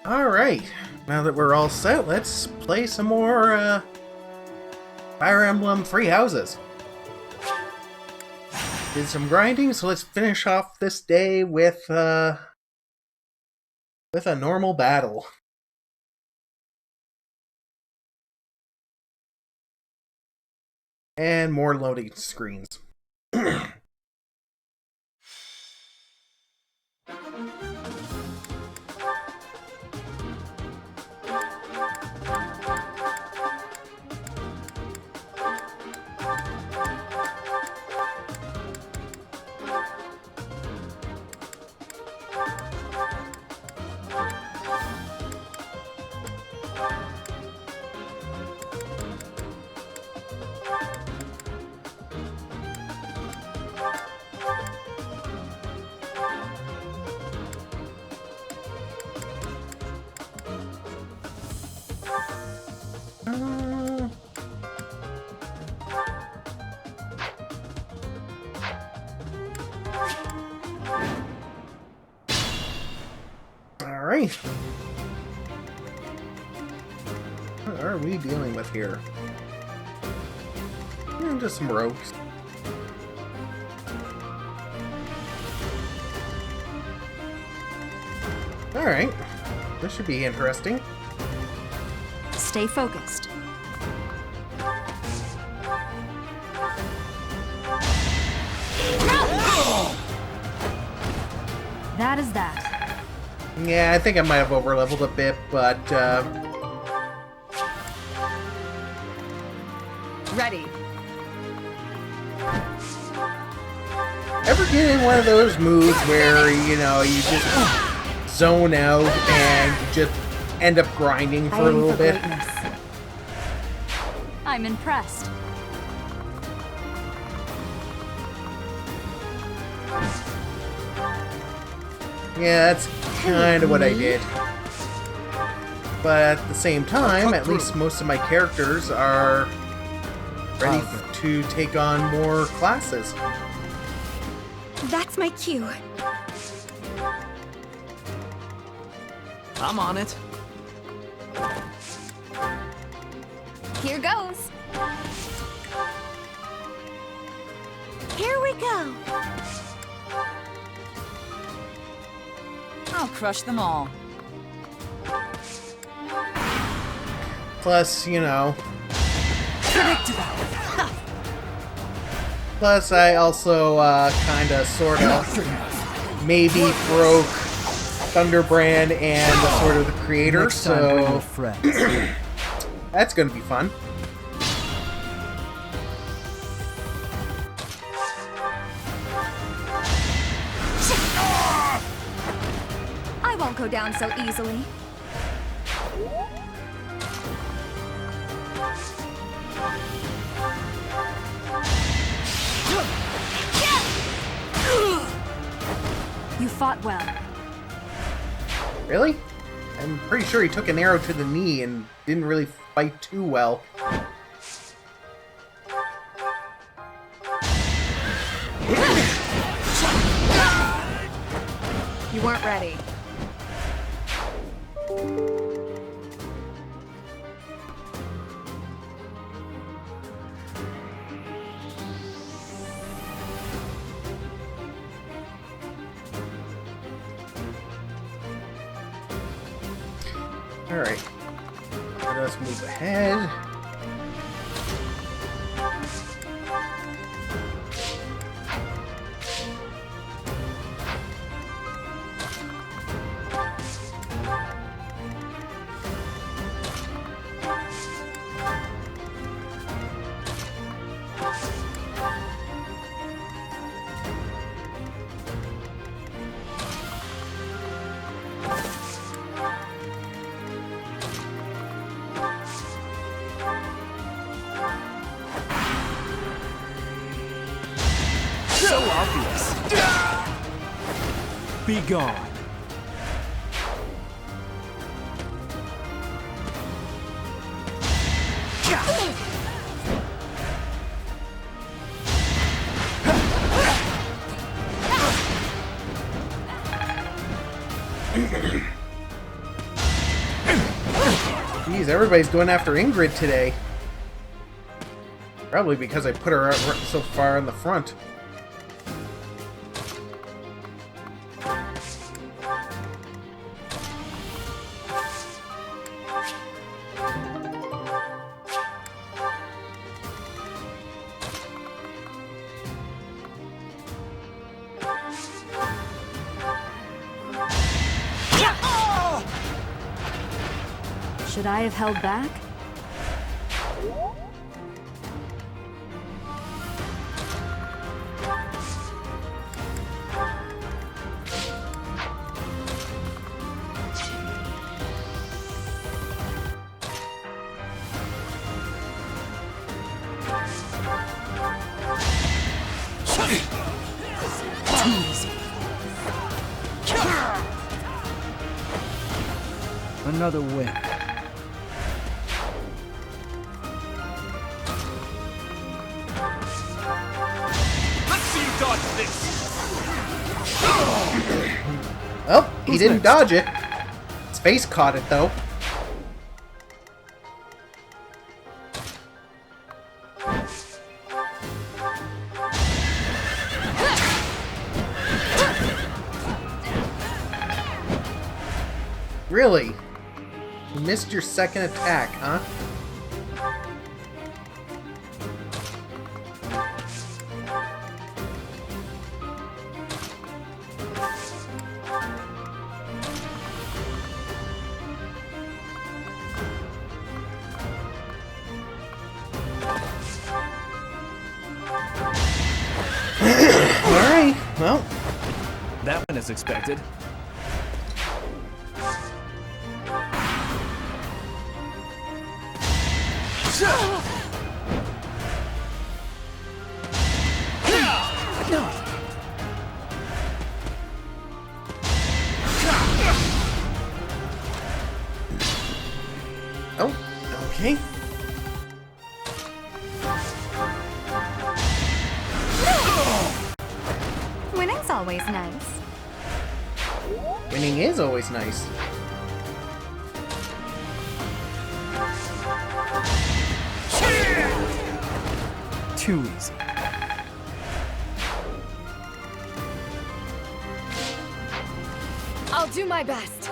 Alright, now that we're all set, let's play some more Fire Emblem Three Houses. Did some grinding, so let's finish off this day with a normal battle. And more loading screens. Alright. What are we dealing with here? Just some rogues. Alright. This should be interesting. Stay focused. That is that. Yeah, I think I might have overleveled a bit, but Ready. ever get in one of those moods where, you know, you just zone out and just end up grinding for a little bit? I'm impressed. Yeah, that's kind of what I did. But at the same time, at least most of my characters are ready to take on more classes. That's my cue. I'm on it. Here goes. Here we go. I'll crush them all. Plus, you know... Plus, I also, kinda, sorta, maybe broke Thunderbrand and the Sword of the Creator, so... That's gonna be fun. I won't go down so easily. You fought well. Really? I'm pretty sure he took an arrow to the knee and didn't really fight too well. You weren't ready. Alright. Let us move ahead. So obvious. Be gone. Jeez, everybody's going after Ingrid today. Probably because I put her out so far in the front. Should I have held back? Another win. Oh, he didn't dodge it. His face caught it, though. Really? You missed your second attack, huh? Alright, well. That one is expected. Oh, okay. Winning's always nice. Winning is always nice. Too easy. I'll do my best.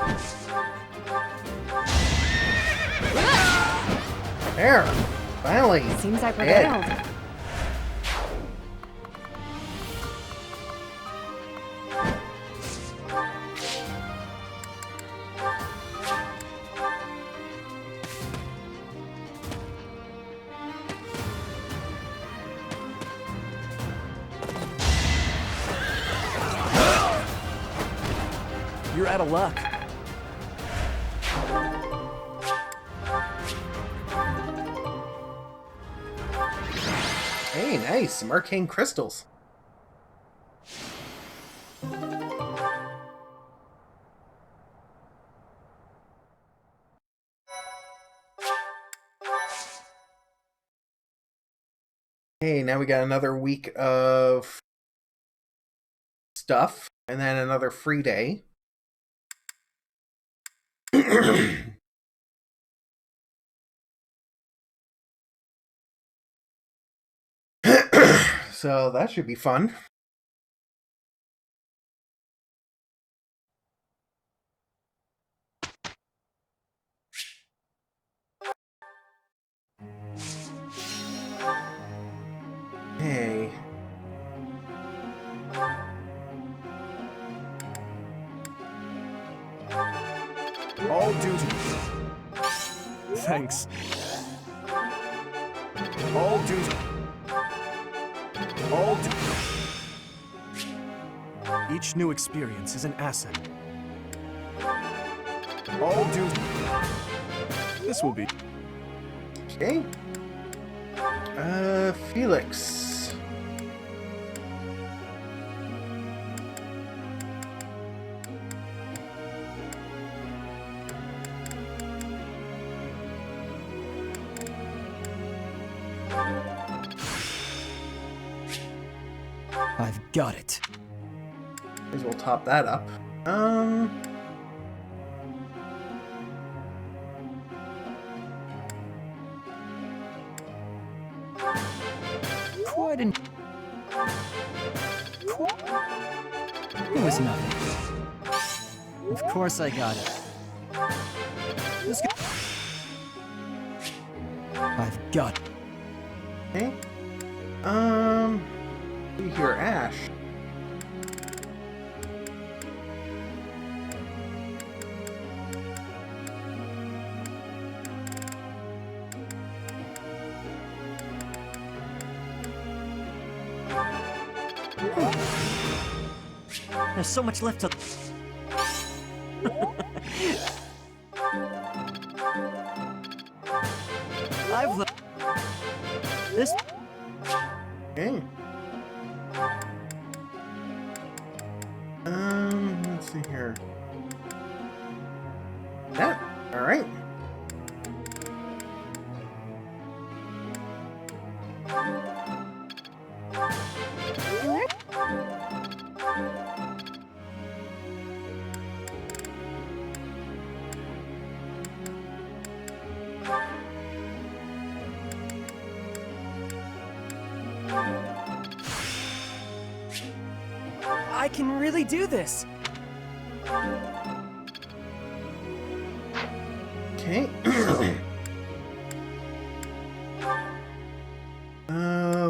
There. Finally. Seems I Dead. prevailed. You're out of luck. Hey, nice. Some arcane crystals. Hey, now we got another week of stuff, and then another free day. So that should be fun. Hey. All duty. Thanks. All duty. All duty. Each new experience is an asset. All duty. This will be. Okay. Felix. I've got it. May as well top that up. Quite an... It was nothing. Of course I got it. I've got it. Okay. See here, Ash. There's so much left to... I've looked... This... Okay. Let's see here. Yeah, alright. I can really do this. Okay.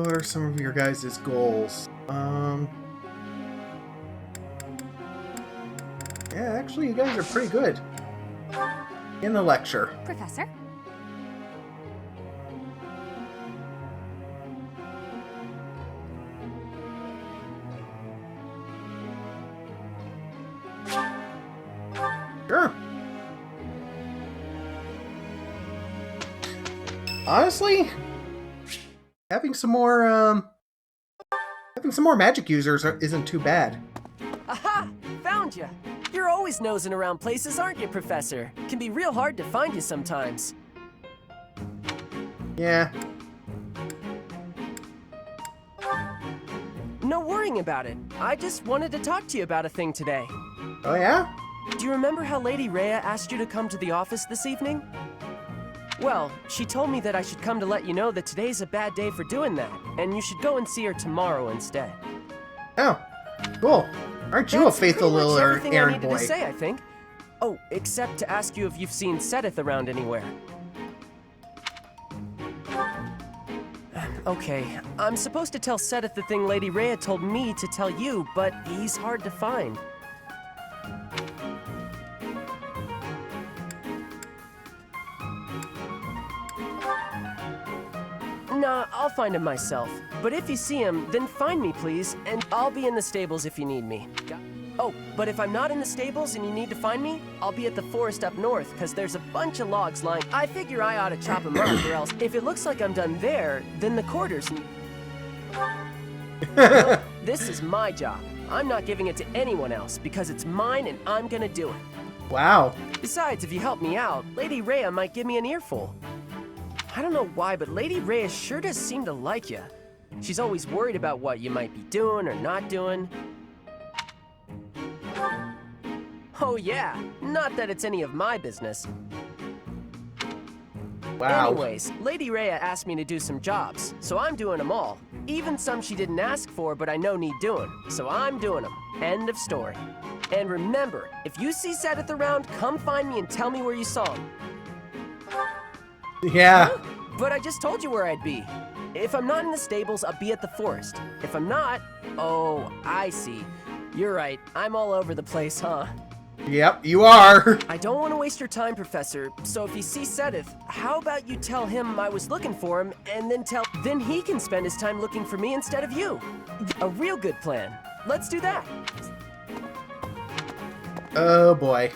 What are some of your guys' goals? Yeah, actually, you guys are pretty good. In the lecture. Professor? Sure. Honestly, having some more magic users isn't too bad. Aha! Found ya! You're always nosing around places, aren't you, Professor? Can be real hard to find you sometimes. Yeah. No worrying about it. I just wanted to talk to you about a thing today. Oh yeah? Do you remember how Lady Rhea asked you to come to the office this evening? Well, she told me that I should come to let you know that today's a bad day for doing that, and you should go and see her tomorrow instead. Oh, cool. Aren't you a faithful pretty much little everything I errand needed boy? to say, I think. Oh, except to ask you if you've seen Sedith around anywhere. Okay, I'm supposed to tell Sedith the thing Lady Rhea told me to tell you, but he's hard to find. Nah, I'll find him myself. But if you see him, then find me, please, and I'll be in the stables if you need me. Oh, but if I'm not in the stables and you need to find me, I'll be at the forest up north, because there's a bunch of logs lying. I figure I ought to chop them up, or else if it looks like I'm done there, then the quarters need... No, this is my job. I'm not giving it to anyone else, because it's mine and I'm gonna do it. Wow. Besides, if you help me out, Lady Rhea might give me an earful. I don't know why, but Lady Rhea sure does seem to like you. She's always worried about what you might be doing or not doing. Oh yeah, not that it's any of my business. Wow. Anyways, Lady Rhea asked me to do some jobs, so I'm doing them all. Even some she didn't ask for, but I know need doing, so I'm doing them. End of story. And remember, if you see Sedith around, come find me and tell me where you saw him. Yeah. Huh? But I just told you where I'd be. If I'm not in the stables, I'll be at the forest. If I'm not, oh, I see. You're right, I'm all over the place, huh? Yep, you are. I don't want to waste your time, Professor, so if you see Sedith, how about you tell him I was looking for him, and then he can spend his time looking for me instead of you. A real good plan. Let's do that. Oh boy.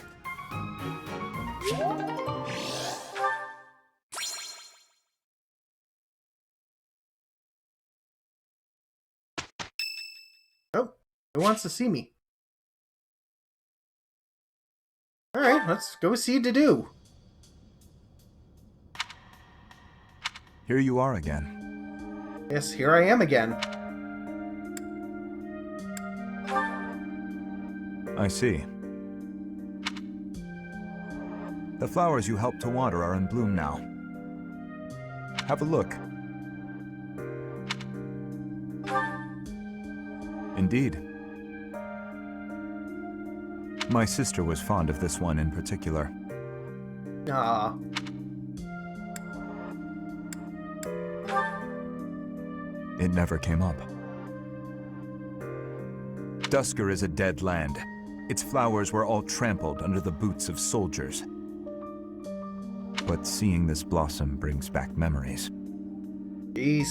Oh, who wants to see me? Alright, let's go see Dedue. Here you are again. Yes, here I am again. I see. The flowers you helped to water are in bloom now. Have a look. Indeed. My sister was fond of this one in particular. Ah. It never came up. Dusker is a dead land. Its flowers were all trampled under the boots of soldiers. But seeing this blossom brings back memories. Jeez.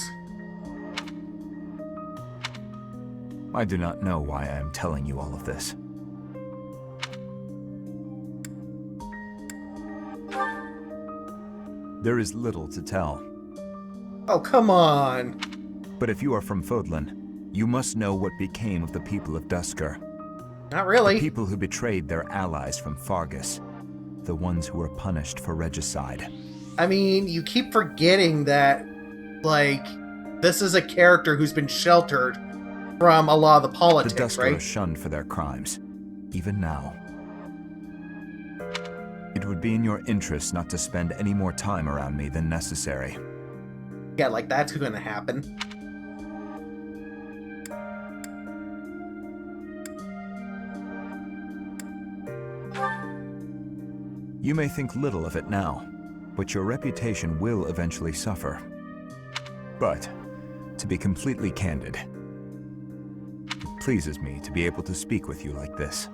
I do not know why I am telling you all of this. There is little to tell. Oh, come on. But if you are from Fodlan, you must know what became of the people of Dusker. Not really. The people who betrayed their allies from Fargus. The ones who were punished for regicide. I mean, you keep forgetting that, like, this is a character who's been sheltered from a lot of the politics, The Dusker are right? shunned for their crimes, even now. It would be in your interest not to spend any more time around me than necessary. Yeah, like, that's gonna happen. You may think little of it now, but your reputation will eventually suffer. But, to be completely candid, it pleases me to be able to speak with you like this.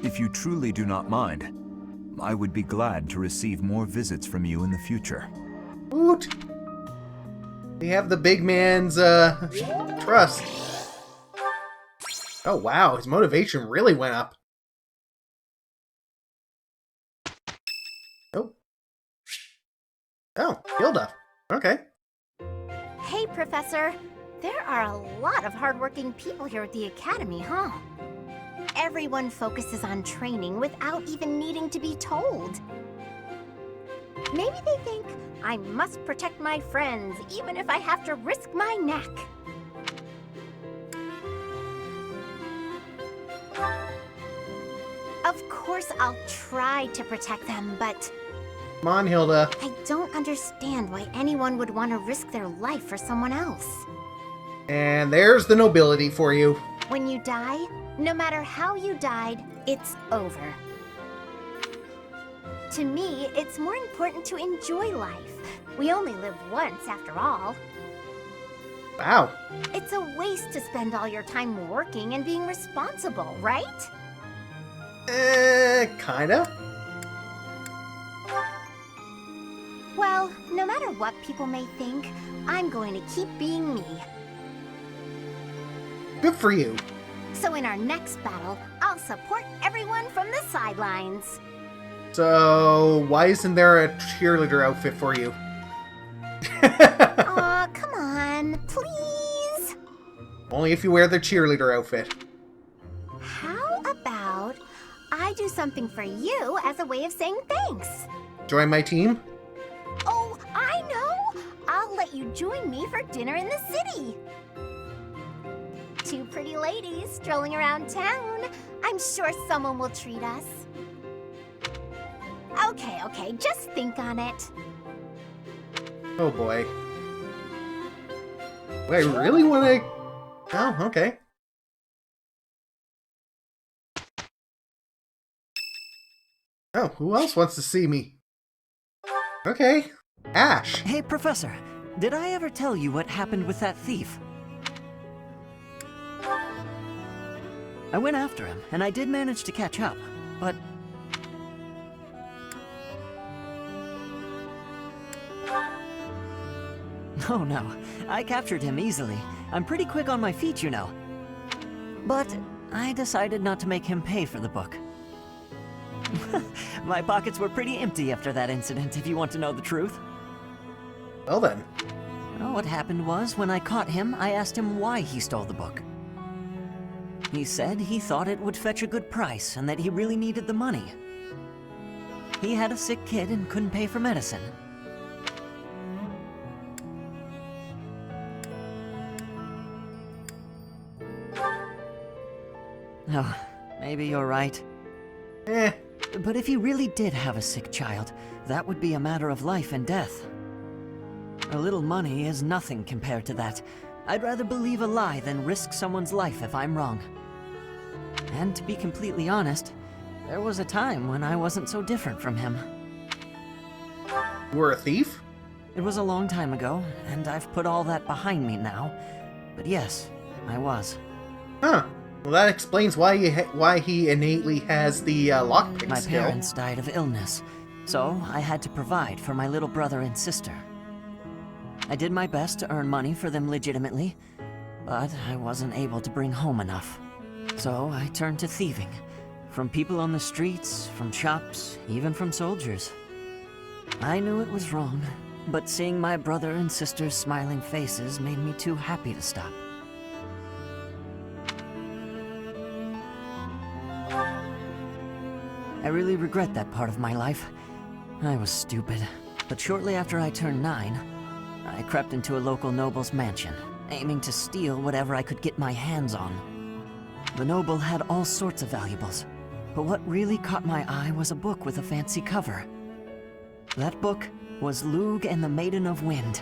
If you truly do not mind, I would be glad to receive more visits from you in the future. Woot! We have the big man's, trust. Oh, wow, his motivation really went up. Oh. Oh, Hilda. Okay. Hey, Professor. There are a lot of hardworking people here at the Academy, huh? Everyone focuses on training without even needing to be told. Maybe they think I must protect my friends, even if I have to risk my neck. Of course, I'll try to protect them, but Come on, Hilda. I don't understand why anyone would want to risk their life for someone else. And there's the nobility for you. When you die, no matter how you died, it's over. To me, it's more important to enjoy life. We only live once, after all. Wow. It's a waste to spend all your time working and being responsible, right? Kinda. Well, no matter what people may think, I'm going to keep being me. Good for you. So in our next battle, I'll support everyone from the sidelines. So, why isn't there a cheerleader outfit for you? Aw, come on, please. Only if you wear the cheerleader outfit. How about I do something for you as a way of saying thanks? Join my team? Oh, I know! I'll let you join me for dinner in the city. Two pretty ladies strolling around town. I'm sure someone will treat us. Okay, just think on it. Oh boy. Wait, I really want to... Oh, okay. Oh, who else wants to see me? Okay. Ash. Hey, Professor, did I ever tell you what happened with that thief? I went after him, and I did manage to catch up, but... Oh no, I captured him easily. I'm pretty quick on my feet, you know. But I decided not to make him pay for the book. My pockets were pretty empty after that incident, if you want to know the truth. Well then. Well, what happened was, when I caught him, I asked him why he stole the book. He said he thought it would fetch a good price, and that he really needed the money. He had a sick kid and couldn't pay for medicine. Oh, maybe you're right. Eh. But if he really did have a sick child, that would be a matter of life and death. A little money is nothing compared to that, I'd rather believe a lie than risk someone's life if I'm wrong. And to be completely honest, there was a time when I wasn't so different from him. You were a thief? It was a long time ago, and I've put all that behind me now. But yes, I was. Huh. Well, that explains why he innately has the lockpick My skill. parents died of illness, so I had to provide for my little brother and sister. I did my best to earn money for them legitimately, but I wasn't able to bring home enough. So I turned to thieving. From people on the streets, from shops, even from soldiers. I knew it was wrong, but seeing my brother and sister's smiling faces made me too happy to stop. I really regret that part of my life. I was stupid. But shortly after I turned 9, I crept into a local noble's mansion, aiming to steal whatever I could get my hands on. The noble had all sorts of valuables, but what really caught my eye was a book with a fancy cover. That book was Lug and the Maiden of Wind.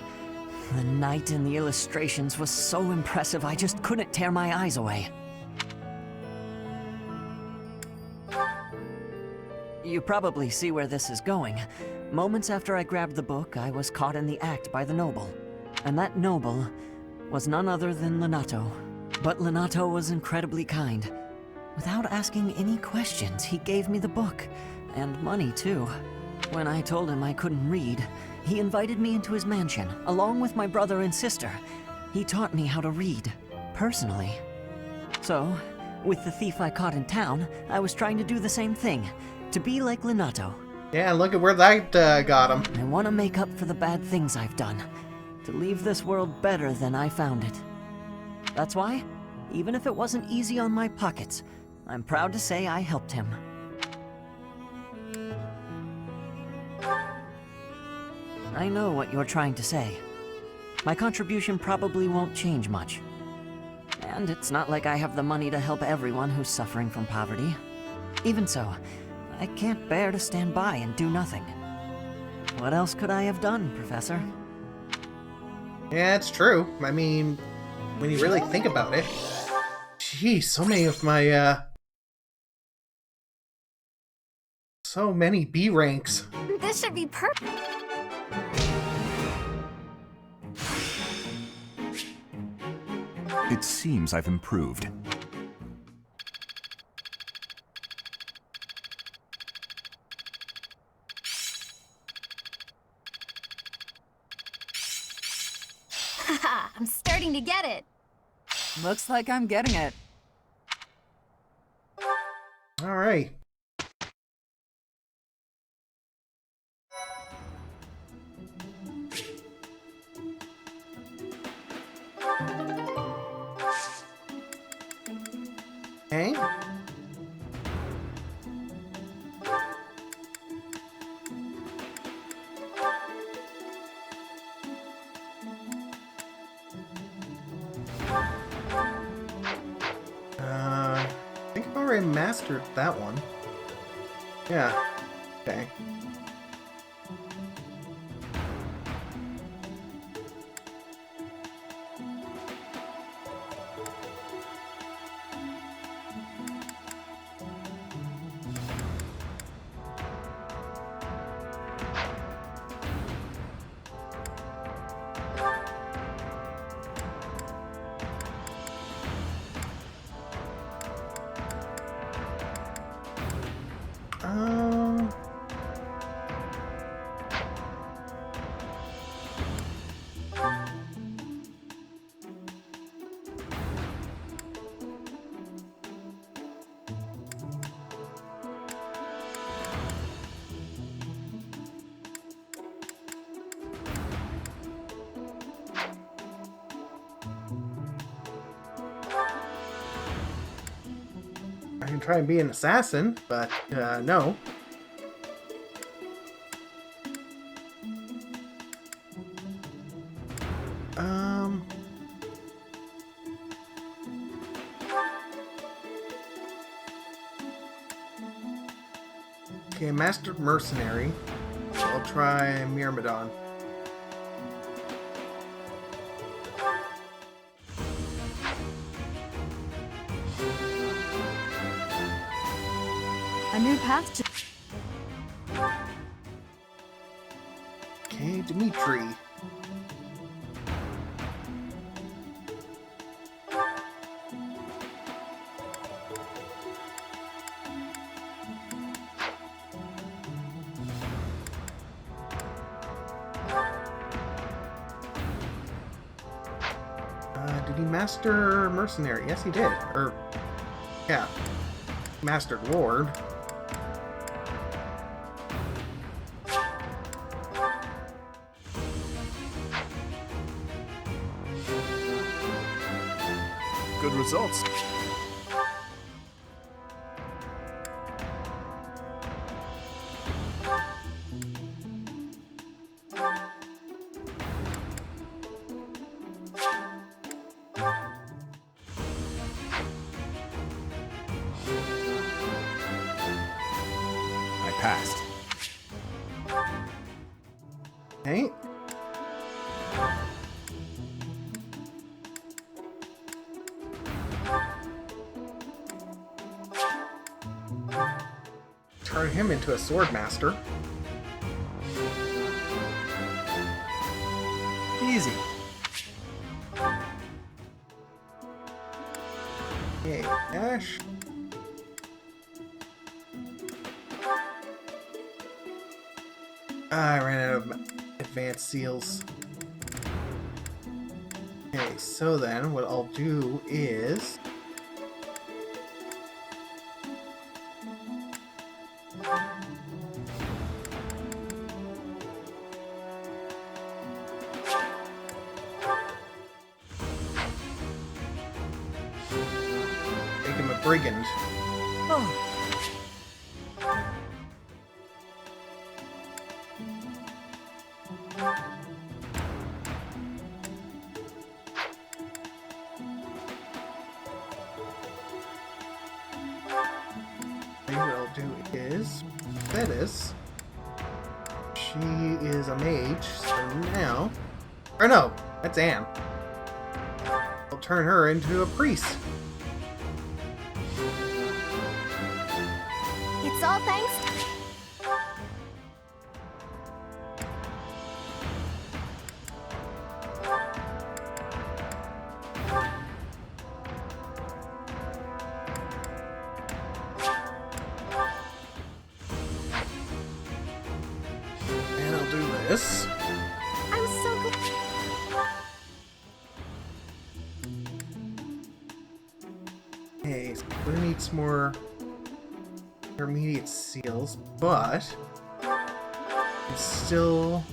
The knight in the illustrations was so impressive I just couldn't tear my eyes away. You probably see where this is going. Moments after I grabbed the book, I was caught in the act by the noble. And that noble was none other than Lenato. But Lenato was incredibly kind. Without asking any questions, he gave me the book. And money, too. When I told him I couldn't read, he invited me into his mansion, along with my brother and sister. He taught me how to read, personally. So, with the thief I caught in town, I was trying to do the same thing. To be like Lenato. Yeah, look at where that got him. I want to make up for the bad things I've done. To leave this world better than I found it. That's why, even if it wasn't easy on my pockets, I'm proud to say I helped him. I know what you're trying to say. My contribution probably won't change much. And it's not like I have the money to help everyone who's suffering from poverty. Even so, I can't bear to stand by and do nothing. What else could I have done, Professor? Yeah, it's true. I mean, when you really think about it. Geez, so many of my, so many B ranks. This should be perfect. It seems I've improved. Haha, I'm starting to get it. Looks like I'm getting it. Alright. Okay. I think I've already mastered that one. Yeah. Okay. Um... I can try and be an assassin, but, no. Okay, Mastered Mercenary. I'll try Myrmidon. new path to... Okay, Dimitri. Did he master Mercenary? Yes, he did. Or, yeah. Mastered Lord. Good results. I passed. Okay. Turn him into a sword master. Easy. Okay, Ash. I ran out of advanced seals. Okay, so then what I'll do is... make him a brigand. Oh, What I'll do is Thetis. She is a mage, so now... Or no, that's Anne. I'll turn her into a priest. It's all thanks to... And I'll do this. I'm so good. Okay, so we're gonna need some more intermediate seals, but it's still...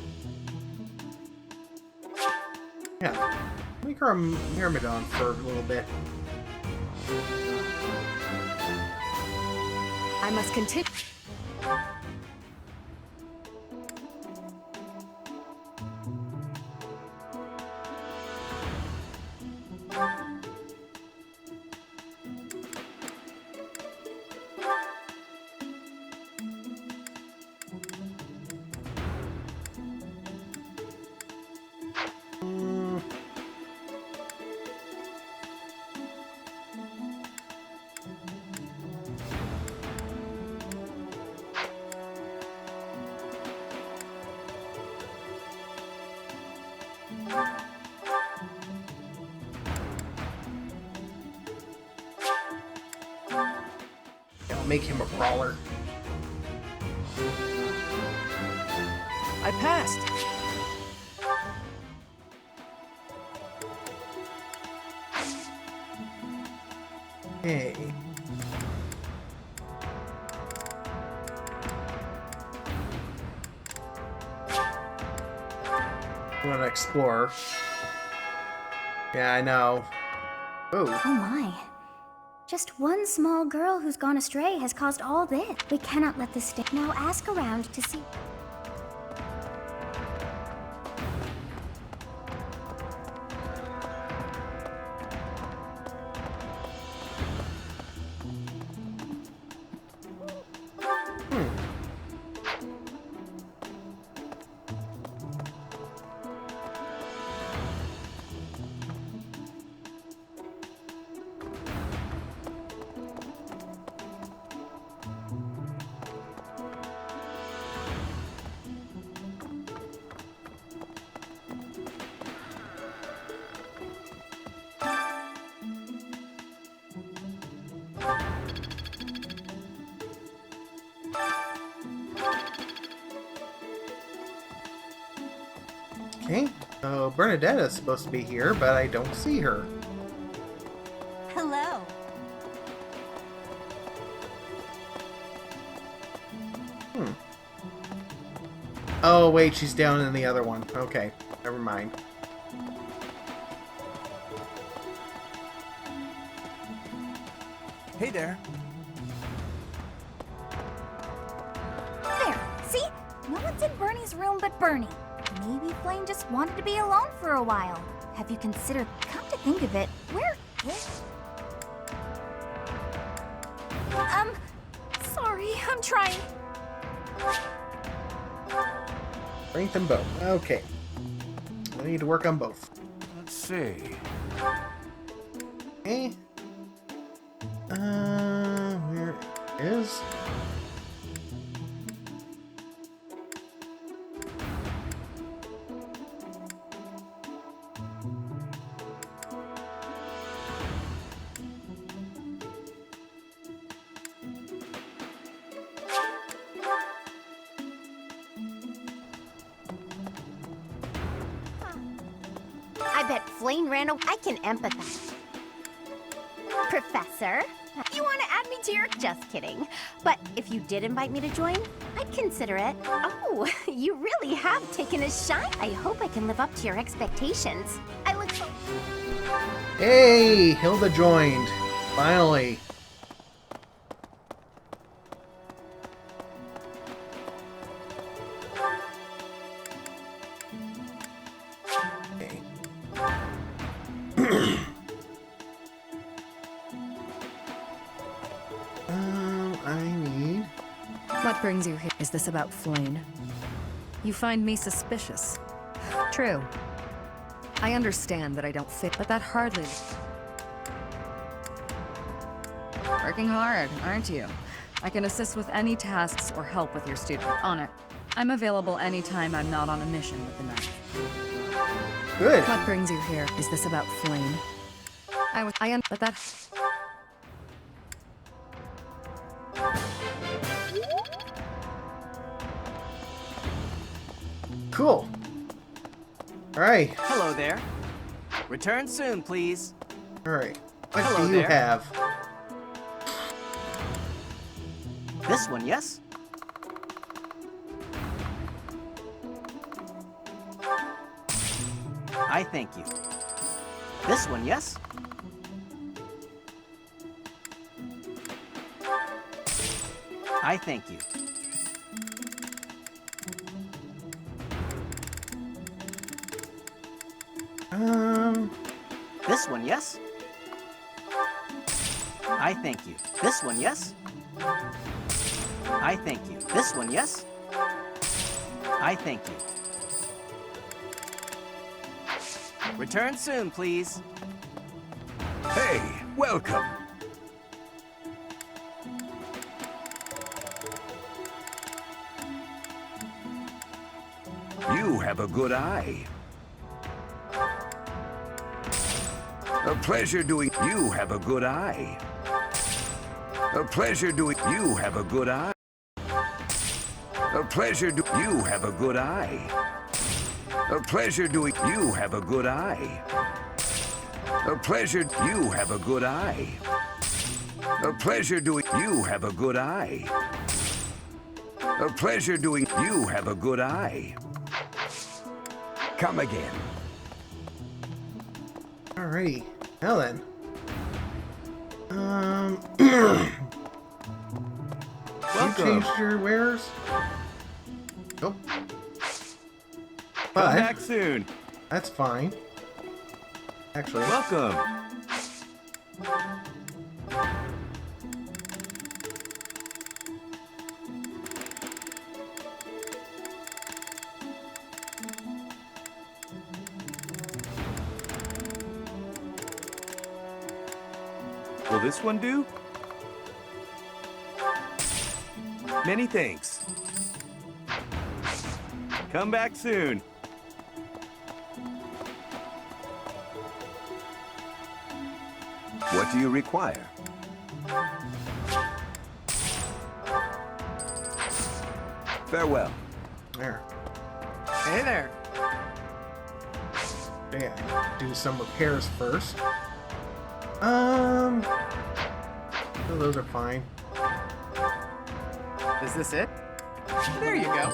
Yeah, make her a Myrmidon for a little bit. I must continue. I'll make him a brawler. I passed. Okay. I want to explore. Yeah, I know. Oh, Oh my. Just one small girl who's gone astray has caused all this. We cannot let this stay. Now ask around to see. Oh, Bernadetta's supposed to be here, but I don't see her. Hello. Oh, wait, she's down in the other one. Okay, never mind. Hey there. There, see? No one's in Bernie's room but Bernie. Maybe Flame just wanted to be alone for a while. Have you considered, come to think of it, where is... Sorry, I'm trying. Bring them both. Okay. I need to work on both. Let's see. Okay. Where is... I bet Flame ran away. I can empathize. Professor, you want to add me to your... Just kidding. But if you did invite me to join, I'd consider it. Oh, you really have taken a shine. I hope I can live up to your expectations. I look forward... Hey! Hilda joined. Finally. Okay. I need... What brings you here? Is this about Flane? You find me suspicious. True. I understand that I don't fit, but that hardly... Working hard, aren't you? I can assist with any tasks or help with your student. On it. I'm available anytime I'm not on a mission with the knife. Good. What brings you here? Is this about Flane? But that... Cool. Alright. Hello there. Return soon, please. Alright. What Hello do you there. have? This one, yes? I thank you. This one, yes? I thank you. This one, yes? I thank you. This one, yes? I thank you. This one, yes? I thank you. Return soon, please. Hey, welcome. You have a good eye. A pleasure doing... You have a good eye. A pleasure doing... You have a good eye. A pleasure do... You have a good eye. A pleasure doing... You have a good eye. A pleasure... You have a good eye. A pleasure doing... You have a good eye. A pleasure doing... You have a good eye. Come again. Alrighty. Now then. You changed your wares? Nope. Come But back soon. that's fine. Actually, Welcome. Will this one do? Many thanks. Come back soon. What do you require? Farewell. there. Hey there. Yeah, do some repairs first. Those are fine. Is this it? There you go.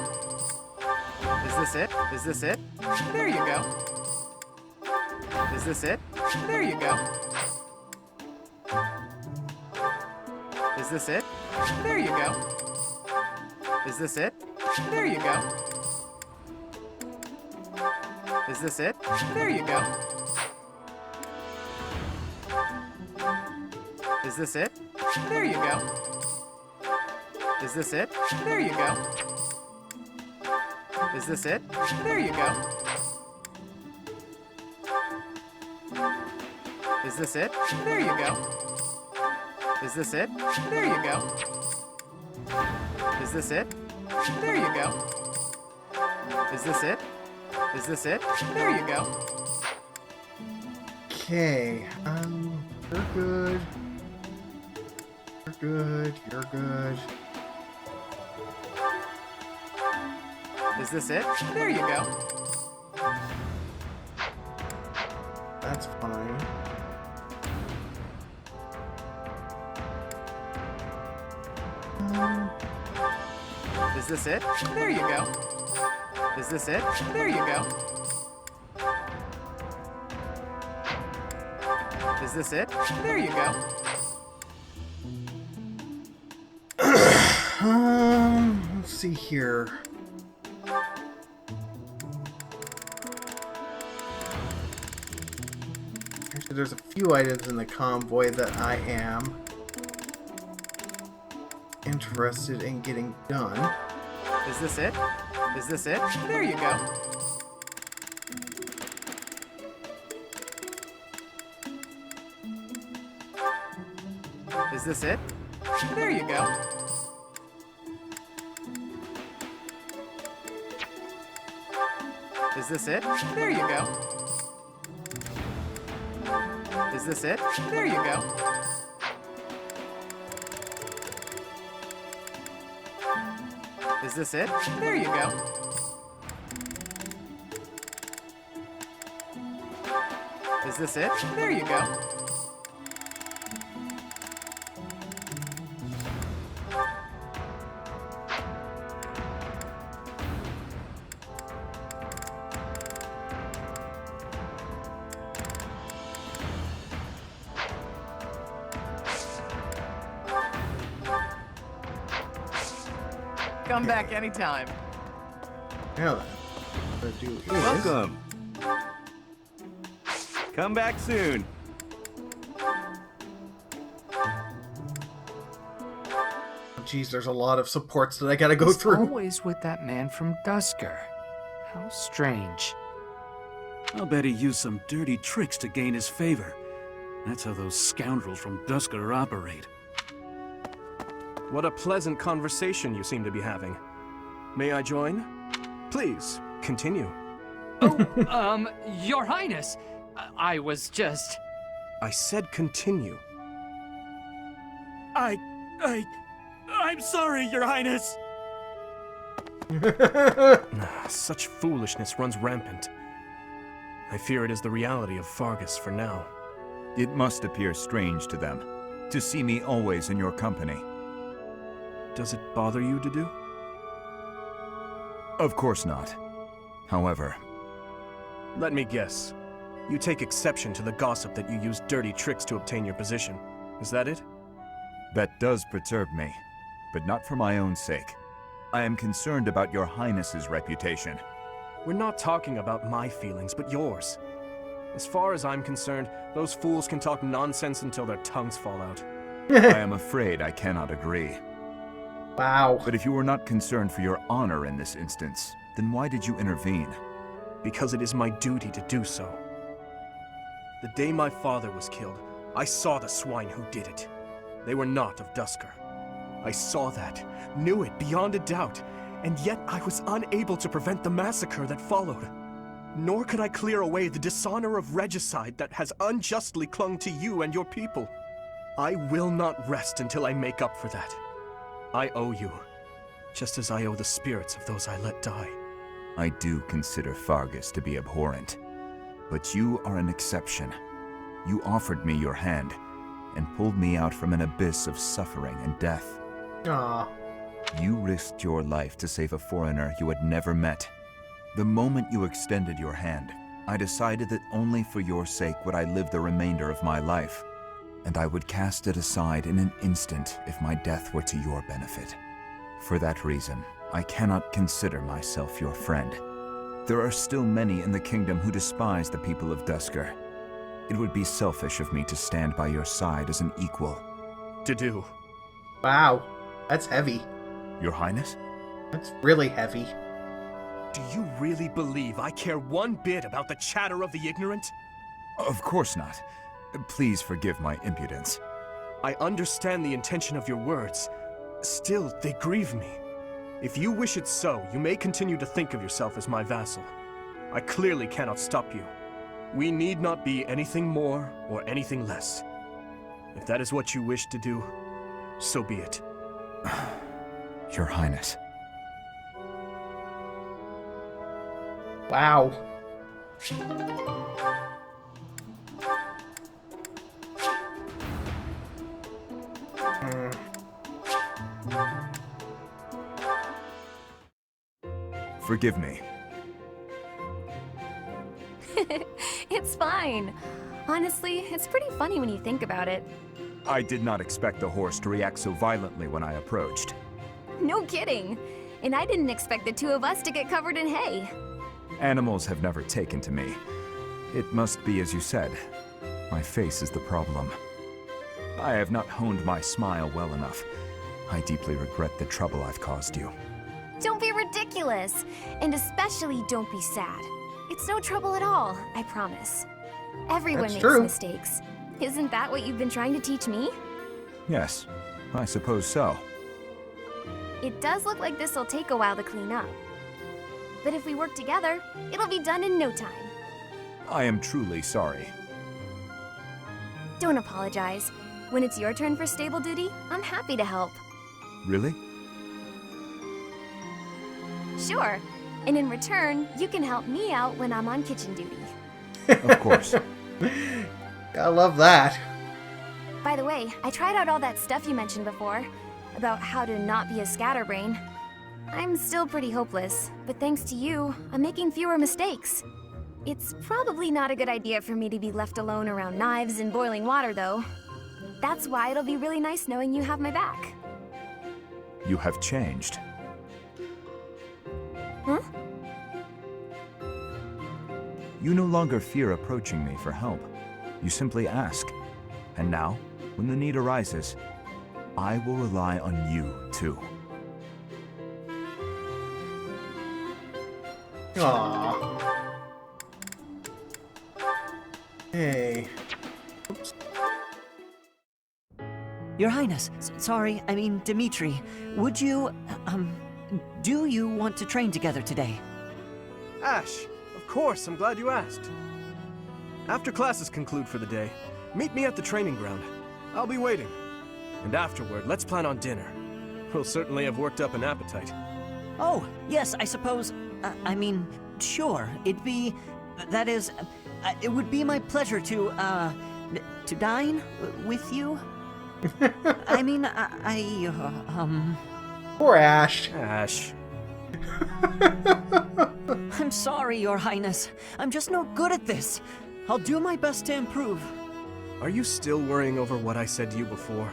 Is this it? Is this it? There you go. Is this it? There you go. Is this it? There you go. Is this it? There you go. Is this it? There you go. Is this it? There you go. Is this it? There you go. Is this it? There you go. Is this it? There you go. Is this it? There you go. Is this it? There you go. Is this it? Is this it? There you go. Okay, you're good. You're good, you're good. Is this it? There you go. That's fine. Is this it? There you go. Is this it? There you go. Is this it? There you go. Let's see here. Actually, there's a few items in the convoy that I am interested in getting done. Is this it? Is this it? There you go. Is this it? There you go. Is this it? There you go. Is this it? There you go. Is this it? There you go. Is this it? There you go. Come back anytime. Now then, what I'm gonna do is... Welcome. Come back soon. Geez, there's a lot of supports that I gotta go through. Always with that man from Dusker. How strange. I'll bet he used some dirty tricks to gain his favor. That's how those scoundrels from Dusker operate. What a pleasant conversation you seem to be having. May I join? Please, continue. Your Highness, I was just... I said continue. I'm sorry, Your Highness! Such foolishness runs rampant. I fear it is the reality of Fargus for now. It must appear strange to them, to see me always in your company. Does it bother you to do? Of course not. However... Let me guess. You take exception to the gossip that you use dirty tricks to obtain your position. Is that it? That does perturb me, but not for my own sake. I am concerned about your Highness's reputation. We're not talking about my feelings, but yours. As far as I'm concerned, those fools can talk nonsense until their tongues fall out. I am afraid I cannot agree. Wow. But if you were not concerned for your honor in this instance, then why did you intervene? Because it is my duty to do so. The day my father was killed, I saw the swine who did it. They were not of Dusker. I saw that, knew it beyond a doubt, and yet I was unable to prevent the massacre that followed. Nor could I clear away the dishonor of regicide that has unjustly clung to you and your people. I will not rest until I make up for that. I owe you, just as I owe the spirits of those I let die. I do consider Fargus to be abhorrent. But you are an exception. You offered me your hand, and pulled me out from an abyss of suffering and death. Aw. You risked your life to save a foreigner you had never met. The moment you extended your hand, I decided that only for your sake would I live the remainder of my life, and I would cast it aside in an instant if my death were to your benefit. For that reason, I cannot consider myself your friend. There are still many in the kingdom who despise the people of Duscur. It would be selfish of me to stand by your side as an equal. To do. Wow. That's heavy. Your Highness? That's really heavy. Do you really believe I care one bit about the chatter of the ignorant? Of course not. Please forgive my impudence. I understand the intention of your words. Still, they grieve me. If you wish it so, you may continue to think of yourself as my vassal. I clearly cannot stop you. We need not be anything more or anything less. If that is what you wish to do, so be it. Your Highness. Wow. Forgive me. It's fine. Honestly, it's pretty funny when you think about it. I did not expect the horse to react so violently when I approached. No kidding. And I didn't expect the two of us to get covered in hay. Animals have never taken to me. It must be as you said. My face is the problem. I have not honed my smile well enough. I deeply regret the trouble I've caused you. Don't be ridiculous. And especially don't be sad. It's no trouble at all, I promise. Everyone That's makes true. mistakes. Isn't that what you've been trying to teach me? Yes, I suppose so. It does look like this'll take a while to clean up. But if we work together, it'll be done in no time. I am truly sorry. Don't apologize. When it's your turn for stable duty, I'm happy to help. Really? Sure. And in return, you can help me out when I'm on kitchen duty. Of course. I love that. By the way, I tried out all that stuff you mentioned before, about how to not be a scatterbrain. I'm still pretty hopeless, but thanks to you, I'm making fewer mistakes. It's probably not a good idea for me to be left alone around knives and boiling water, though. That's why it'll be really nice knowing you have my back. You have changed. Huh? You no longer fear approaching me for help. You simply ask. And now, when the need arises, I will rely on you, too. Aww. Hey. Oops. Your Highness, sorry, I mean Dimitri, would you, do you want to train together today? Ash, of course, I'm glad you asked. After classes conclude for the day, meet me at the training ground. I'll be waiting. And afterward, let's plan on dinner. We'll certainly have worked up an appetite. Oh, yes, I suppose, I mean, sure, that is, it would be my pleasure to dine with you. I mean, Poor Ash. Ash. I'm sorry, Your Highness. I'm just no good at this. I'll do my best to improve. Are you still worrying over what I said to you before?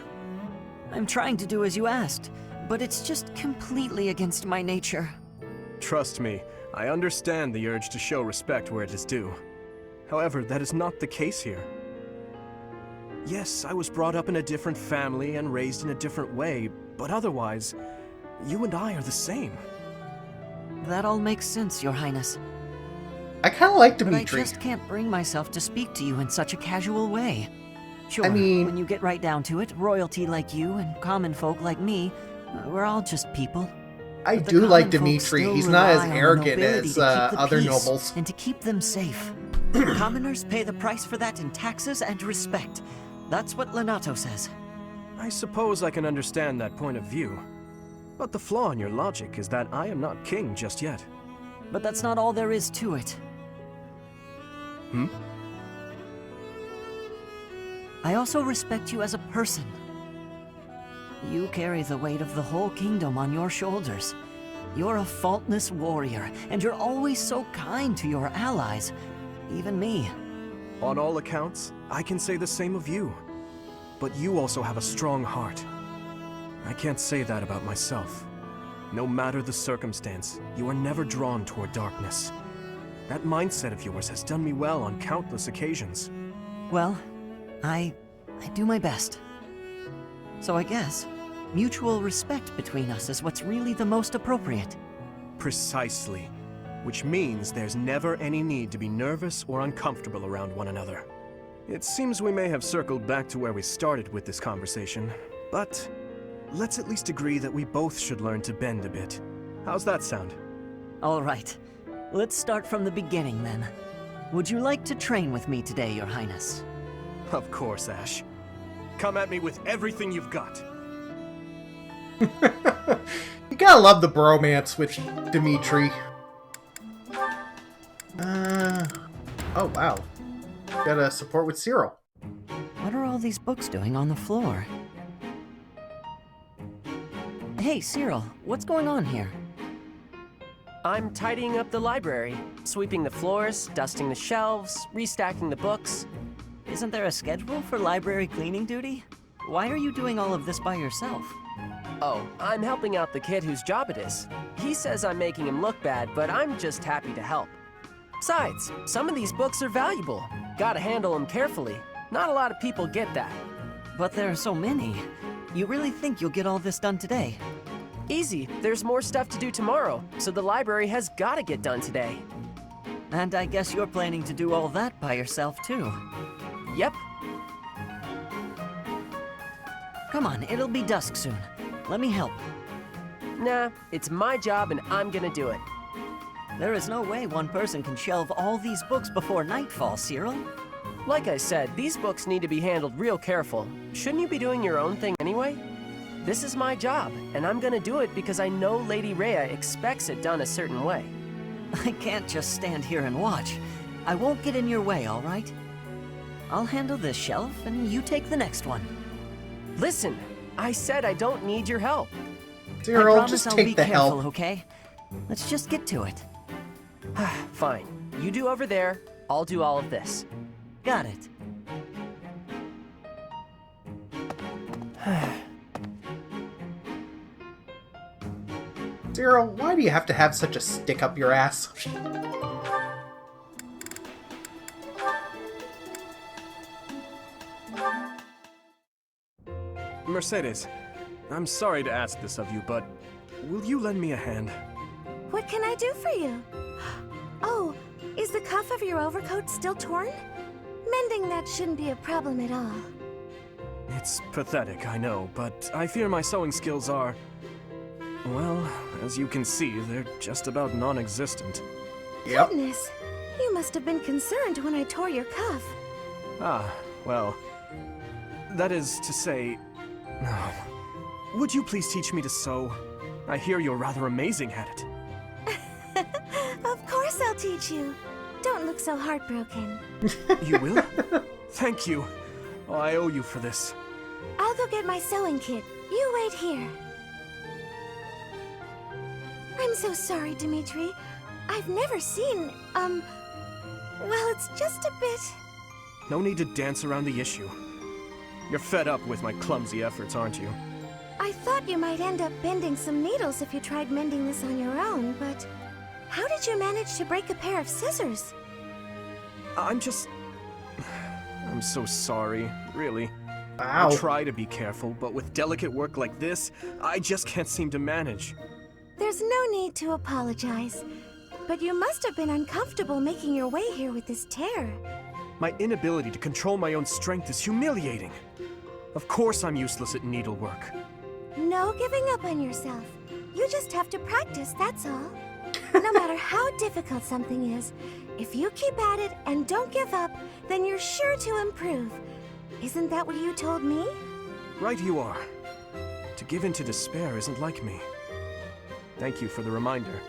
I'm trying to do as you asked, but it's just completely against my nature. Trust me, I understand the urge to show respect where it is due. However, that is not the case here. Yes, I was brought up in a different family and raised in a different way, but otherwise, you and I are the same. That all makes sense, Your Highness. I kind of like But I Dimitri. just can't bring myself to speak to you in such a casual way. Sure, I mean- when you get right down to it, royalty like you and common folk like me, we're all just people. I But the do like common folk Dimitri. still He's not as rely on the arrogant nobility as to keep the other peace nobles. And to keep them safe. Commoners pay the price for that in taxes and respect. That's what Lenato says. I suppose I can understand that point of view. But the flaw in your logic is that I am not king just yet. But that's not all there is to it. I also respect you as a person. You carry the weight of the whole kingdom on your shoulders. You're a faultless warrior, and you're always so kind to your allies, even me. On all accounts, I can say the same of you. But you also have a strong heart. I can't say that about myself. No matter the circumstance, you are never drawn toward darkness. That mindset of yours has done me well on countless occasions. Well, I do my best. So I guess mutual respect between us is what's really the most appropriate. Precisely. Which means there's never any need to be nervous or uncomfortable around one another. It seems we may have circled back to where we started with this conversation, but let's at least agree that we both should learn to bend a bit. How's that sound? All right. Let's start from the beginning, then. Would you like to train with me today, Your Highness? Of course, Ash. Come at me with everything you've got. You gotta love the bromance with Dimitri. Oh wow. Got a support with Cyril. What are all these books doing on the floor? Hey, Cyril, what's going on here? I'm tidying up the library, sweeping the floors, dusting the shelves, restacking the books. Isn't there a schedule for library cleaning duty? Why are you doing all of this by yourself? Oh, I'm helping out the kid whose job it is. He says I'm making him look bad, but I'm just happy to help. Besides, some of these books are valuable. Gotta handle them carefully. Not a lot of people get that. But there are so many. You really think you'll get all this done today? Easy. There's more stuff to do tomorrow, so the library has gotta get done today. And I guess you're planning to do all that by yourself, too. Yep. Come on, it'll be dusk soon. Let me help. Nah, it's my job and I'm gonna do it. There is no way one person can shelve all these books before nightfall, Cyril. Like I said, these books need to be handled real careful. Shouldn't you be doing your own thing anyway? This is my job, and I'm gonna do it because I know Lady Rhea expects it done a certain way. I can't just stand here and watch. I won't get in your way, all right? I'll handle this shelf, and you take the next one. Listen, I said I don't need your help. Cyril, I promise just I'll take be the careful, help. okay? Let's just get to it. Fine. You do over there, I'll do all of this. Got it. Cyril, why do you have to have such a stick up your ass? Mercedes, I'm sorry to ask this of you, but will you lend me a hand? What can I do for you? Oh, is the cuff of your overcoat still torn? Mending that shouldn't be a problem at all. It's pathetic, I know, but I fear my sewing skills are... well, as you can see, they're just about non-existent. Yep. Goodness, you must have been concerned when I tore your cuff. Ah, well... that is to say... would you please teach me to sew? I hear you're rather amazing at it. Of course I'll teach you. Don't look so heartbroken. You will? Thank you. Oh, I owe you for this. I'll go get my sewing kit. You wait here. I'm so sorry, Dimitri. I've never seen, well, it's just a bit... No need to dance around the issue. You're fed up with my clumsy efforts, aren't you? I thought you might end up bending some needles if you tried mending this on your own, but... how did you manage to break a pair of scissors? I'm so sorry, really. Wow. I try to be careful, but with delicate work like this, I just can't seem to manage. There's no need to apologize, but you must have been uncomfortable making your way here with this tear. My inability to control my own strength is humiliating. Of course I'm useless at needlework. No giving up on yourself. You just have to practice, that's all. No matter how difficult something is, if you keep at it and don't give up, then you're sure to improve. Isn't that what you told me? Right you are. To give in to despair isn't like me. Thank you for the reminder.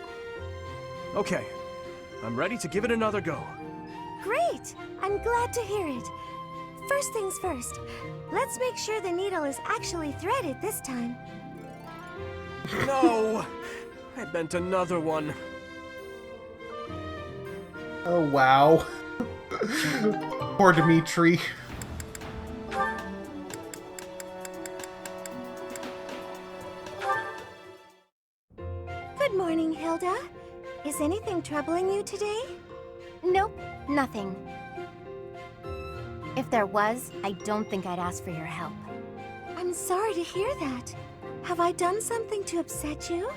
Okay, I'm ready to give it another go. Great! I'm glad to hear it. First things first, let's make sure the needle is actually threaded this time. No! I meant another one. Oh, wow. Poor Dimitri. Good morning, Hilda. Is anything troubling you today? Nope, nothing. If there was, I don't think I'd ask for your help. I'm sorry to hear that. Have I done something to upset you?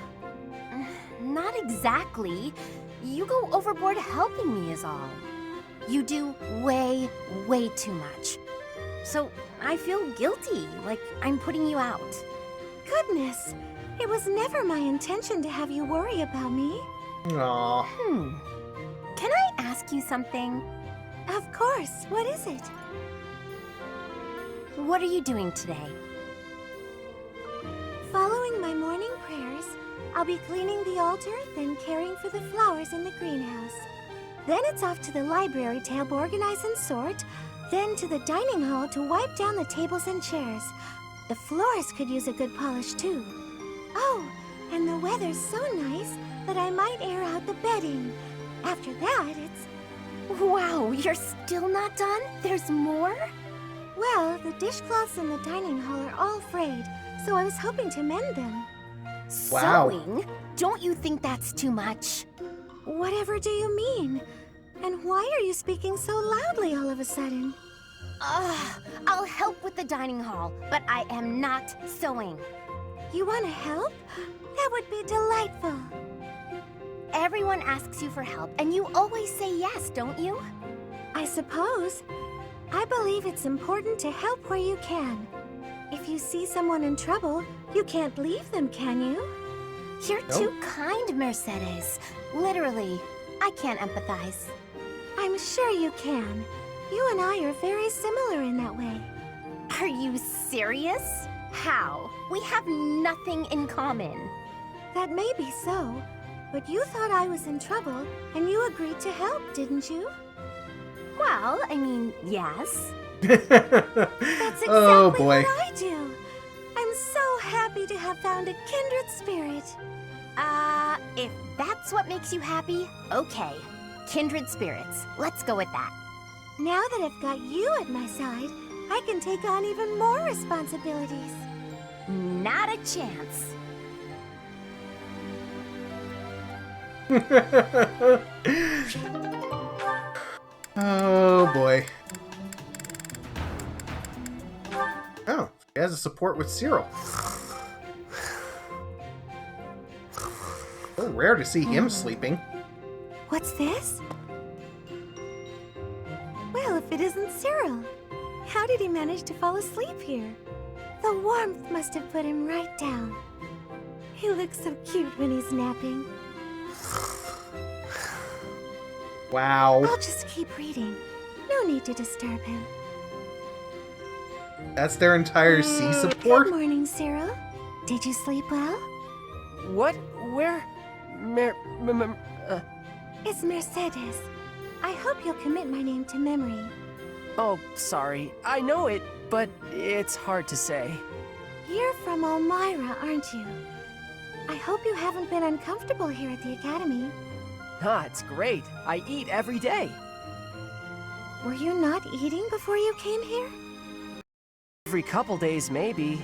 Not exactly. You go overboard helping me is all. You do way, way too much. So I feel guilty, like I'm putting you out. Goodness, it was never my intention to have you worry about me. Aww. Can I ask you something? Of course, what is it? What are you doing today? Following my morning prayers, I'll be cleaning the altar, then caring for the flowers in the greenhouse. Then it's off to the library to help organize and sort, then to the dining hall to wipe down the tables and chairs. The floors could use a good polish too. Oh, and the weather's so nice that I might air out the bedding. After that, it's... Wow, you're still not done? There's more? Well, the dishcloths in the dining hall are all frayed, so I was hoping to mend them. Wow. Sewing? Don't you think that's too much? Whatever do you mean? And why are you speaking so loudly all of a sudden? I'll help with the dining hall, but I am not sewing. You want to help? That would be delightful. Everyone asks you for help, and you always say yes, don't you? I suppose. I believe it's important to help where you can. If you see someone in trouble, you can't leave them, can you? You're too kind, Mercedes. Literally, I can't empathize. I'm sure you can. You and I are very similar in that way. Are you serious? How? We have nothing in common. That may be so, but you thought I was in trouble, and you agreed to help, didn't you? Well, I mean, yes. That's exactly Oh, boy. what I do. I'm so happy to have found a kindred spirit. If that's what makes you happy, okay. Kindred spirits. Let's go with that. Now that I've got you at my side, I can take on even more responsibilities. Not a chance. Oh, boy. Oh, she has a support with Cyril. So rare to see him sleeping. What's this? Well, if it isn't Cyril. How did he manage to fall asleep here? The warmth must have put him right down. He looks so cute when he's napping. Wow. I'll just keep reading. No need to disturb him. That's their entire C support? Good morning, Cyril. Did you sleep well? What? Where? It's Mercedes. I hope you'll commit my name to memory. Oh, sorry. I know it, but it's hard to say. You're from Elmira, aren't you? I hope you haven't been uncomfortable here at the Academy. Ah, it's great. I eat every day. Were you not eating before you came here? Every couple days, maybe.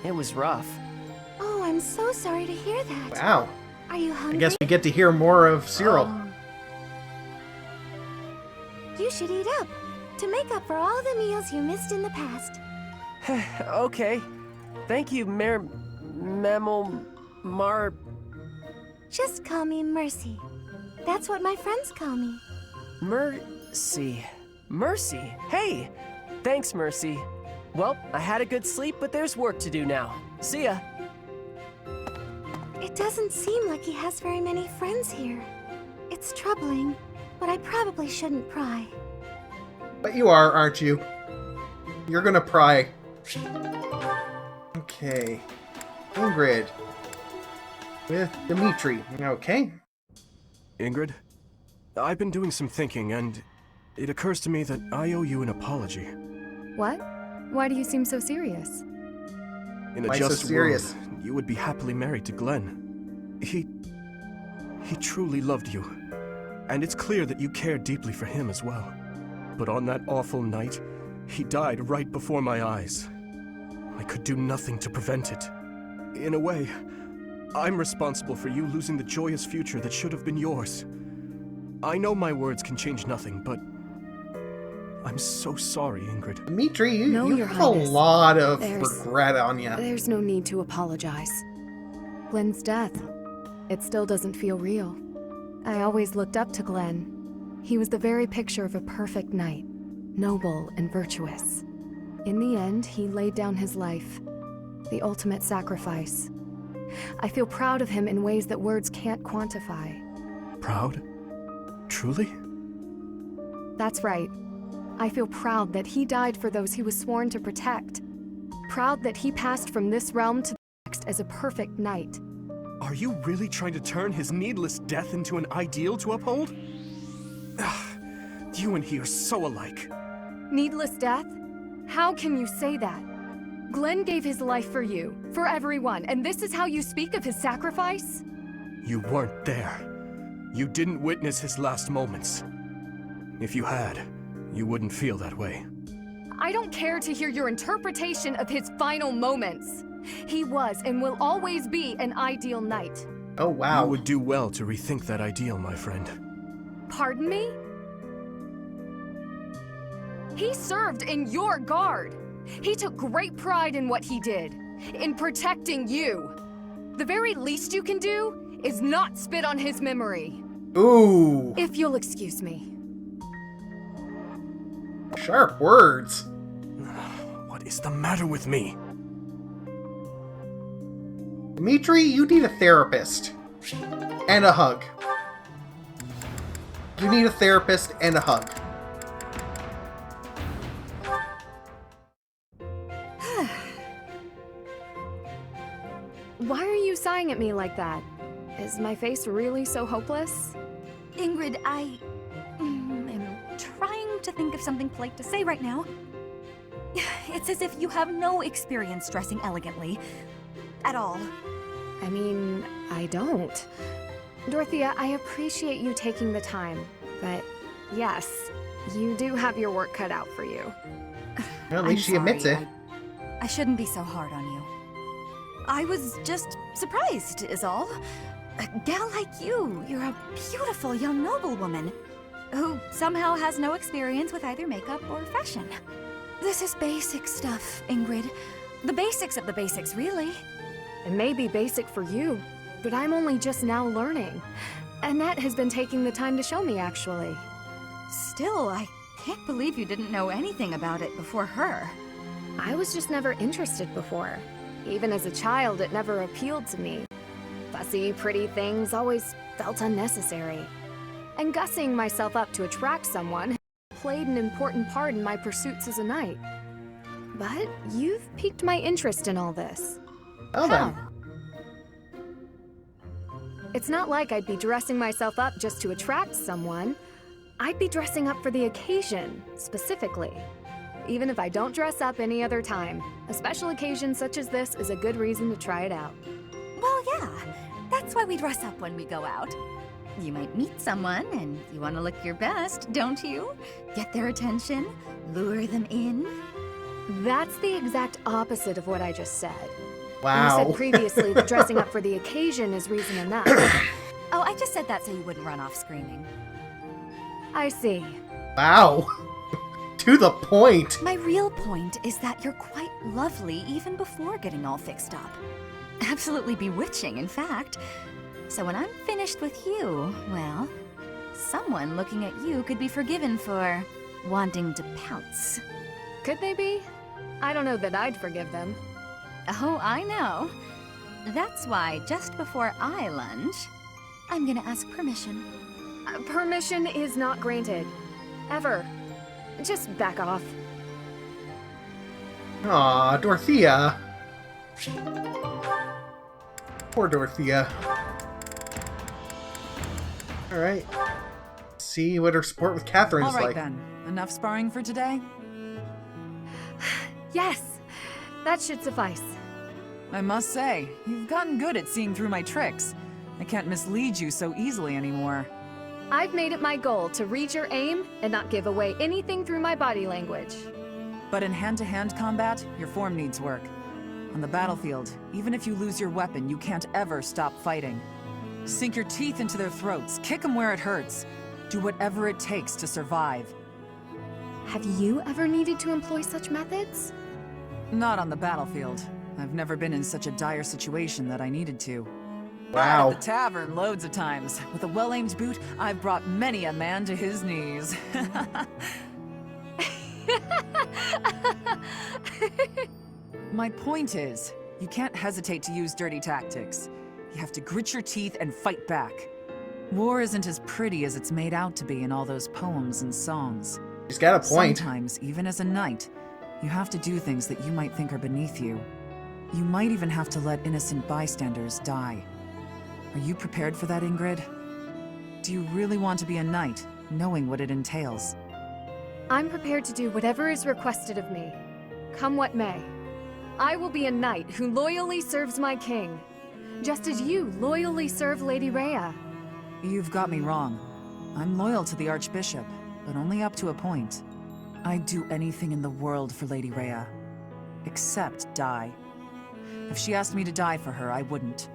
It was rough. Oh, I'm so sorry to hear that. Wow. Are you hungry? I guess we get to hear more of Cyril. You should eat up, to make up for all the meals you missed in the past. Okay. Thank you, Mar... Just call me Mercy. That's what my friends call me. Mercy. Mercy. Hey! Thanks, Mercy. Well, I had a good sleep, but there's work to do now. See ya. It doesn't seem like he has very many friends here. It's troubling, but I probably shouldn't pry. But you are, aren't you? You're gonna pry. Okay. Ingrid. With Dimitri. Okay. Ingrid, I've been doing some thinking, and it occurs to me that I owe you an apology. What? Why do you seem so serious? In a Why so just serious? world, you would be happily married to Glenn. He truly loved you, and it's clear that you care deeply for him as well. But on that awful night, he died right before my eyes. I could do nothing to prevent it. In a way, I'm responsible for you losing the joyous future that should have been yours. I know my words can change nothing, but I'm so sorry, Ingrid. Dimitri, you Your have Highness. a lot of There's- regret on you. There's no need to apologize. Glenn's death, it still doesn't feel real. I always looked up to Glenn. He was the very picture of a perfect knight, noble and virtuous. In the end, he laid down his life, the ultimate sacrifice. I feel proud of him in ways that words can't quantify. Proud? Truly? That's right. I feel proud that he died for those he was sworn to protect. Proud that he passed from this realm to the next as a perfect knight. Are you really trying to turn his needless death into an ideal to uphold? You and he are so alike. Needless death? How can you say that? Glenn gave his life for you, for everyone, and this is how you speak of his sacrifice? You weren't there. You didn't witness his last moments. If you had, you wouldn't feel that way. I don't care to hear your interpretation of his final moments. He was and will always be an ideal knight. Oh, wow. You would do well to rethink that ideal, my friend. Pardon me? He served in your guard. He took great pride in what he did, in protecting you. The very least you can do is not spit on his memory. Ooh. If you'll excuse me. Sharp words. What is the matter with me? Dimitri, you need a therapist. And a hug. You need a therapist and a hug. Why are you sighing at me like that? Is my face really so hopeless? Ingrid, I am trying to think of something polite to say right now. It's as if you have no experience dressing elegantly. At all. I mean, I don't. Dorothea, I appreciate you taking the time, but yes, you do have your work cut out for you. Well, at least she admits it. I shouldn't be so hard on you. I was just surprised, is all. A gal like you, you're a beautiful young noblewoman who somehow has no experience with either makeup or fashion. This is basic stuff, Ingrid. The basics of the basics, really. It may be basic for you, but I'm only just now learning. Annette has been taking the time to show me, actually. Still, I can't believe you didn't know anything about it before her. I was just never interested before. Even as a child, it never appealed to me. Fussy, pretty things always felt unnecessary. And gussing myself up to attract someone played an important part in my pursuits as a knight. But you've piqued my interest in all this. Oh, then. It's not like I'd be dressing myself up just to attract someone. I'd be dressing up for the occasion, specifically. Even if I don't dress up any other time, a special occasion such as this is a good reason to try it out. Well, yeah. That's why we dress up when we go out. You might meet someone, and you want to look your best, don't you? Get their attention, lure them in. That's the exact opposite of what I just said. Wow. You said previously that dressing up for the occasion is reason enough. Oh, I just said that so you wouldn't run off screaming. I see. Wow. To the point. My real point is that you're quite lovely even before getting all fixed up. Absolutely bewitching, in fact. So when I'm finished with you, well, someone looking at you could be forgiven for wanting to pounce. Could they be? I don't know that I'd forgive them. Oh, I know. That's why just before I lunge, I'm gonna ask permission. Permission is not granted. Ever. Just back off. Aw, Dorothea. Poor Dorothea. Alright. See what her sport with Catherine's All right like. then. Enough sparring for today? Yes, that should suffice. I must say, you've gotten good at seeing through my tricks. I can't mislead you so easily anymore. I've made it my goal to read your aim and not give away anything through my body language. But in hand-to-hand combat, your form needs work. On the battlefield, even if you lose your weapon, you can't ever stop fighting. Sink your teeth into their throats, kick them where it hurts. Do whatever it takes to survive. Have you ever needed to employ such methods? Not on the battlefield. I've never been in such a dire situation that I needed to. Wow. At the tavern, loads of times. With a well-aimed boot, I've brought many a man to his knees. My point is, you can't hesitate to use dirty tactics. You have to grit your teeth and fight back. War isn't as pretty as it's made out to be in all those poems and songs. She's got a point. Sometimes, even as a knight, you have to do things that you might think are beneath you. You might even have to let innocent bystanders die. Are you prepared for that, Ingrid? Do you really want to be a knight, knowing what it entails? I'm prepared to do whatever is requested of me, come what may. I will be a knight who loyally serves my king, just as you loyally serve Lady Rhea. You've got me wrong. I'm loyal to the Archbishop, but only up to a point. I'd do anything in the world for Lady Rhea, except die. If she asked me to die for her, I wouldn't.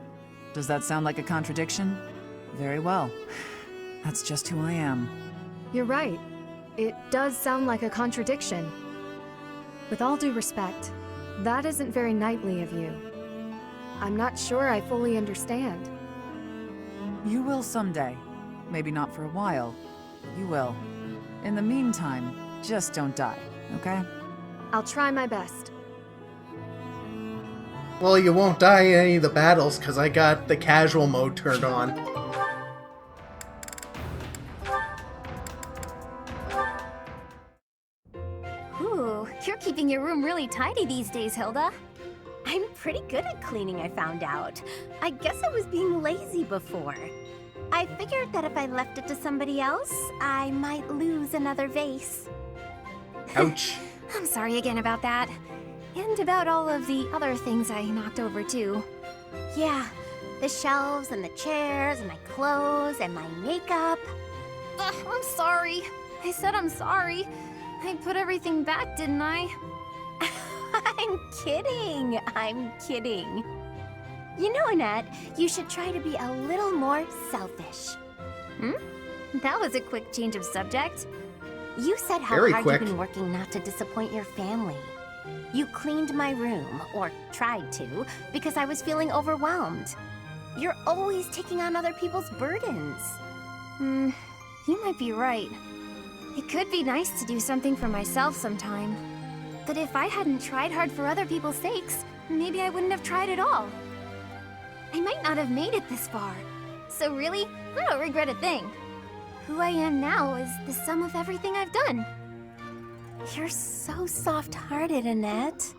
Does that sound like a contradiction? Very well. That's just who I am. You're right. It does sound like a contradiction. With all due respect, that isn't very knightly of you. I'm not sure I fully understand. You will someday. Maybe not for a while. You will. In the meantime, just don't die, okay? I'll try my best. Well, you won't die in any of the battles because I got the casual mode turned on. Ooh, you're keeping your room really tidy these days, Hilda. I'm pretty good at cleaning, I found out. I guess I was being lazy before. I figured that if I left it to somebody else, I might lose another vase. Ouch. I'm sorry again about that. And about all of the other things I knocked over, too. Yeah, the shelves and the chairs and my clothes and my makeup. Ugh, I'm sorry. I said I'm sorry. I put everything back, didn't I? I'm kidding. I'm kidding. You know, Annette, you should try to be a little more selfish. That was a quick change of subject. You said how Very hard quick. you've been working not to disappoint your family. You cleaned my room, or tried to, because I was feeling overwhelmed. You're always taking on other people's burdens. You might be right. It could be nice to do something for myself sometime. But if I hadn't tried hard for other people's sakes, maybe I wouldn't have tried at all. I might not have made it this far. So really, I don't regret a thing. Who I am now is the sum of everything I've done. You're so soft-hearted, Annette.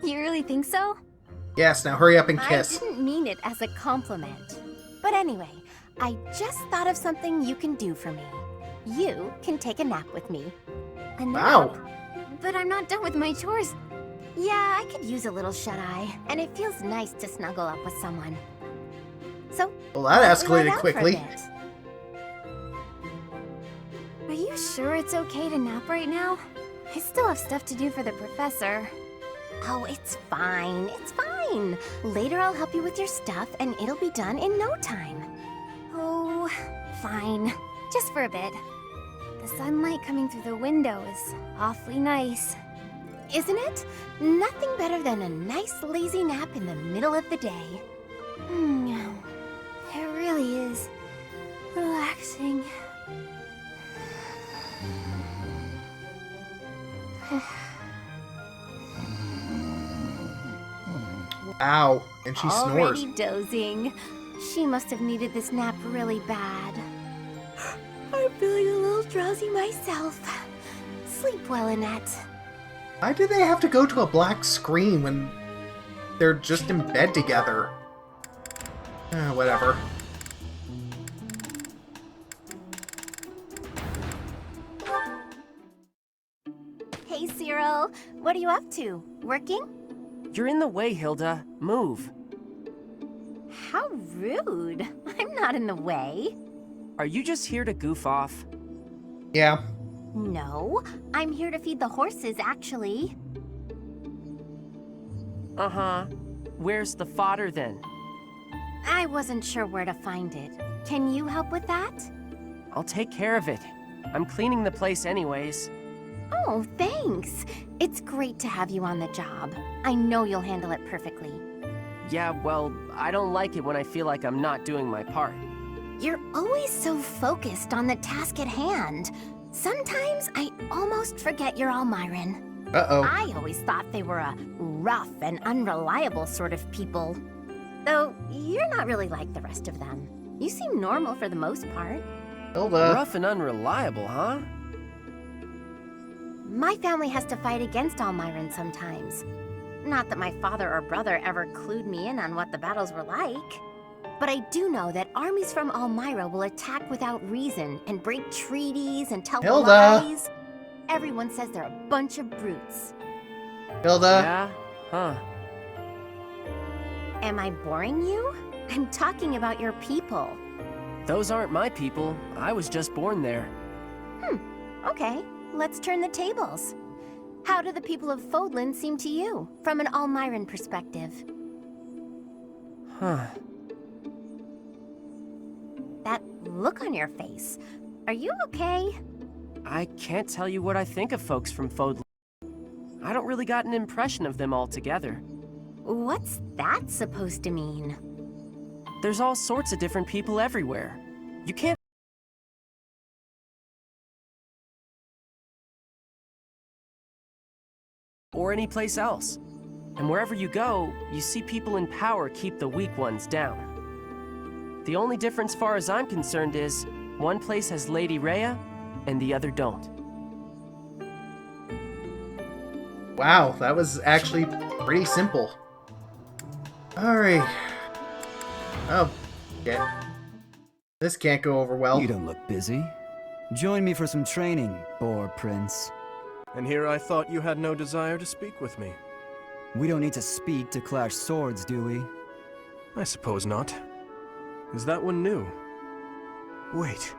You really think so? Yes, now hurry up and kiss. I didn't mean it as a compliment. But anyway, I just thought of something you can do for me. You can take a nap with me. A nap? Wow. But I'm not done with my chores. Yeah, I could use a little shut-eye, and it feels nice to snuggle up with someone. So, Well, that let's lie escalated down for a quickly. bit. Are you sure it's okay to nap right now? I still have stuff to do for the professor. Oh, it's fine. It's fine. Later I'll help you with your stuff, and it'll be done in no time. Oh, fine. Just for a bit. The sunlight coming through the window is awfully nice. Isn't it? Nothing better than a nice lazy nap in the middle of the day. It really is relaxing. Ow. And she snores. Already dozing. She must have needed this nap really bad. I'm feeling a little drowsy myself. Sleep well, Annette. Why do they have to go to a black screen when they're just in bed together? Whatever. Well, what are you up to? Working? You're in the way, Hilda. Move. How rude. I'm not in the way. Are you just here to goof off? Yeah. No, I'm here to feed the horses, actually. Uh-huh. Where's the fodder then? I wasn't sure where to find it. Can you help with that? I'll take care of it. I'm cleaning the place anyways. Oh, thanks. It's great to have you on the job. I know you'll handle it perfectly. Yeah, well, I don't like it when I feel like I'm not doing my part. You're always so focused on the task at hand. Sometimes I almost forget you're Almiran. Uh-oh. I always thought they were a rough and unreliable sort of people. Though, you're not really like the rest of them. You seem normal for the most part. Hilda. Rough and unreliable, huh? My family has to fight against Almiran sometimes. Not that my father or brother ever clued me in on what the battles were like. But I do know that armies from Almyra will attack without reason and break treaties and tell Hilda. lies. Everyone says they're a bunch of brutes. Hilda. Yeah? Huh. Am I boring you? I'm talking about your people. Those aren't my people. I was just born there. Okay, let's turn the tables. How do the people of Fodlan seem to you, from an Almiran perspective? Huh. That look on your face. Are you okay? I can't tell you what I think of folks from Fodlan. I don't really got an impression of them altogether. What's that supposed to mean? There's all sorts of different people everywhere. You can't or any place else. And wherever you go, you see people in power keep the weak ones down. The only difference far as I'm concerned is, one place has Lady Rhea, and the other don't. Wow, that was actually pretty simple. Alright. Oh, yeah. This can't go over well. You don't look busy. Join me for some training, Boar Prince. And here I thought you had no desire to speak with me. We don't need to speak to clash swords, do we? I suppose not. Is that one new? Wait.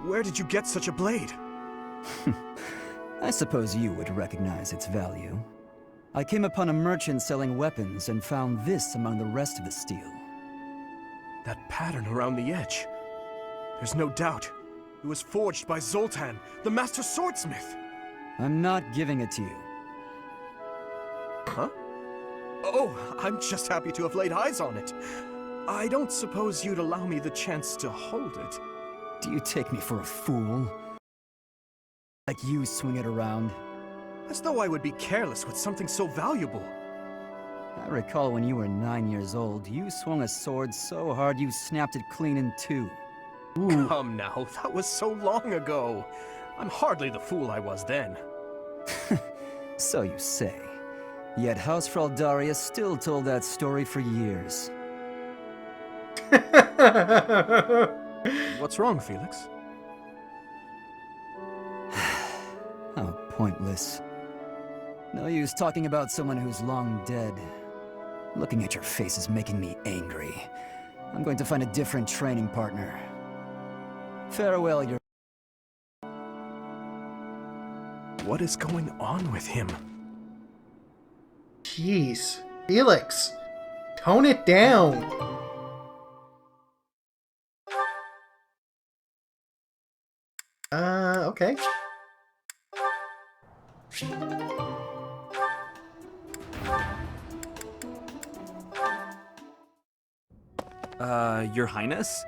Where did you get such a blade? I suppose you would recognize its value. I came upon a merchant selling weapons and found this among the rest of the steel. That pattern around the edge. There's no doubt. It was forged by Zoltan, the master swordsmith. I'm not giving it to you. Huh? Oh, I'm just happy to have laid eyes on it. I don't suppose you'd allow me the chance to hold it. Do you take me for a fool? Like you swing it around? As though I would be careless with something so valuable. I recall when you were 9 years old, you swung a sword so hard you snapped it clean in two. Ooh. Come now, that was so long ago. I'm hardly the fool I was then. So you say. Yet House Fraldaria still told that story for years. What's wrong, Felix? How pointless. No use talking about someone who's long dead. Looking at your face is making me angry. I'm going to find a different training partner. Farewell, your... What is going on with him? Jeez. Felix, tone it down. Okay. Your Highness?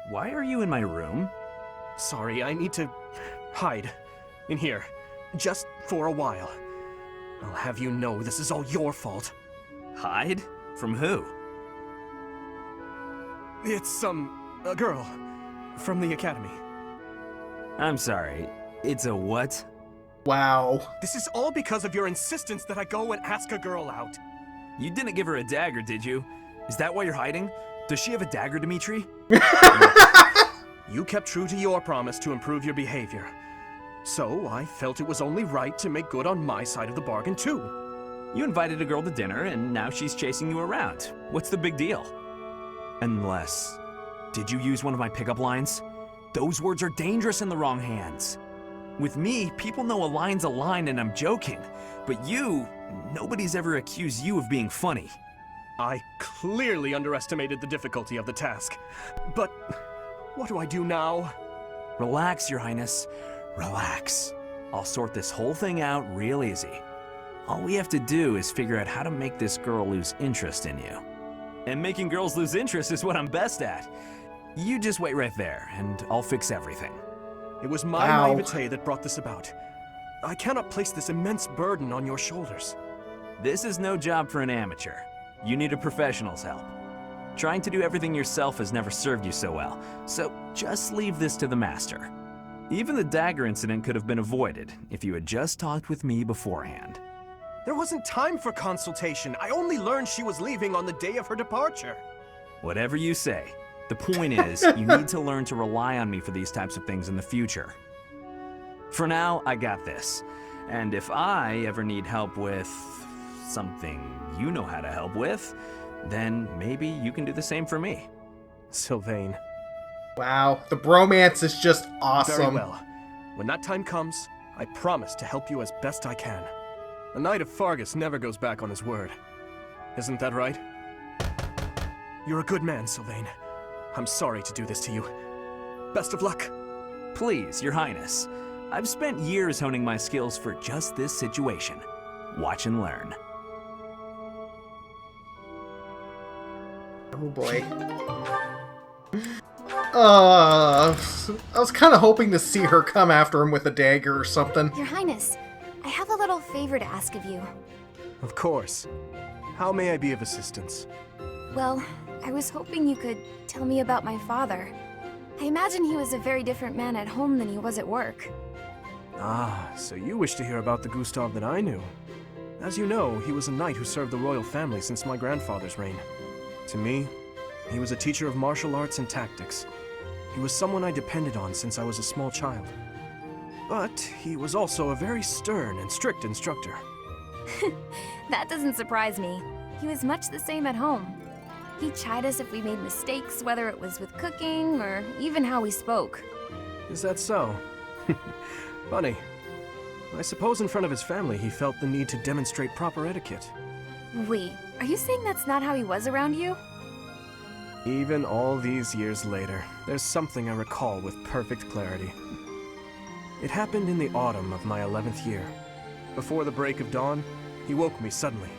Why are you in my room? Sorry, I need to hide in here, just for a while. I'll have you know this is all your fault. Hide? From who? It's a girl from the academy. I'm sorry, it's a what? Wow. This is all because of your insistence that I go and ask a girl out. You didn't give her a dagger, did you? Is that why you're hiding? Does she have a dagger, Dimitri? You kept true to your promise to improve your behavior. So I felt it was only right to make good on my side of the bargain, too. You invited a girl to dinner, and now she's chasing you around. What's the big deal? Unless... Did you use one of my pickup lines? Those words are dangerous in the wrong hands. With me, people know a line's a line and I'm joking. But you, nobody's ever accused you of being funny. I clearly underestimated the difficulty of the task. But what do I do now? Relax, Your Highness. Relax. I'll sort this whole thing out real easy. All we have to do is figure out how to make this girl lose interest in you. And making girls lose interest is what I'm best at. You just wait right there, and I'll fix everything. It was my naivete that brought this about. I cannot place this immense burden on your shoulders. This is no job for an amateur. You need a professional's help. Trying to do everything yourself has never served you so well, so just leave this to the master. Even the dagger incident could have been avoided if you had just talked with me beforehand. There wasn't time for consultation. I only learned she was leaving on the day of her departure. Whatever you say. The point is, you need to learn to rely on me for these types of things in the future. For now, I got this. And if I ever need help with something you know how to help with, then maybe you can do the same for me. Sylvain. Wow, the bromance is just awesome. Very well. When that time comes, I promise to help you as best I can. A Knight of Fargus never goes back on his word. Isn't that right? You're a good man, Sylvain. I'm sorry to do this to you. Best of luck. Please, Your Highness. I've spent years honing my skills for just this situation. Watch and learn. Oh boy. I was kind of hoping to see her come after him with a dagger or something. Your Highness, I have a little favor to ask of you. Of course. How may I be of assistance? Well, I was hoping you could tell me about my father. I imagine he was a very different man at home than he was at work. Ah, so you wish to hear about the Gustav that I knew. As you know, he was a knight who served the royal family since my grandfather's reign. To me, he was a teacher of martial arts and tactics. He was someone I depended on since I was a small child. But he was also a very stern and strict instructor. That doesn't surprise me. He was much the same at home. He'd chide us if we made mistakes, whether it was with cooking or even how we spoke. Is that so? Funny. I suppose in front of his family he felt the need to demonstrate proper etiquette. Wait, are you saying that's not how he was around you? Even all these years later, there's something I recall with perfect clarity. It happened in the autumn of my 11th year. Before the break of dawn, he woke me suddenly.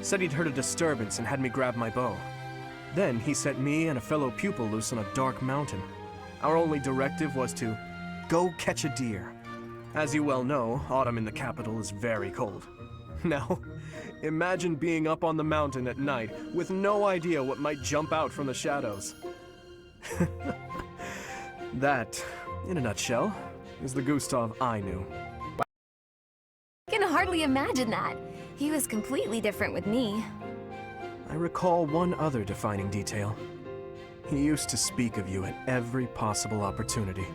Said he'd heard a disturbance and had me grab my bow. Then he sent me and a fellow pupil loose on a dark mountain. Our only directive was to go catch a deer. As you well know, autumn in the capital is very cold. Now, imagine being up on the mountain at night with no idea what might jump out from the shadows. That, in a nutshell, is the Gustav I knew. I can hardly imagine that. He was completely different with me. I recall one other defining detail. He used to speak of you at every possible opportunity.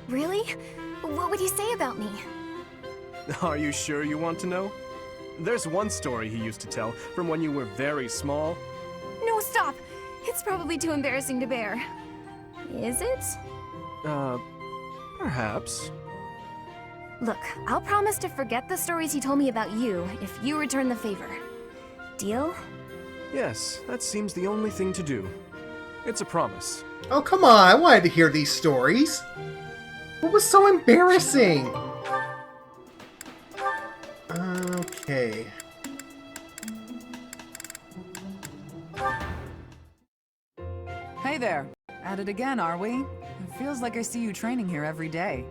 Really? What would he say about me? Are you sure you want to know? There's one story he used to tell from when you were very small. No, stop! It's probably too embarrassing to bear. Is it? Perhaps. Look, I'll promise to forget the stories he told me about you if you return the favor. Deal? Yes, that seems the only thing to do. It's a promise. Oh, come on, I wanted to hear these stories. What was so embarrassing? Okay. Hey there. At it again, are we? It feels like I see you training here every day.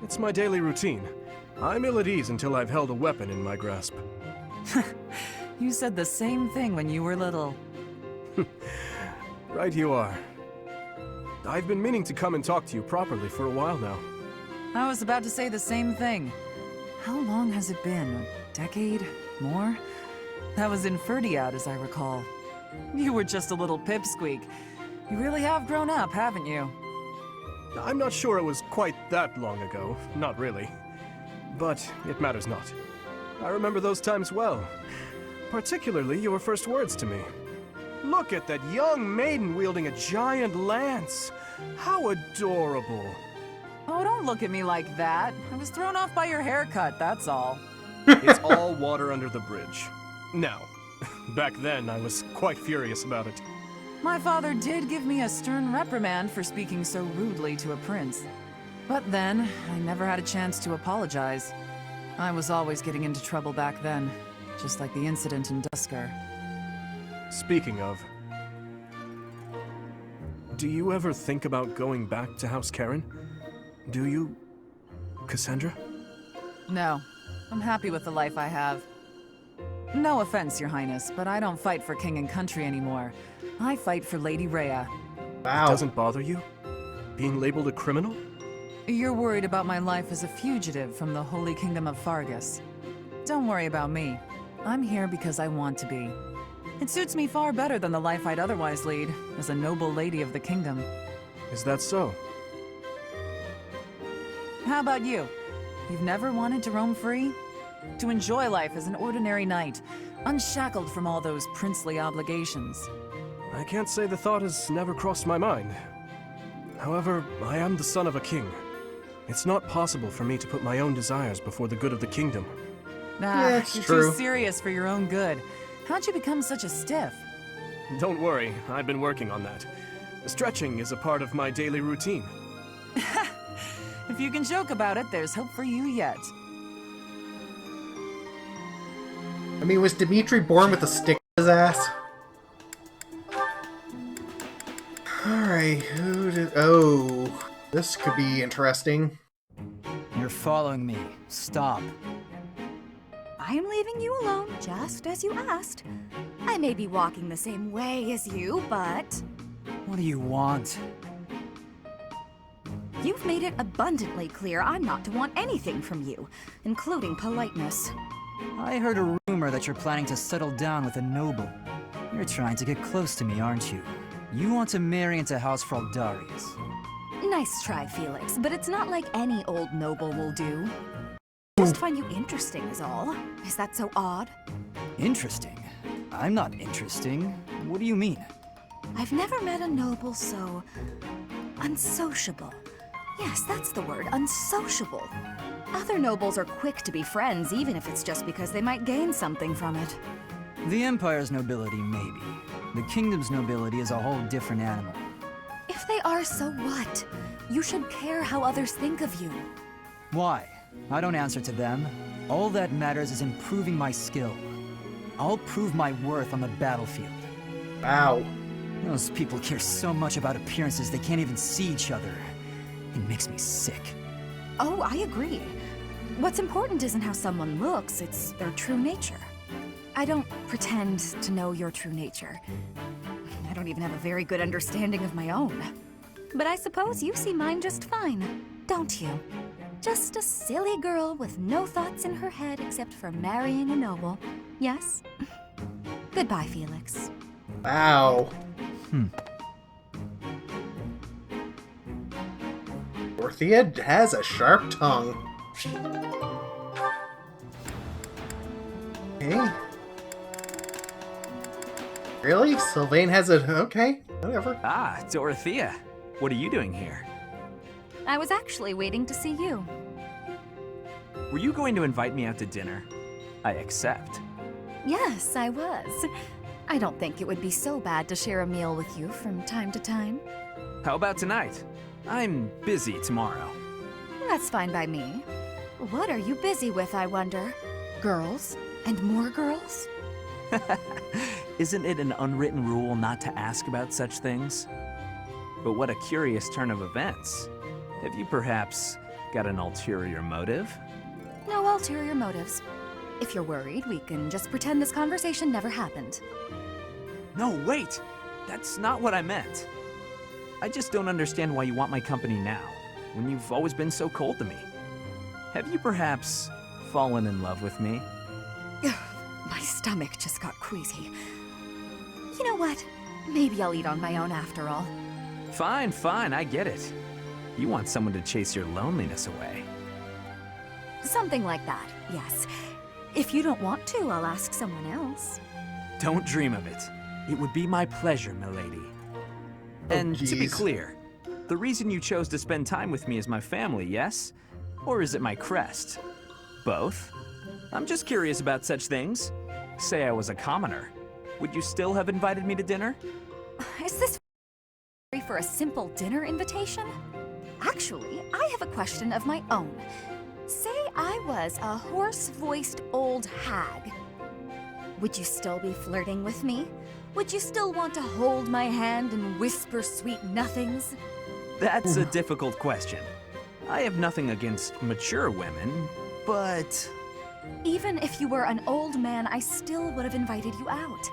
It's my daily routine. I'm ill at ease until I've held a weapon in my grasp. You said the same thing when you were little. Right you are. I've been meaning to come and talk to you properly for a while now. I was about to say the same thing. How long has it been? A decade? More? That was in Ferdiad, as I recall. You were just a little pipsqueak. You really have grown up, haven't you? I'm not sure it was quite that long ago. Not really. but it matters not. I remember those times well, particularly your first words to me. Look at that young maiden wielding a giant lance. How adorable. Oh, don't look at me like that. I was thrown off by your haircut, that's all. It's all water under the bridge. Now, back then I was quite furious about it. My father did give me a stern reprimand for speaking so rudely to a prince. But then, I never had a chance to apologize. I was always getting into trouble back then, just like the incident in Dusker. Speaking of, do you ever think about going back to House Karen? Do you, Cassandra? No, I'm happy with the life I have. No offense, Your Highness, but I don't fight for king and country anymore. I fight for Lady Rhea. Wow. It doesn't bother you? Being labeled a criminal? You're worried about my life as a fugitive from the Holy Kingdom of Fargus. Don't worry about me. I'm here because I want to be. It suits me far better than the life I'd otherwise lead, as a noble lady of the kingdom. Is that so? How about you? You've never wanted to roam free? To enjoy life as an ordinary knight, unshackled from all those princely obligations? I can't say the thought has never crossed my mind. However, I am the son of a king. It's not possible for me to put my own desires before the good of the kingdom. Nah, Yeah, it's you're true. too serious for your own good. How'd you become such a stiff? Don't worry, I've been working on that. Stretching is a part of my daily routine. If you can joke about it, there's hope for you yet. I mean, was Dimitri born with a stick in his ass? Alright, who did... Oh, this could be interesting. You're following me. Stop. I am leaving you alone, just as you asked. I may be walking the same way as you, but... What do you want? You've made it abundantly clear I'm not to want anything from you, including politeness. I heard a rumor that you're planning to settle down with a noble. You're trying to get close to me, aren't you? You want to marry into House Fraldarius. Nice try, Felix, but it's not like any old noble will do. Just find you interesting is all. Is that so odd? Interesting? I'm not interesting. What do you mean? I've never met a noble so... unsociable. Yes, that's the word, unsociable. Other nobles are quick to be friends, even if it's just because they might gain something from it. The Empire's nobility, maybe. The Kingdom's nobility is a whole different animal. If they are, so what? You should care how others think of you. Why? I don't answer to them. All that matters is improving my skill. I'll prove my worth on the battlefield. Wow. Those people care so much about appearances they can't even see each other. It makes me sick. Oh, I agree. What's important isn't how someone looks, it's their true nature. I don't pretend to know your true nature. I don't even have a very good understanding of my own. But I suppose you see mine just fine, don't you? Just a silly girl with no thoughts in her head except for marrying a noble. Yes? Goodbye, Felix. Wow. Dorothea has a sharp tongue. Okay. Really? Sylvain has a... Okay, whatever. Ah, Dorothea. What are you doing here? I was actually waiting to see you. Were you going to invite me out to dinner? I accept. Yes, I was. I don't think it would be so bad to share a meal with you from time to time. How about tonight? I'm busy tomorrow. That's fine by me. What are you busy with, I wonder? Girls? And more girls? Isn't it an unwritten rule not to ask about such things? But what a curious turn of events. Have you perhaps got an ulterior motive? No ulterior motives. If you're worried, we can just pretend this conversation never happened. No, wait! That's not what I meant. I just don't understand why you want my company now, when you've always been so cold to me. Have you perhaps fallen in love with me? My stomach just got queasy. You know what? Maybe I'll eat on my own after all. Fine, fine, I get it. You want someone to chase your loneliness away. Something like that, yes. If you don't want to, I'll ask someone else. Don't dream of it. It would be my pleasure, milady. And to be jeez. clear, the reason you chose to spend time with me is my family, yes? Or is it my crest? Both? I'm just curious about such things. Say I was a commoner. Would you still have invited me to dinner? Is this for a simple dinner invitation? Actually, I have a question of my own. Say I was a hoarse-voiced old hag. Would you still be flirting with me? Would you still want to hold my hand and whisper sweet nothings? That's a difficult question. I have nothing against mature women, but... Even if you were an old man, I still would have invited you out.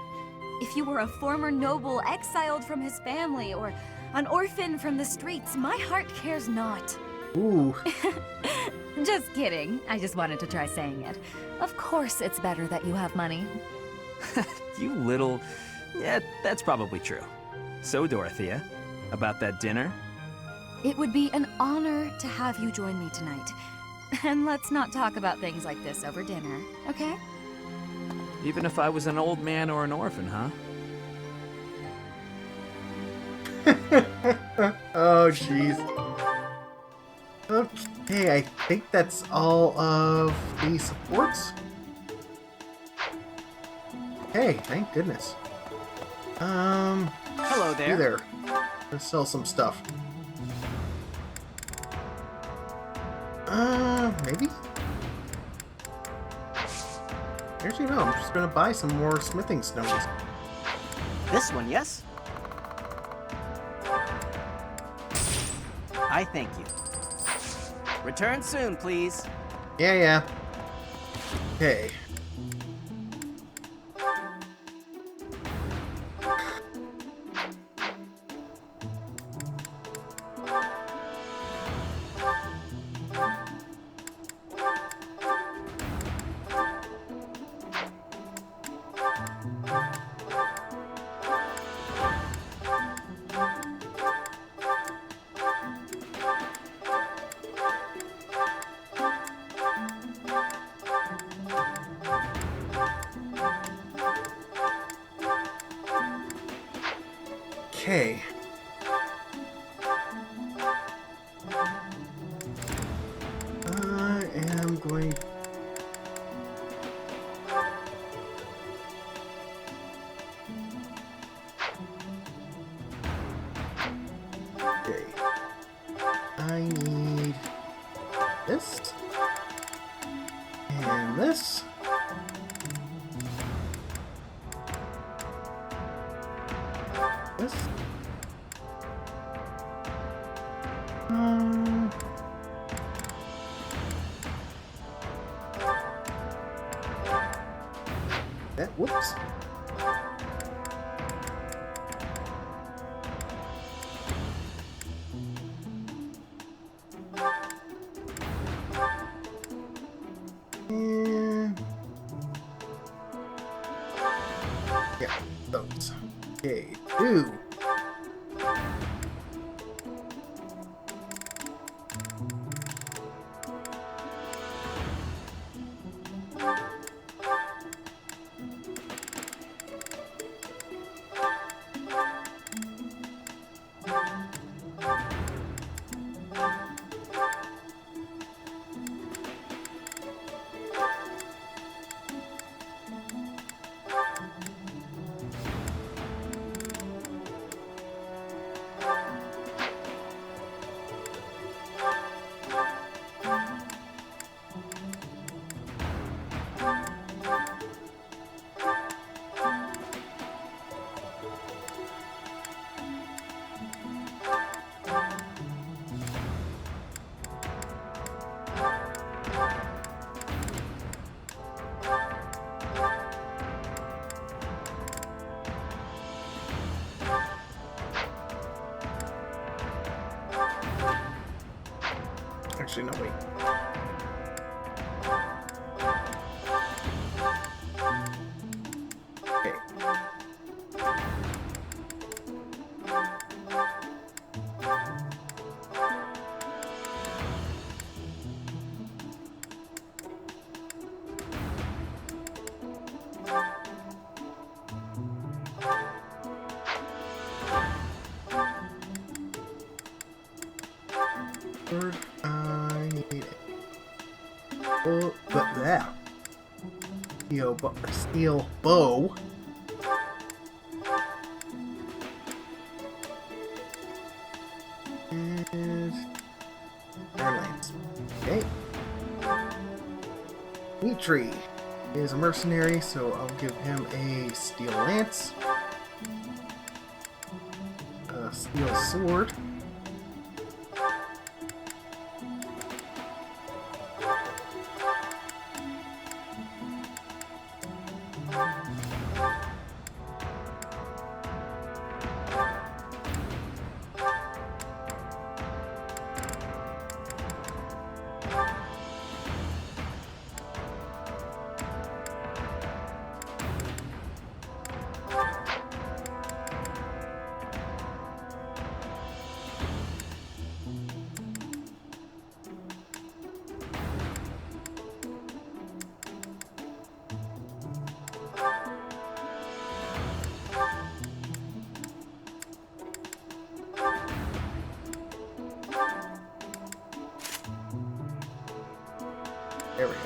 If you were a former noble exiled from his family, or an orphan from the streets, my heart cares not. Ooh. Just kidding. I just wanted to try saying it. Of course it's better that you have money. You little... Yeah, that's probably true. So, Dorothea, about that dinner? It would be an honor to have you join me tonight. And let's not talk about things like this over dinner, okay? Even if I was an old man or an orphan, huh? Oh, jeez. Okay, I think that's all of the supports. Hey, thank goodness. Hello there. Hey there. Let's sell some stuff. Maybe? Actually, no, I'm just gonna buy some more smithing stones. This one, yes? I thank you. Return soon, please. Yeah. Okay. Okay. I am going... Okay. I need this. And this. This. That, whoops. And yeah, those. Okay, two. Actually, no, wait. Okay. steel bow. And Iron Lance. Okay. Mitri is a mercenary, so I'll give him a steel lance. A steel sword. There we go.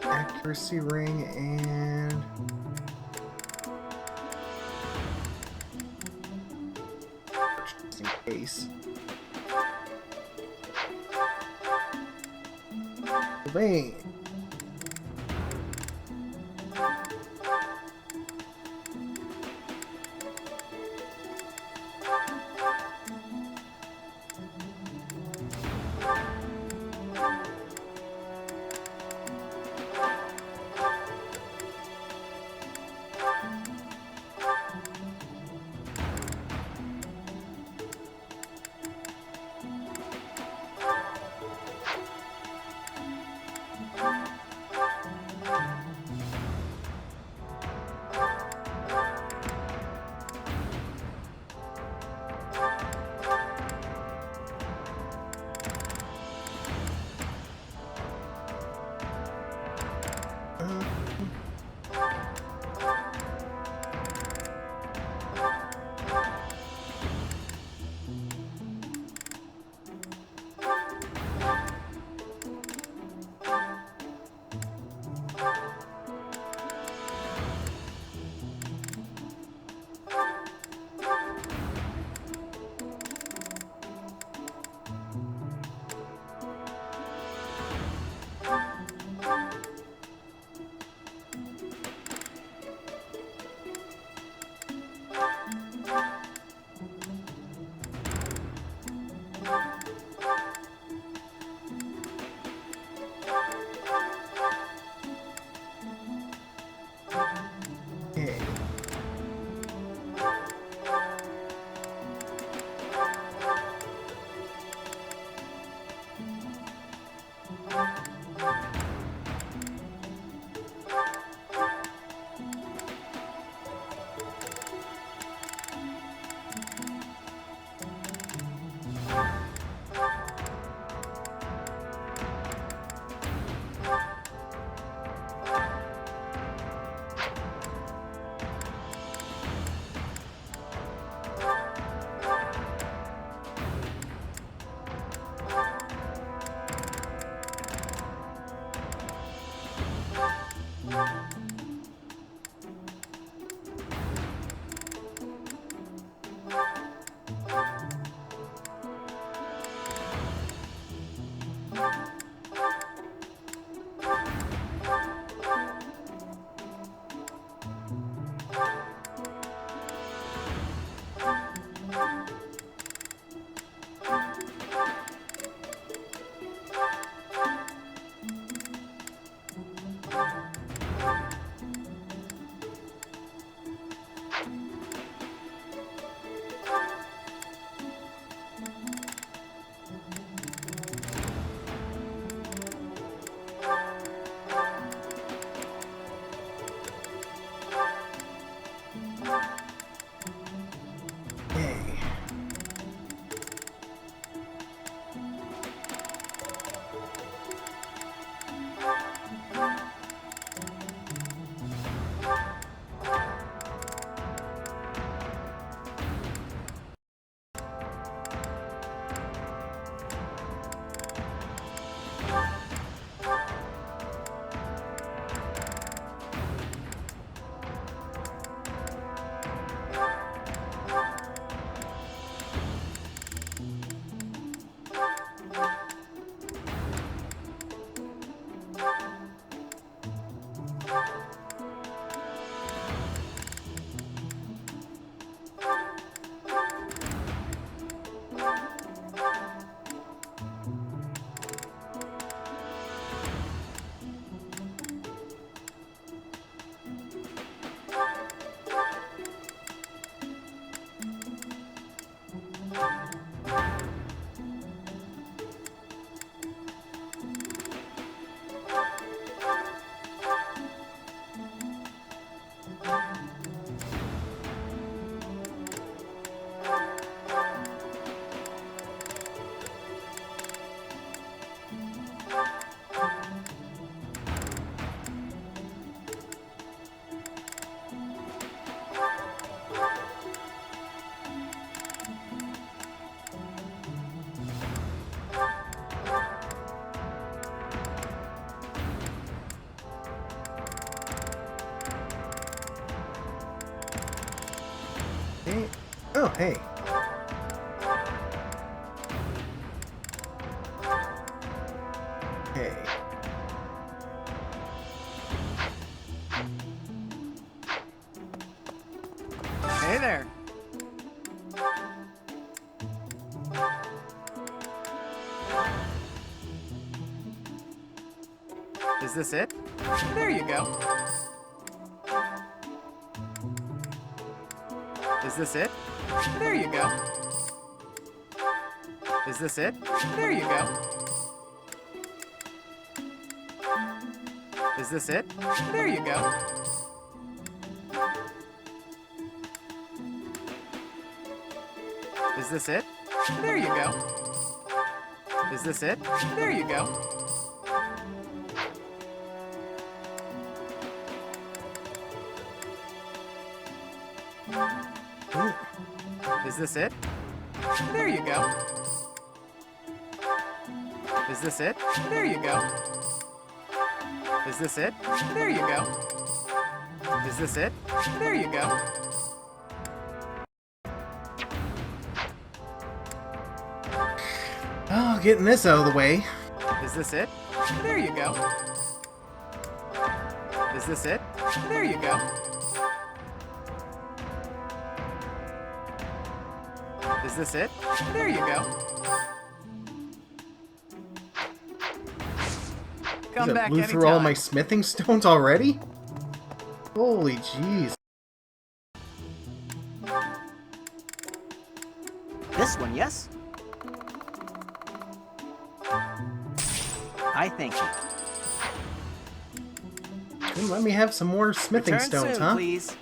Accuracy ring and just in case. Vein. Hey. Oh, hey. Hey. Hey there. Is this it? There you go. Is this it? There you go. Is this it? There you go. Is this it? There you go. Is this it? There you go. Is this it? There you go. Is this it? There you go. Is this it? There you go. Is this it? There you go. Is this it? There you go. Oh, getting this out of the way. Is this it? There you go. Is this it? There you go. Is this it? There you go. Come back blew through all my smithing stones already? Holy jeez. This one, yes? I thank you. Couldn't let me have some more smithing Return stones, soon, huh? Please.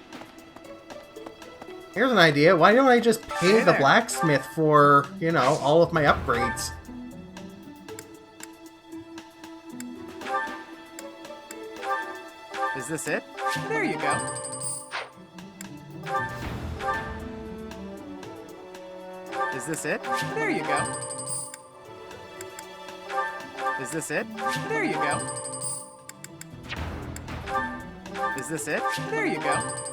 Here's an idea. Why don't I just pay the blacksmith for, you know, all of my upgrades? Is this it? There you go. Is this it? There you go. Is this it? There you go. Is this it? There you go.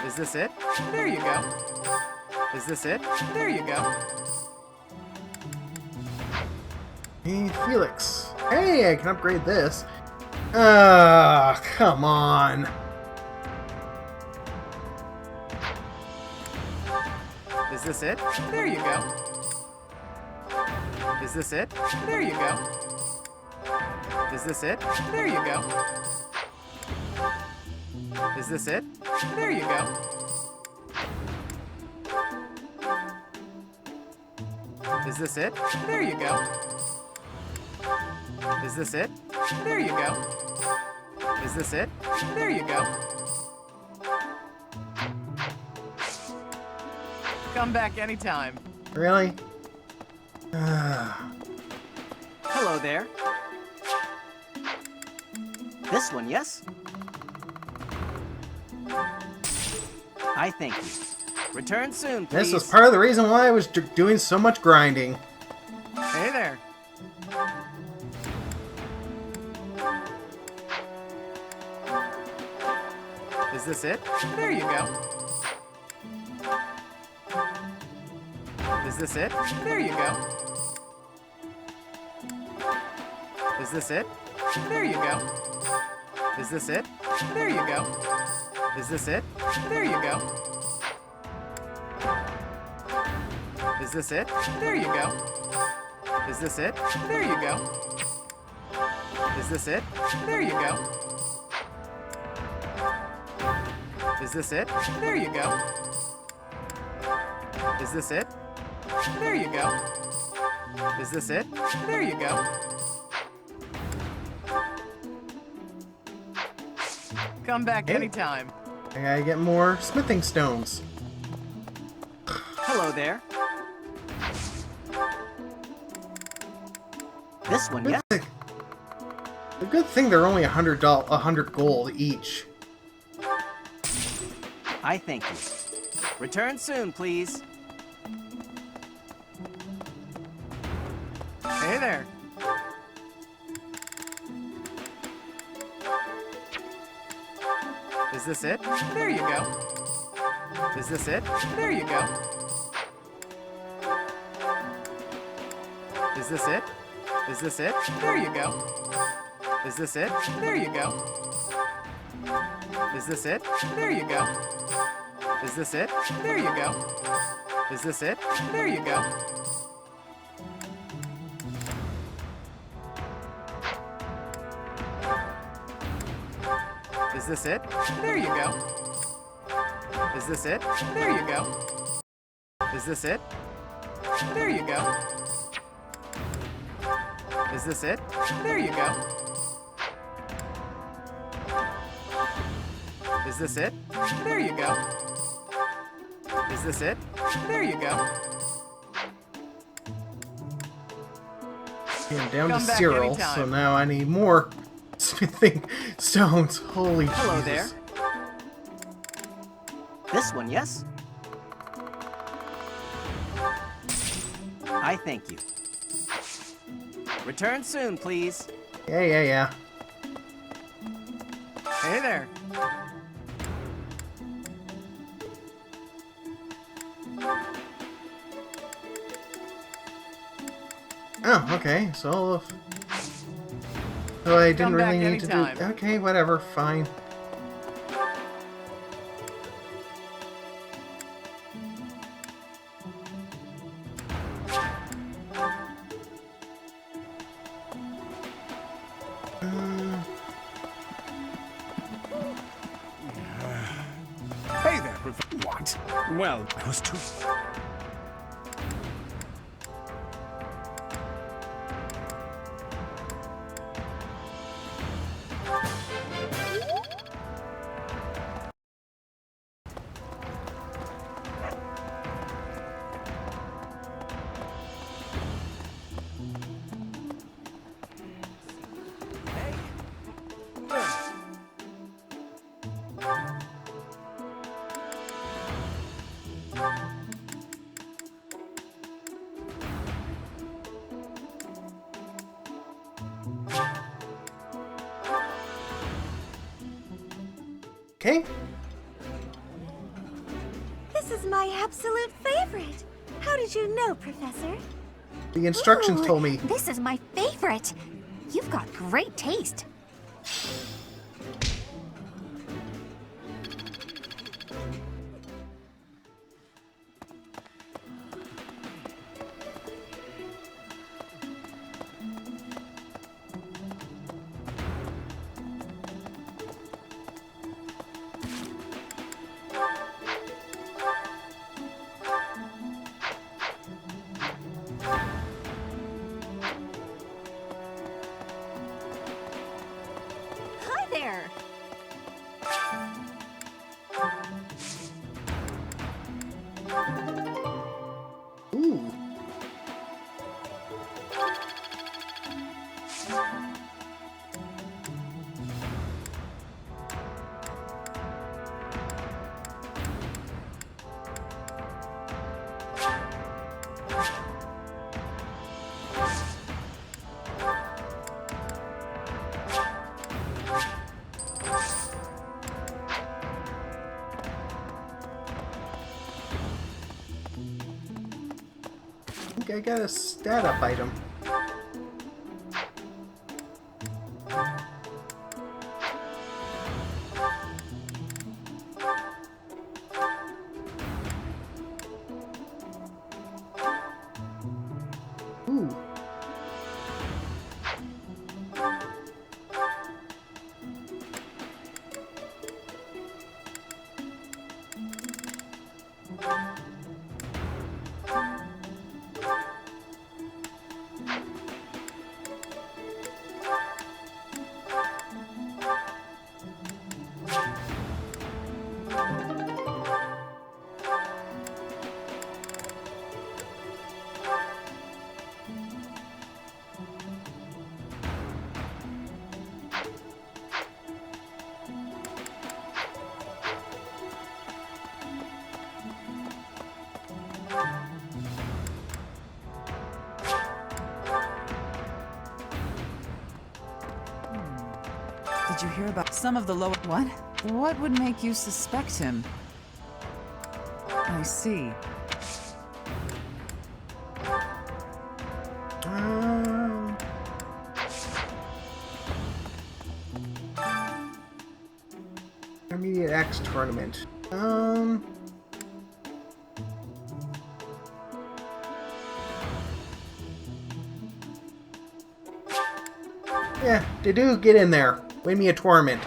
Is this it? There you go. Is this it? There you go. Hey, Felix. Hey, I can upgrade this. Ah, come on. Is this it? There you go. Is this it? There you go. Is this it? There you go. Is this it? There you go. Is this it? There you go. Is this it? There you go. Is this it? There you go. Come back anytime. Really? Hello there. This one, yes? I thank you. Return soon, please. This was part of the reason why I was doing so much grinding. Hey there. Is this it? There you go. Is this it? There you go. Is this it? There you go. Is this it? There you go. Is this it? There you go. Is this it? There you go. Is this it? There you go. Is this it? There you go. Is this it? There you go. Is this it? There you go. Is this it? There you go. Come back anytime. I gotta get more smithing stones. Hello there. This one, yes? The good thing they're only $100 gold each. I thank you. Return soon, please. Hey there. Is this it? There you go. Is this it? There you go. Is this it? Is this it? There you go. Is this it? There you go. Is this it? There you go. Is this it? There you go. Is this it? There you go. Is this it? There you go. Is this it? There you go. Is this it? There you go. Is this it? There you go. Is this it? There you go. Is this it? There you go. Okay, I'm down to Come back 0, anytime. so now I need more smithing stones. Holy Hello Jesus. there. This one, yes? I thank you. Return soon, please. Yeah. Hey there. Oh, okay. So I didn't Come really back need to do. anytime. Okay, whatever. Fine. Hey there, what? Well, I was too... Okay. This is my absolute favorite. How did you know, Professor? The instructions Ooh, told me. This is my favorite. You've got great taste. there. Ooh. I think I got a stat up item. Ooh. Did you hear about some of the lower... What? What would make you suspect him? I see. Intermediate X tournament. Yeah, they do get in there. Win me a tournament.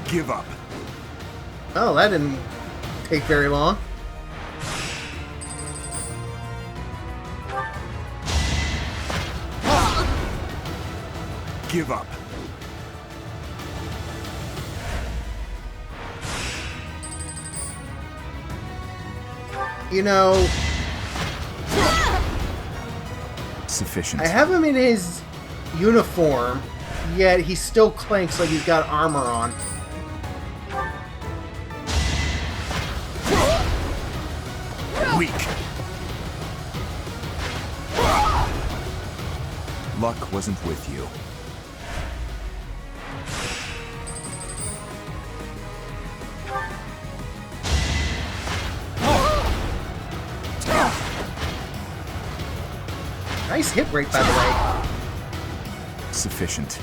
Give up. Oh, that didn't take very long. Give up. You know, sufficient. I have him in his uniform, yet he still clanks like he's got armor on. Weak. Luck wasn't with you. Nice hit rate, by the way. Sufficient.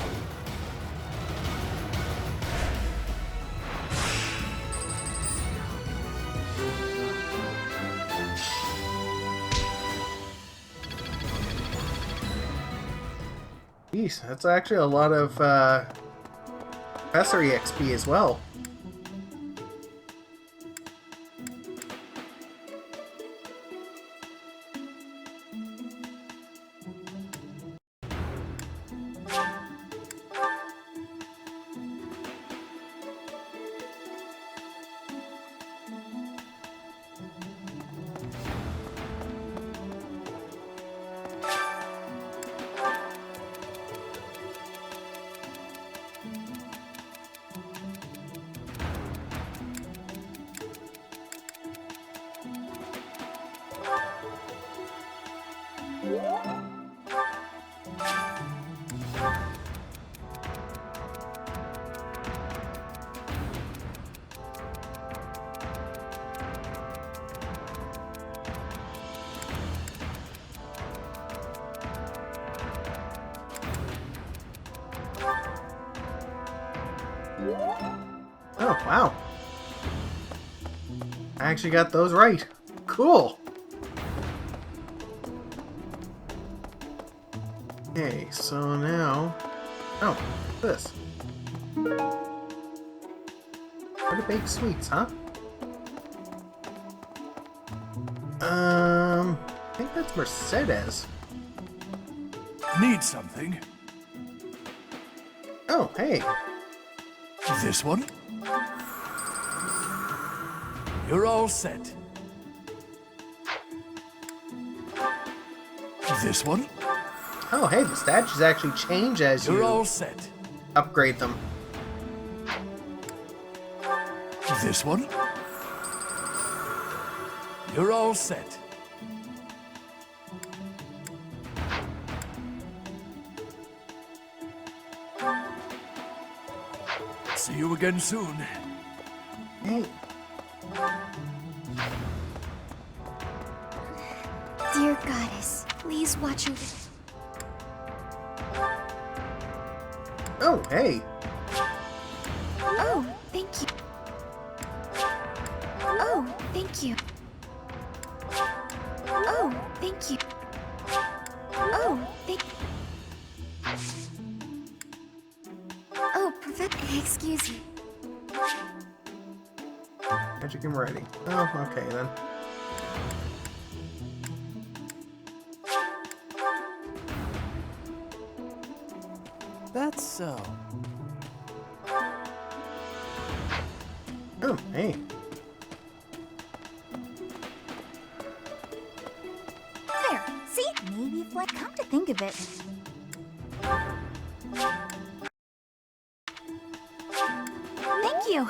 Jeez, that's actually a lot of Professor XP as well. Oh, wow. I actually got those right. Cool. Okay, so now... Oh, this. How to bake sweets, huh? I think that's Mercedes. Need something? Oh, hey. This one? You're all set. This one? Oh, hey, the statues actually change as You're you all set. upgrade them. This one? You're all set. See you again soon. Hey. Dear goddess, please watch over. Oh, hey. Oh, thank you. Oh, thank you. Oh, thank you. Oh, thank. Oh, excuse me. Magic and ready. Oh, okay then. That's so. Oh, hey. There. See? Maybe if like come to think of it. Thank you.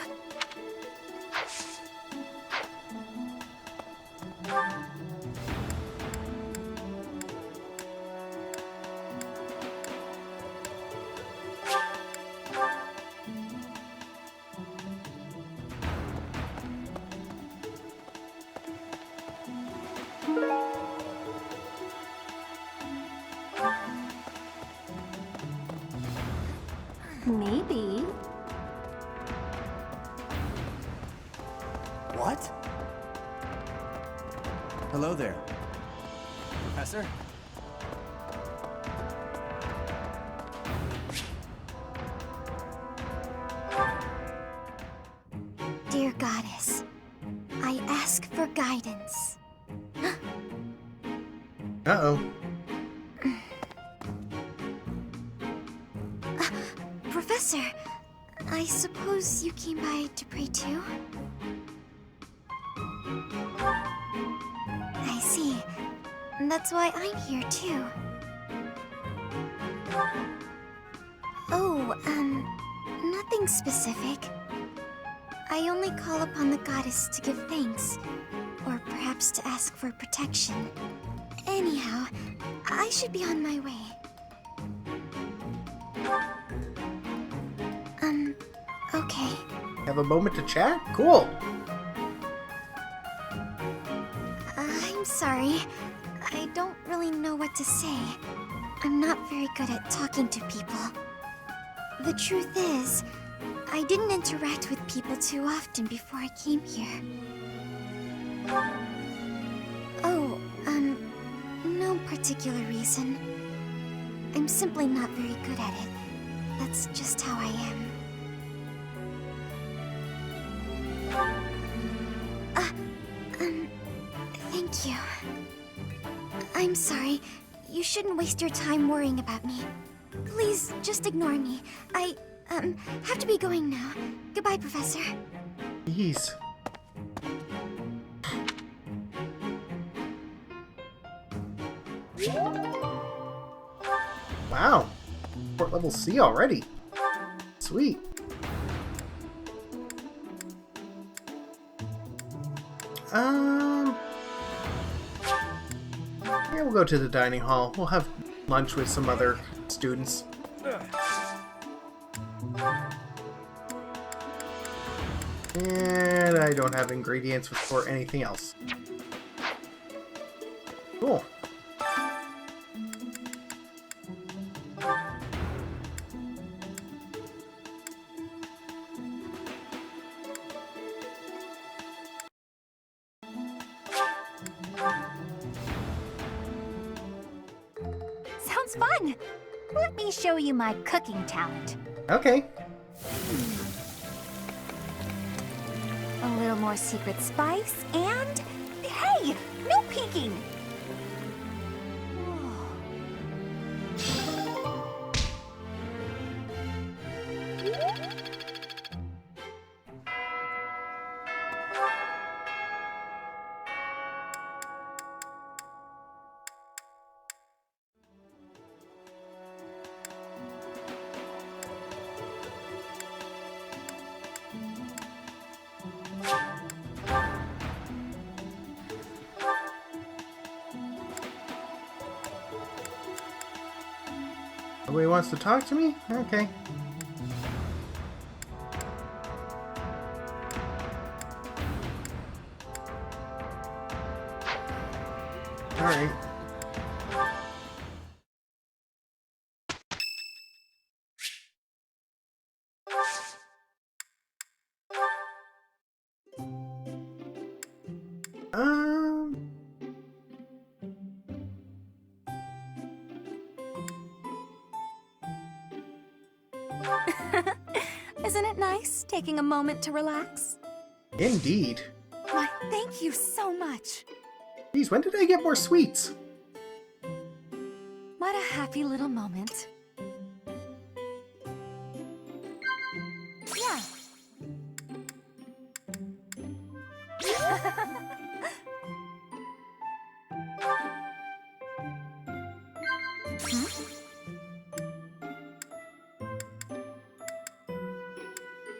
Maybe. What? Hello there. Professor? Dear goddess, I ask for guidance. Uh-oh. Professor, I suppose you came by to pray too? I see. That's why I'm here too. Oh, nothing specific. I only call upon the goddess to give thanks, or perhaps to ask for protection. Anyhow, I should be on my way. Okay. Have a moment to chat? Cool. I'm sorry. I don't really know what to say. I'm not very good at talking to people. The truth is, I didn't interact with people too often before I came here. Oh, no particular reason. I'm simply not very good at it. That's just how I am. Thank you. I'm sorry. You shouldn't waste your time worrying about me. Please, just ignore me. I, have to be going now. Goodbye, Professor. Jeez. Wow. Port level C already. Sweet. Yeah, we'll go to the dining hall. We'll have lunch with some other students. And I don't have ingredients for anything else. Cool. Sounds fun! Let me show you my cooking talent. Okay. A little more secret spice, and... Hey! No Nobody wants to talk to me? Okay. Alright. Isn't it nice taking a moment to relax? Indeed. Why, thank you so much. Geez, when did I get more sweets? What a happy little moment. Yeah.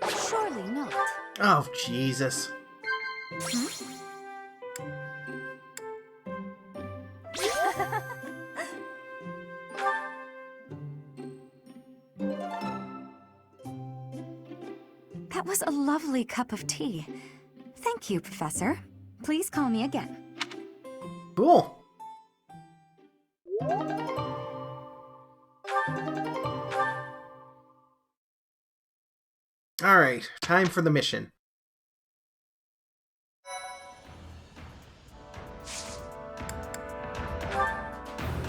Surely not. Oh, Jesus. That was a lovely cup of tea. Thank you, Professor. Please call me again. Cool. Alright, time for the mission.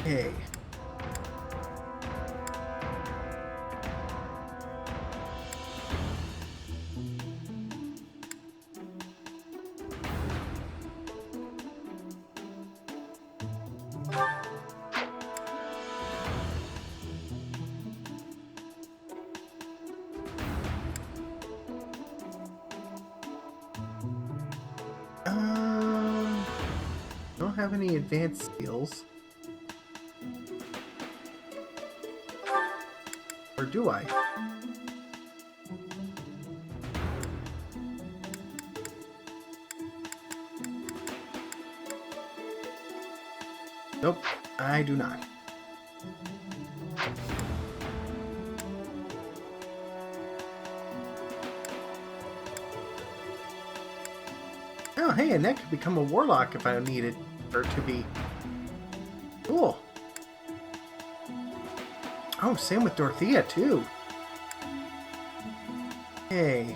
Okay. Don't have any advanced skills. Or do I? Nope, I do not. Oh, hey, and that could become a warlock if I needed her to be. Cool. Oh, same with Dorothea, too. Hey.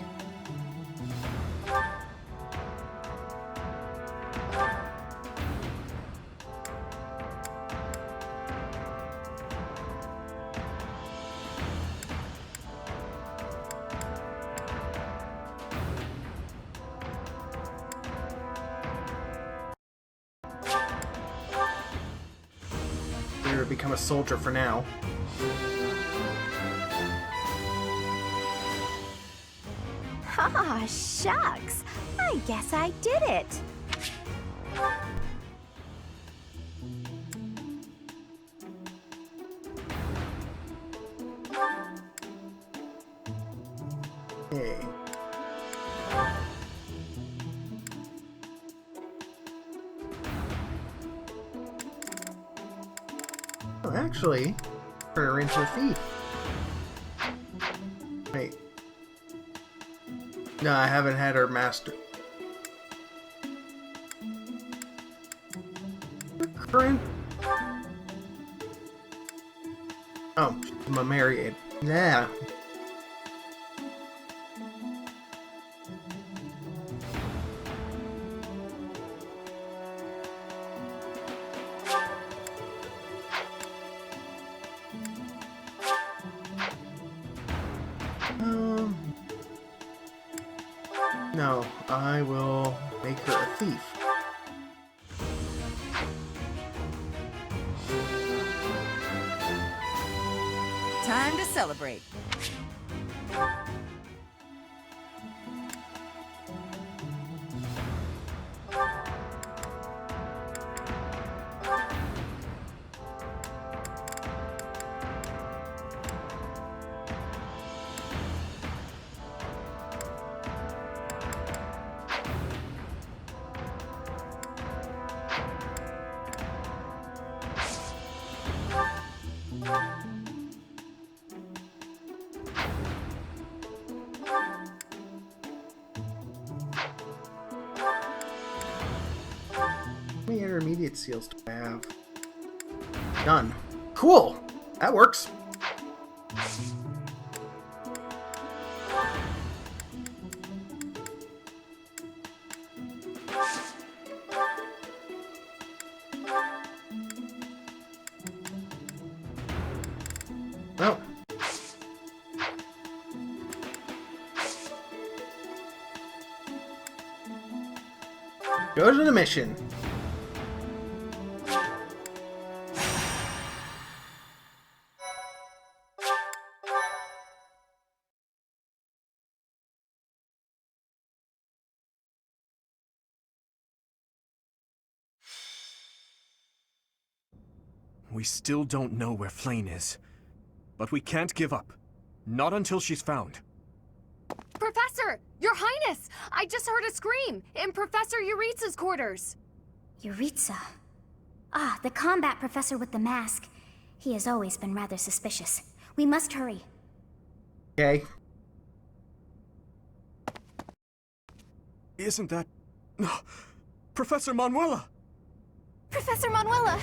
Become a soldier for now. Ah, shucks. I guess I did it. Hey. Oh, actually, turn her into a thief. Wait. No, I haven't had her master. Current. Oh, I'm a married. Yeah. No, I will make her a thief. Time to celebrate. intermediate seals do I have? None. Cool! That works. Oh. Go to the mission. We still don't know where Flame is. But we can't give up. Not until she's found. Professor! Your Highness! I just heard a scream in Professor Yuritsa's quarters. Yuritsa. Ah, the combat professor with the mask. He has always been rather suspicious. We must hurry. Okay. Isn't that... Professor Manuela! Professor Manuela!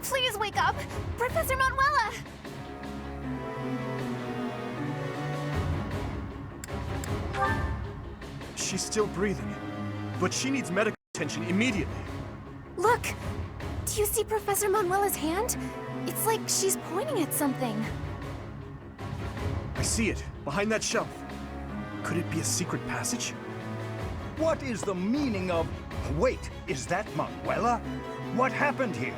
Please wake up! Professor Manuela! She's still breathing, but she needs medical attention immediately. Look! Do you see Professor Manuela's hand? It's like she's pointing at something. I see it, behind that shelf. Could it be a secret passage? What is the meaning of... Wait, is that Manuela? What happened here?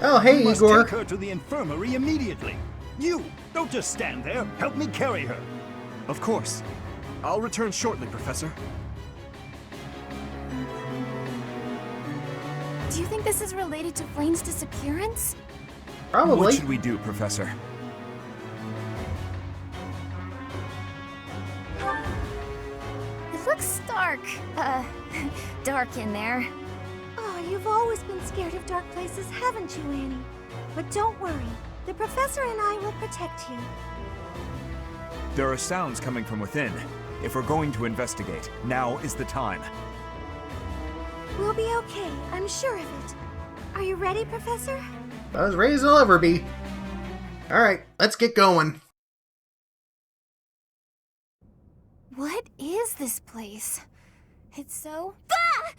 Oh, hey, we must Igor. take her to the infirmary immediately. You, don't just stand there. Help me carry her. Of course. I'll return shortly, Professor. Do you think this is related to Flame's disappearance? Probably. What should we do, Professor? It looks dark. Dark in there. Oh, you've always been scared of dark places, haven't you, Annie? But don't worry. The professor and I will protect you. There are sounds coming from within. If we're going to investigate, now is the time. We'll be okay. I'm sure of it. Are you ready, Professor? As ready as I'll ever be. Alright, let's get going. What is this place? It's so... Ah!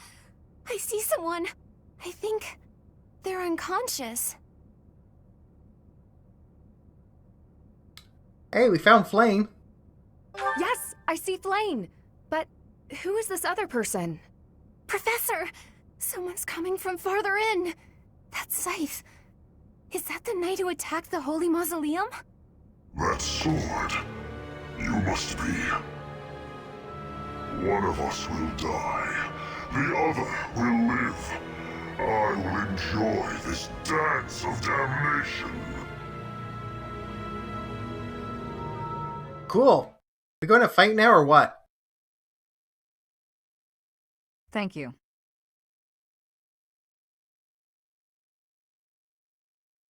I see someone. I think they're unconscious. Hey, we found Flame. Yes, I see Flame. But who is this other person? Professor! Someone's coming from farther in. That's Scythe. Is that the knight who attacked the Holy Mausoleum? That sword. You must be. One of us will die. The other will live. I will enjoy this dance of damnation. Cool. We going to fight now or what? Thank you.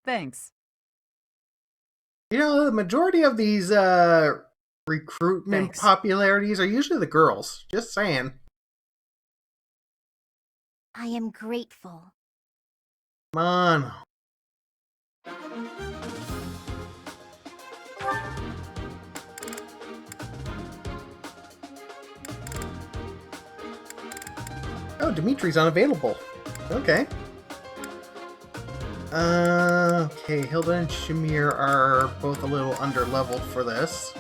Thanks. You know, the majority of these recruitment popularities are usually the girls. Just saying. I am grateful. Come on. Oh, Dimitri's unavailable. Okay. Okay, Hilda and Shamir are both a little under-leveled for this.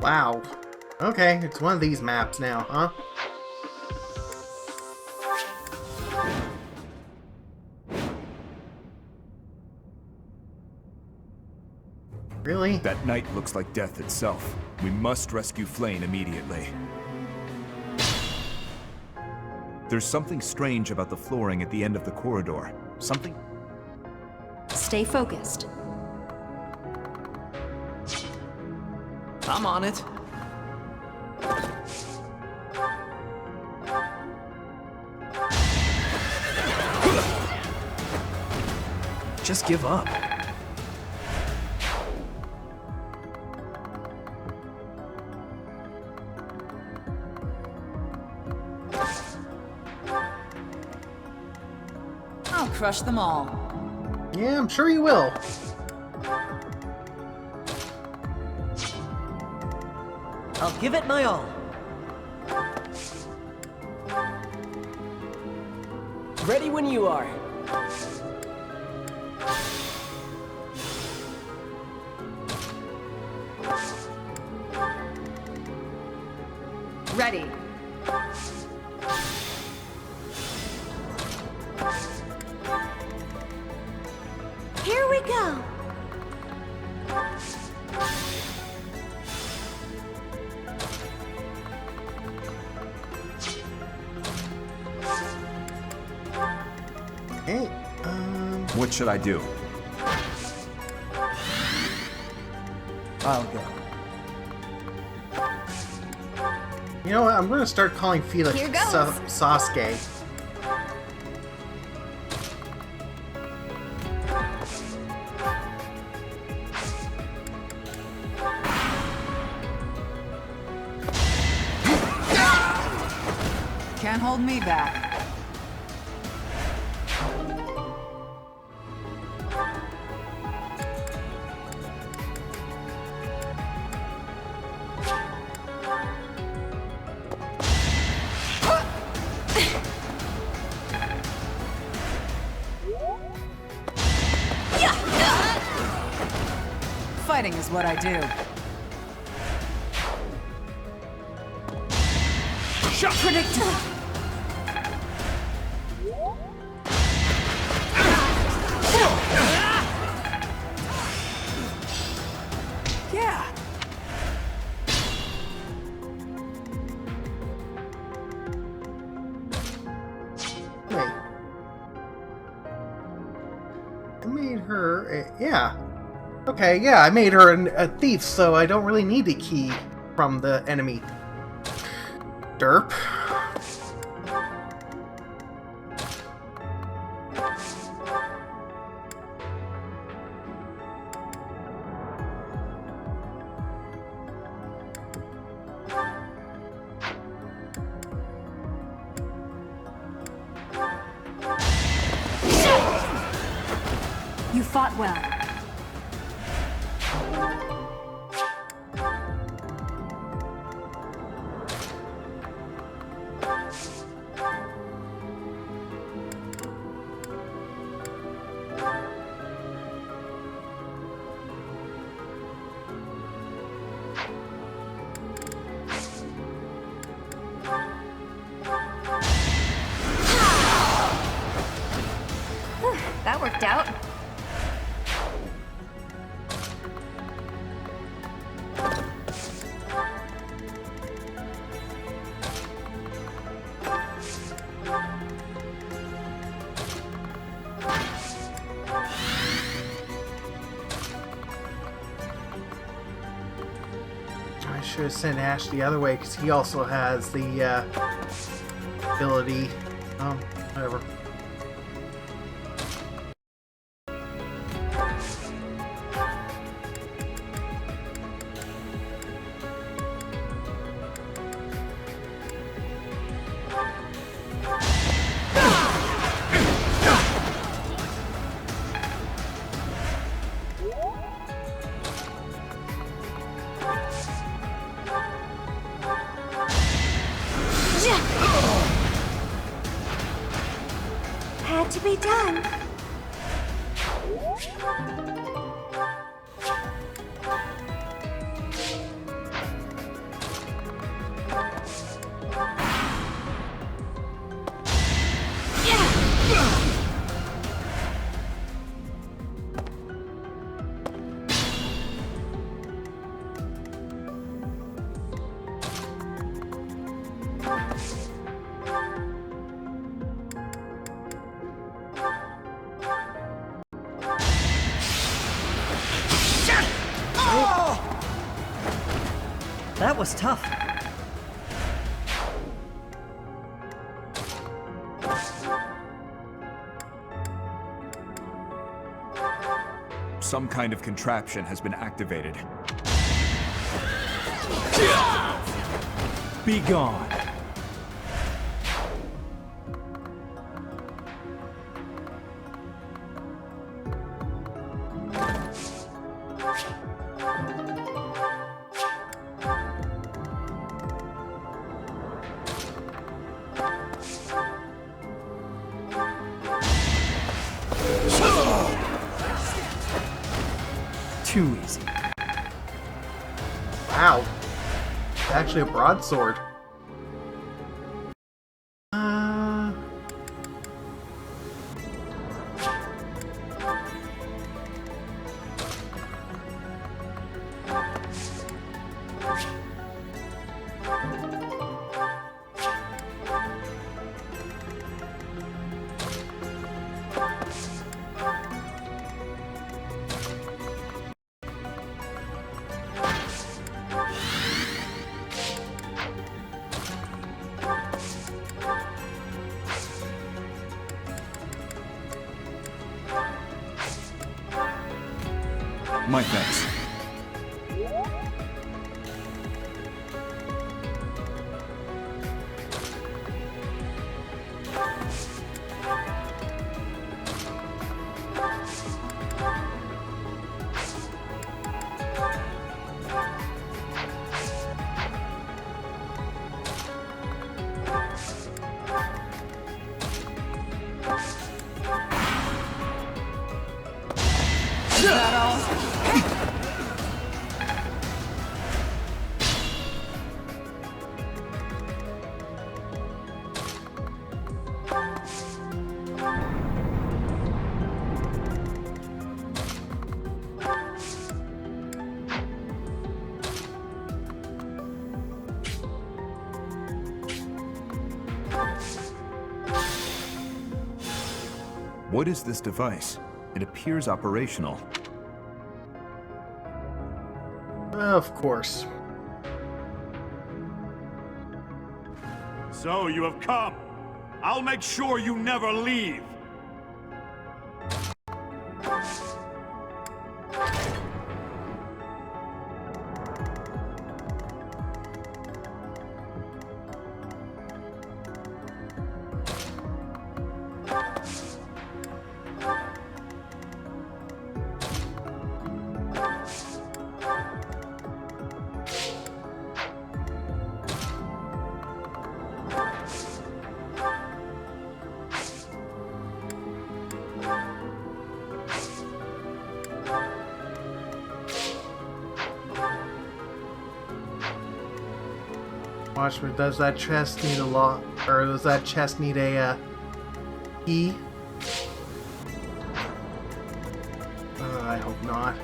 Wow. Okay, it's one of these maps now, huh? Really? That night looks like death itself. We must rescue Flane immediately. There's something strange about the flooring at the end of the corridor. Something... Stay focused. I'm on it. Just give up. I'll crush them all. Yeah, I'm sure you will. I'll give it my all. Ready when you are. Ready. Here we go. Hey, What should I do? I'll go. you know what? I'm gonna start calling Felix Here goes. Sasuke. Can't hold me back. Fighting is what I do. Predictable. Yeah. Wait. I made her yeah. Okay, yeah, I made her a thief, so I don't really need a key from the enemy. Derp. You fought well. That worked out. I should have sent Ash the other way because he also has the ability. Oh, whatever. Had to be done. That was tough. Some kind of contraption has been activated. Be gone. Too easy. Wow. It's actually a broadsword. My thanks. What is this device? It appears operational. Of course. So you have come. I'll make sure you never leave. Watch me. Does that chest need a lock, or does that chest need a key? I hope not.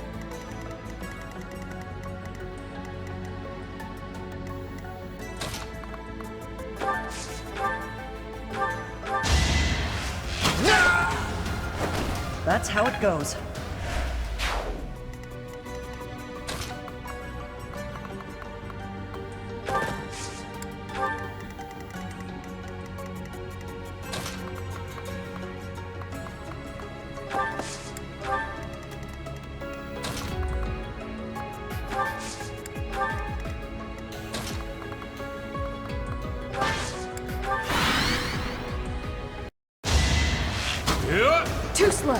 That's how it goes. Too slow.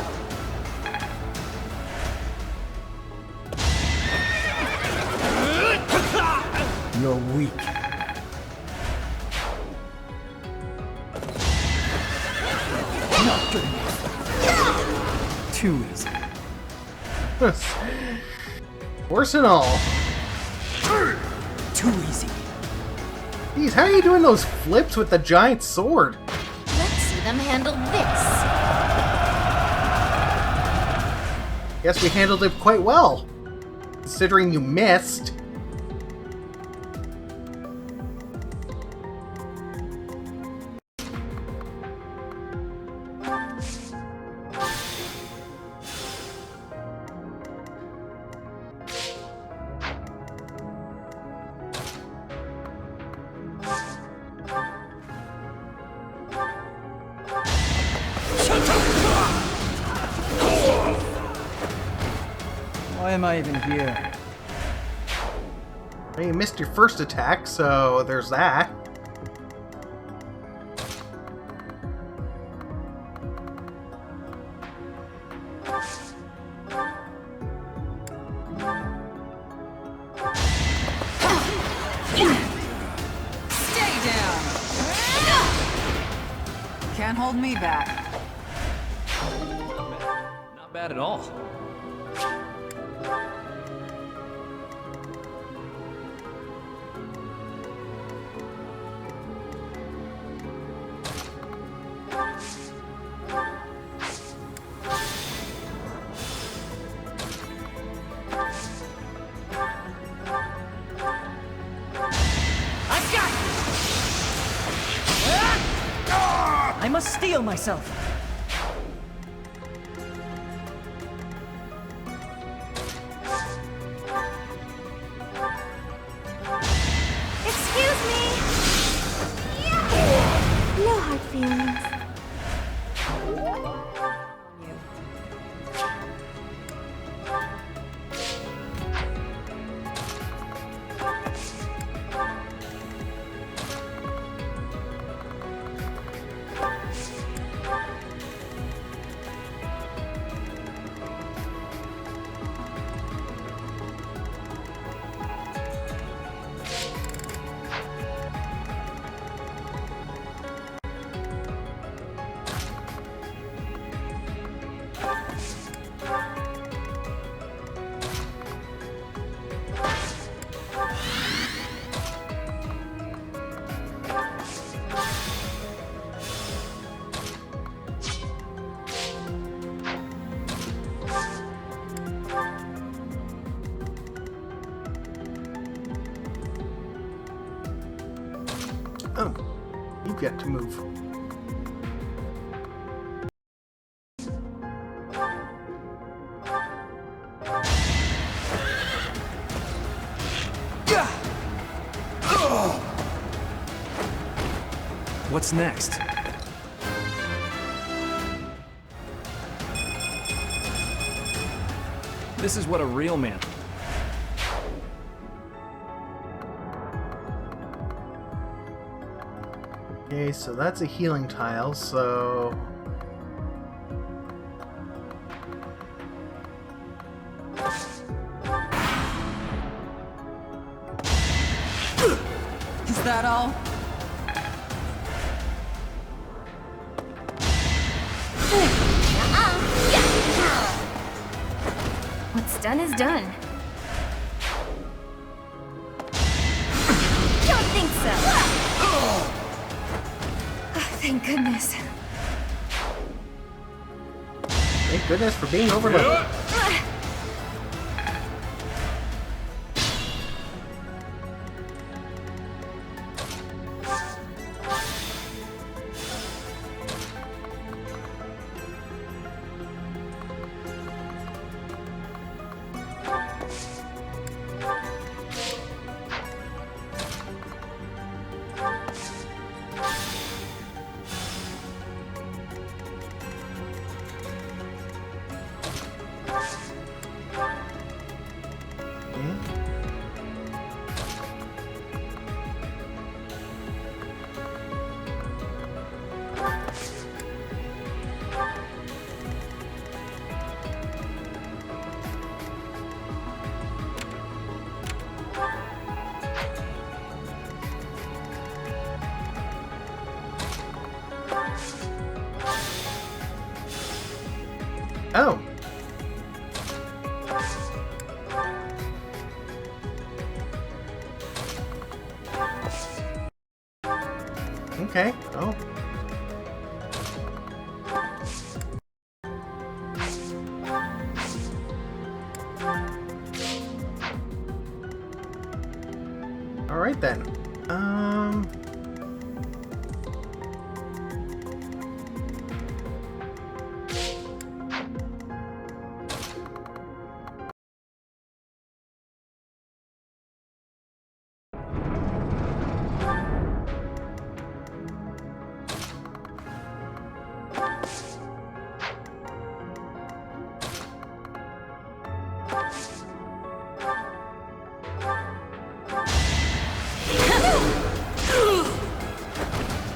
You're weak. Not good enough. Too easy. Worse than all. Too easy. Jeez, how are you doing those flips with the giant sword? Let's see them handle this. Guess we handled it quite well, considering you missed. Why am I even here? Well, you missed your first attack, so there's that. Stay down! Can't hold me back. Not bad at all. I must steel myself. Excuse me! No hard feelings. Oh, you get to move. What's next? This is what a real man. Okay, so that's a healing tile, so... Is that all? What's done is done. Don't think so. Oh, thank goodness. Thank goodness for being overlooked. Oh. Okay. Oh. All right then.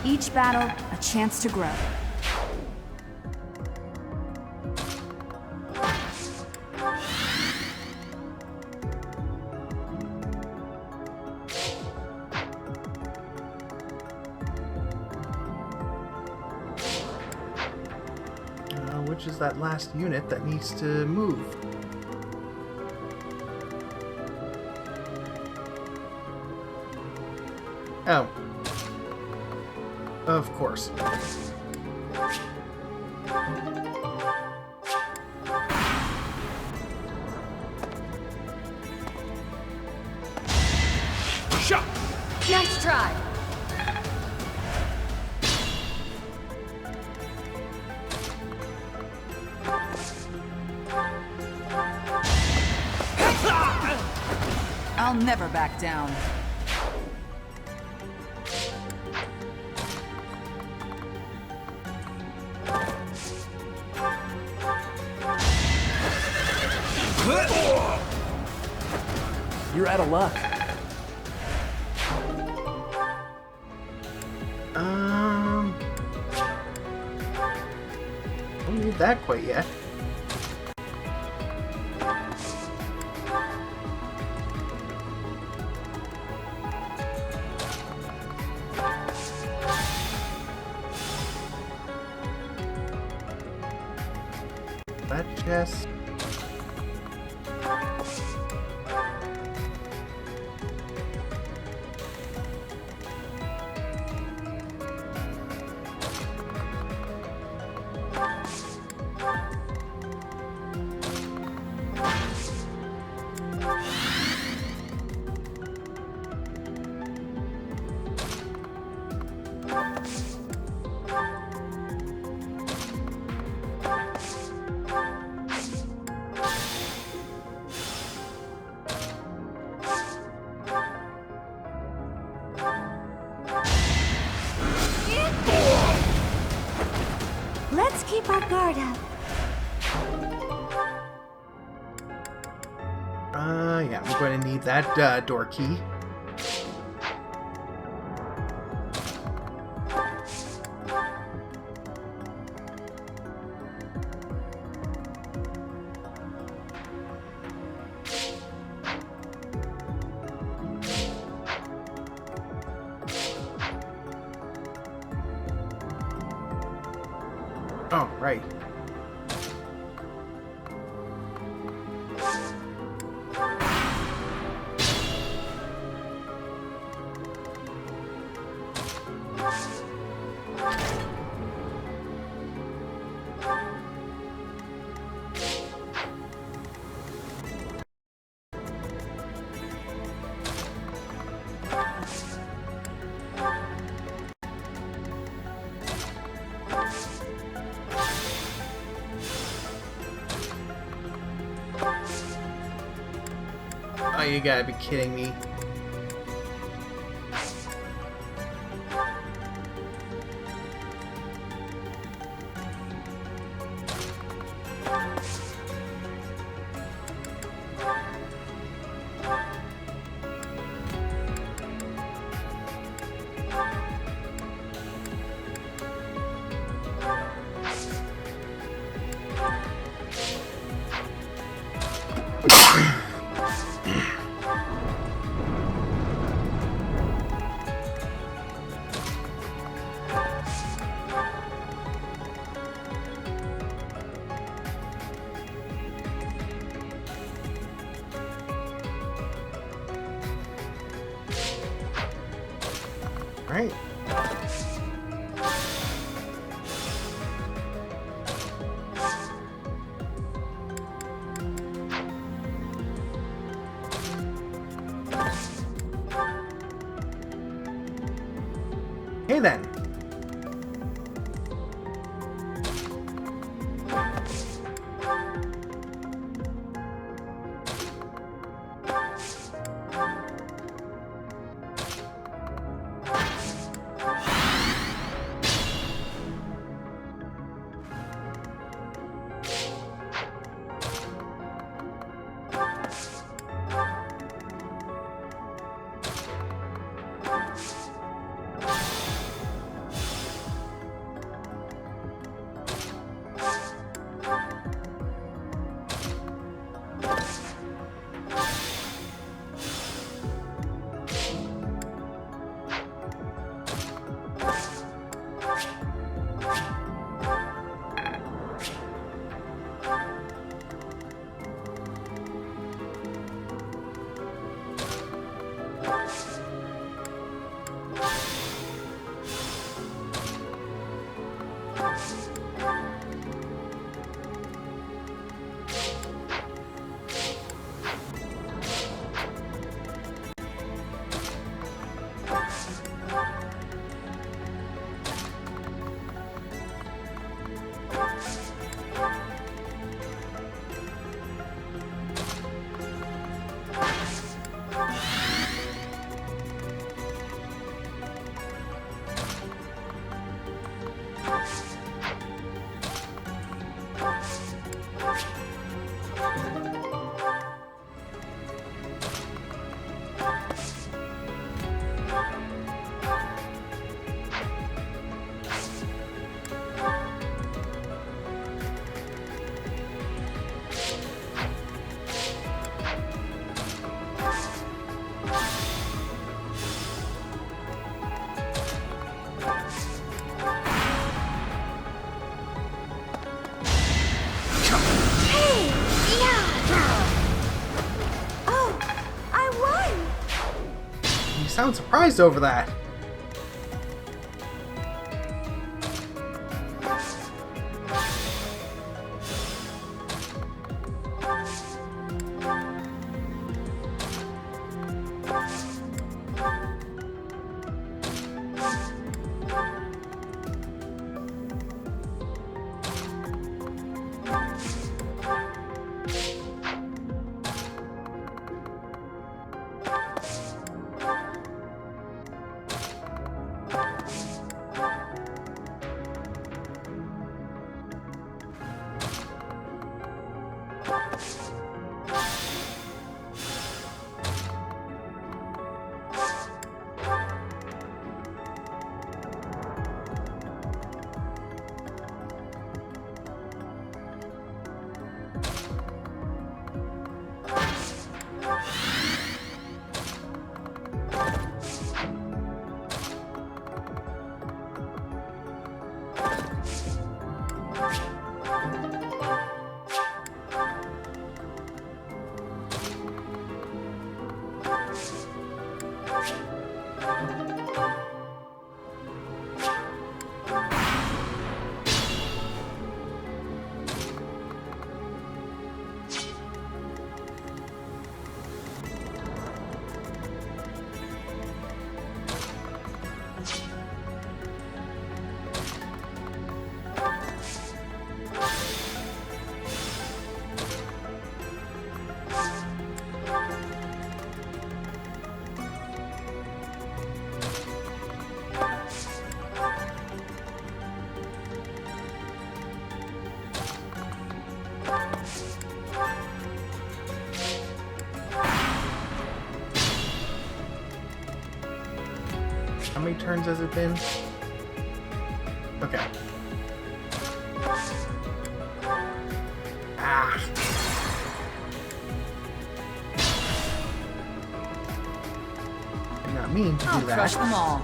Each battle, a chance to grow. Which is that last unit that needs to move? Oh. Of course. Shot! Nice try! I'll never back down. You're out of luck. Don't need that quite yet. That chest. Let's keep our guard up. Yeah, I'm going to need that door key. Oh, right. Oh, you gotta be kidding me. Right. Hey then. You sound surprised over that. How many turns has it been? Okay. Ah. Did not mean to I'll do that. crush them all.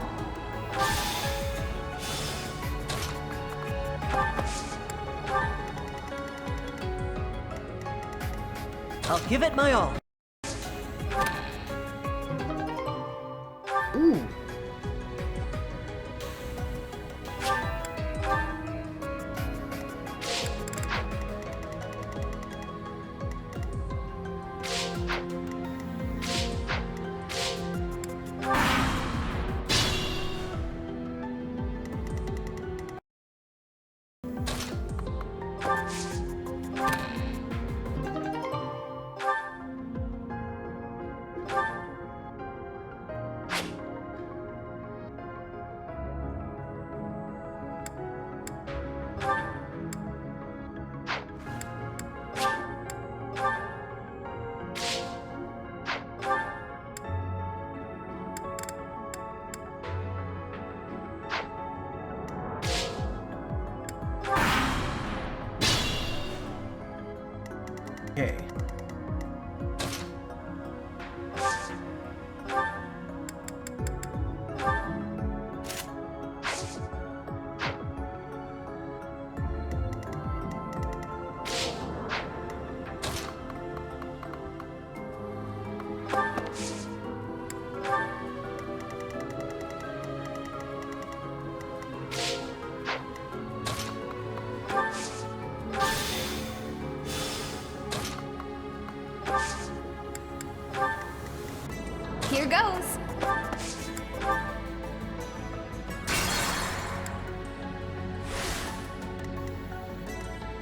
I'll give it my all. Ooh. Okay. Here goes.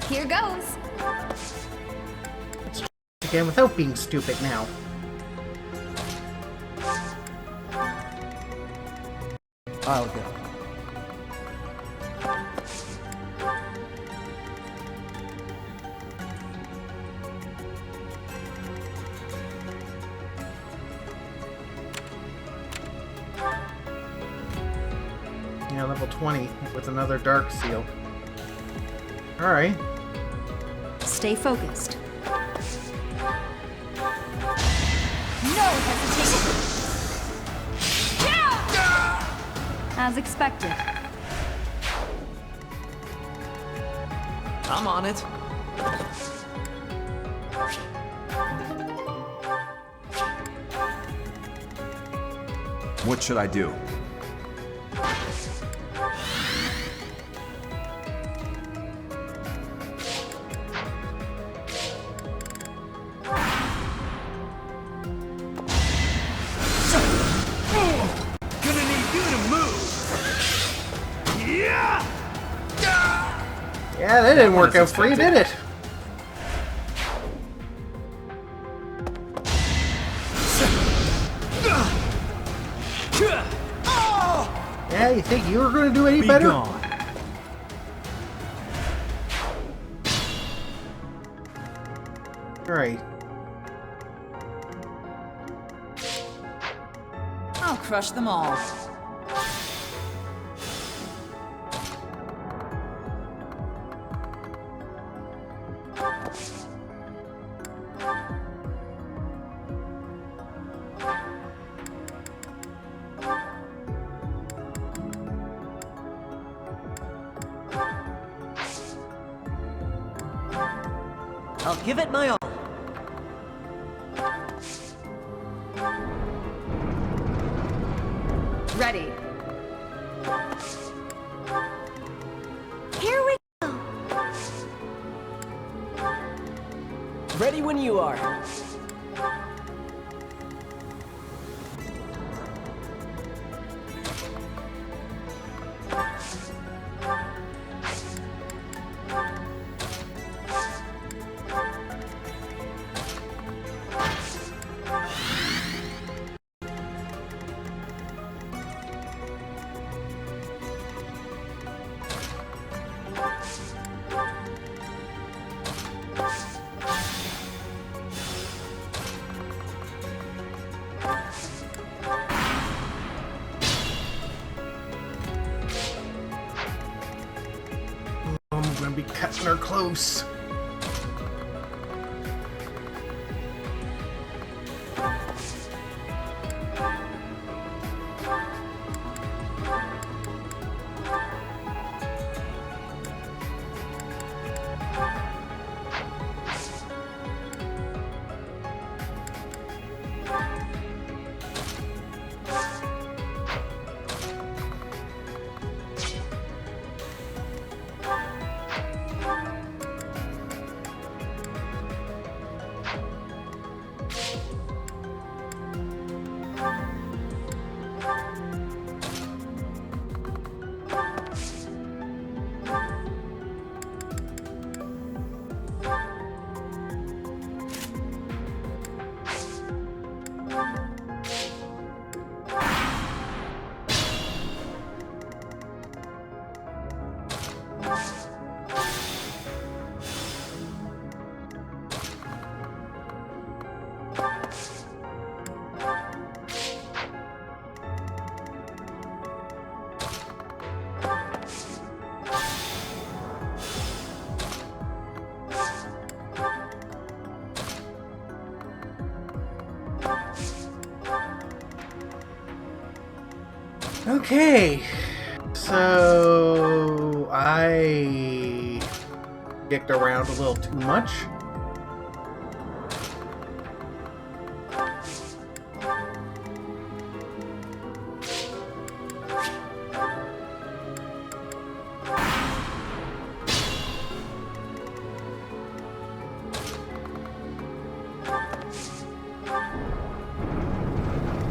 Here goes. Let's try again without being stupid now. I'll go. Level 20 with another Dark Seal. Alright. Stay focused. No hesitation! As expected. I'm on it. What should I do? Gonna need you to move. Yeah. Yeah, that didn't work out for you, did it? Yeah, you think you were going to do any better? Gone. Alright. I'll crush them all. I'll give it my all. Ready. Here we go. Ready when you are. I'm going to be cutting her close. Okay, so I dicked around a little too much.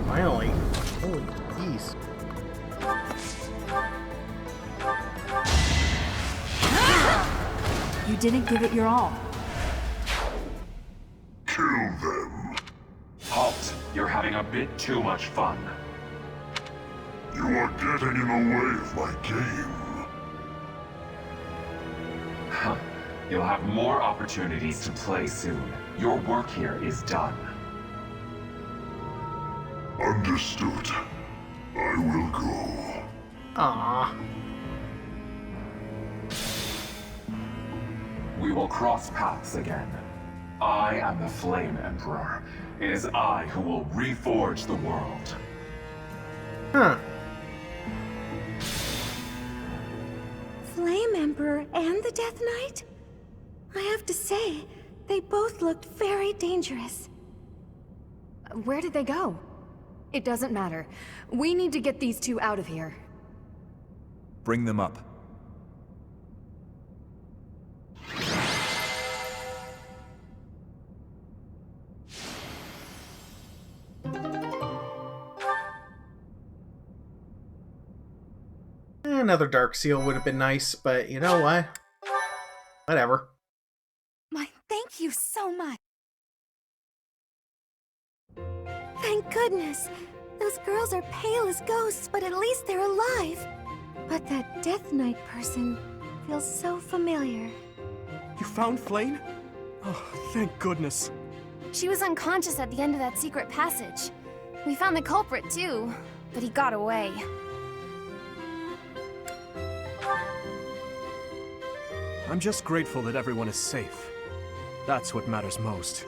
Finally, holy jeez. You didn't give it your all. Kill them. Halt! You're having a bit too much fun. You are getting in the way of my game. Huh. You'll have more opportunities to play soon. Your work here is done. Understood. I will go. Aww. We will cross paths again. I am the Flame Emperor. It is I who will reforge the world. Huh. Flame Emperor and the Death Knight? I have to say, they both looked very dangerous. Where did they go? It doesn't matter. We need to get these two out of here. Bring them up. Another Dark Seal would have been nice, but you know what? Whatever. My thank you so much. Thank goodness. Those girls are pale as ghosts, but at least they're alive. But that Death Knight person feels so familiar. You found Flame? Oh, thank goodness. She was unconscious at the end of that secret passage. We found the culprit too, but he got away. I'm just grateful that everyone is safe. That's what matters most.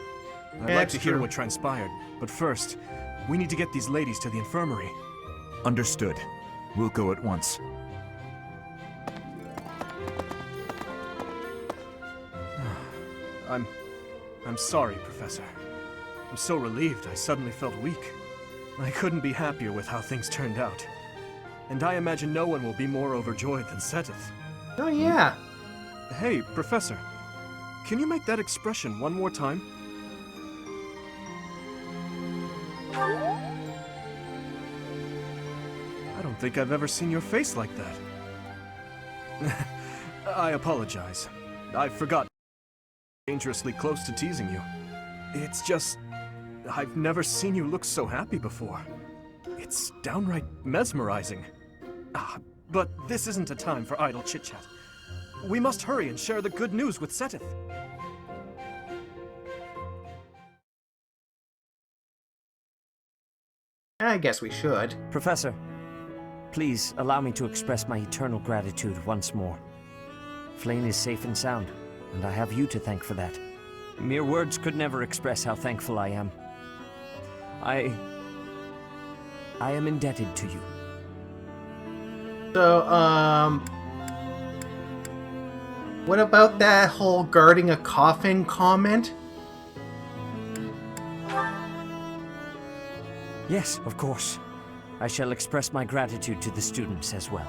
I'd like That's to hear true. what transpired, but first, we need to get these ladies to the infirmary. Understood. We'll go at once. I'm sorry, Professor. I'm so relieved I suddenly felt weak. I couldn't be happier with how things turned out. And I imagine no one will be more overjoyed than Seteth. Oh yeah. Hey, Professor. Can you make that expression one more time? I don't think I've ever seen your face like that. I apologize. I forgot. Dangerously close to teasing you. It's just... I've never seen you look so happy before. It's downright mesmerizing. But this isn't a time for idle chit-chat. We must hurry and share the good news with Seteth. I guess we should. Professor, please allow me to express my eternal gratitude once more. Flame is safe and sound, and I have you to thank for that. Mere words could never express how thankful I am. I am indebted to you. So, what about that whole guarding a coffin comment? Yes, of course. I shall express my gratitude to the students as well.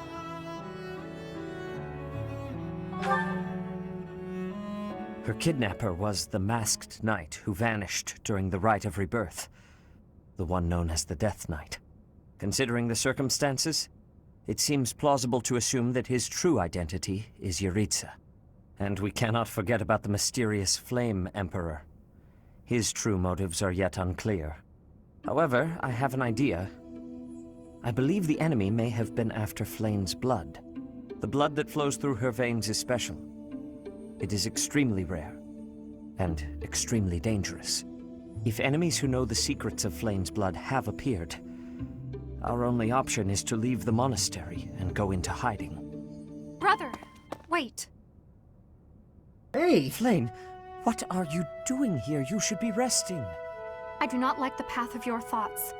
Her kidnapper was the masked knight who vanished during the Rite of Rebirth, the one known as the Death Knight. Considering the circumstances, it seems plausible to assume that his true identity is Yaritza. And we cannot forget about the mysterious Flame Emperor. His true motives are yet unclear. However, I have an idea. I believe the enemy may have been after Flame's blood. The blood that flows through her veins is special. It is extremely rare, and extremely dangerous. If enemies who know the secrets of Flame's blood have appeared, our only option is to leave the monastery and go into hiding. Brother, wait. Hey! Flame, what are you doing here? You should be resting. I do not like the path of your thoughts.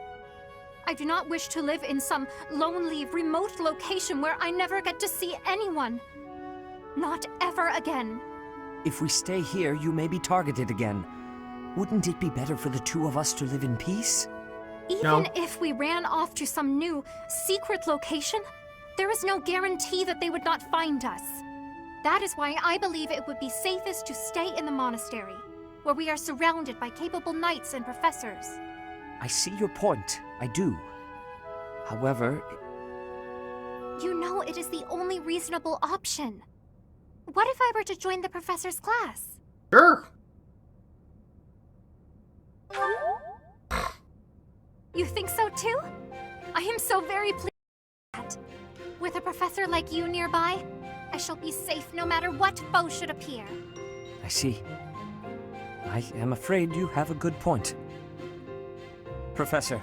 I do not wish to live in some lonely, remote location where I never get to see anyone. Not ever again. If we stay here, you may be targeted again. Wouldn't it be better for the two of us to live in peace? Even if we ran off to some new, secret location, there is no guarantee that they would not find us. That is why I believe it would be safest to stay in the monastery, where we are surrounded by capable knights and professors. I see your point. I do. However... You know it is the only reasonable option. What if I were to join the professor's class? Sure. You think so too? I am so very pleased with that. With a professor like you nearby, I shall be safe no matter what foe should appear. I see. I am afraid you have a good point. Professor,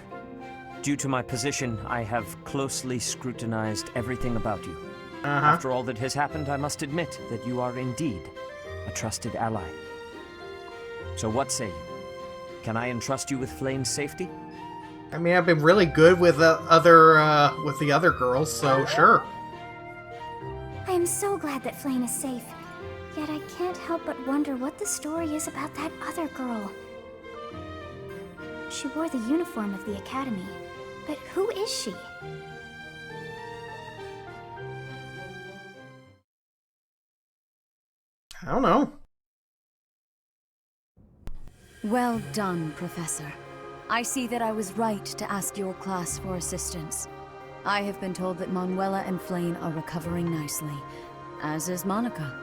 Due to my position, I have closely scrutinized everything about you. Uh-huh. After all that has happened, I must admit that you are indeed a trusted ally. So what say you? Can I entrust you with Flame's safety? I mean, I've been really good with the other girls, so sure. I am so glad that Flame is safe. Yet I can't help but wonder what the story is about that other girl. She wore the uniform of the Academy, but who is she? I don't know. Well done, Professor. I see that I was right to ask your class for assistance. I have been told that Manuela and Flame are recovering nicely, as is Monica.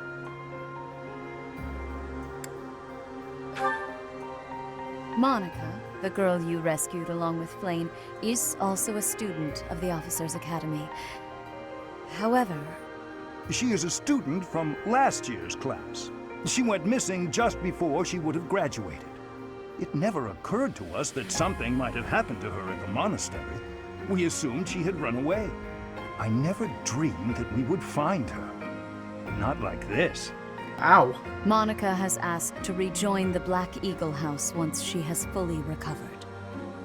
Monica, the girl you rescued along with Flame, is also a student of the Officers' Academy. However... She is a student from last year's class. She went missing just before she would have graduated. It never occurred to us that something might have happened to her in the monastery. We assumed she had run away. I never dreamed that we would find her. Not like this. Ow. Monica has asked to rejoin the Black Eagle House once she has fully recovered.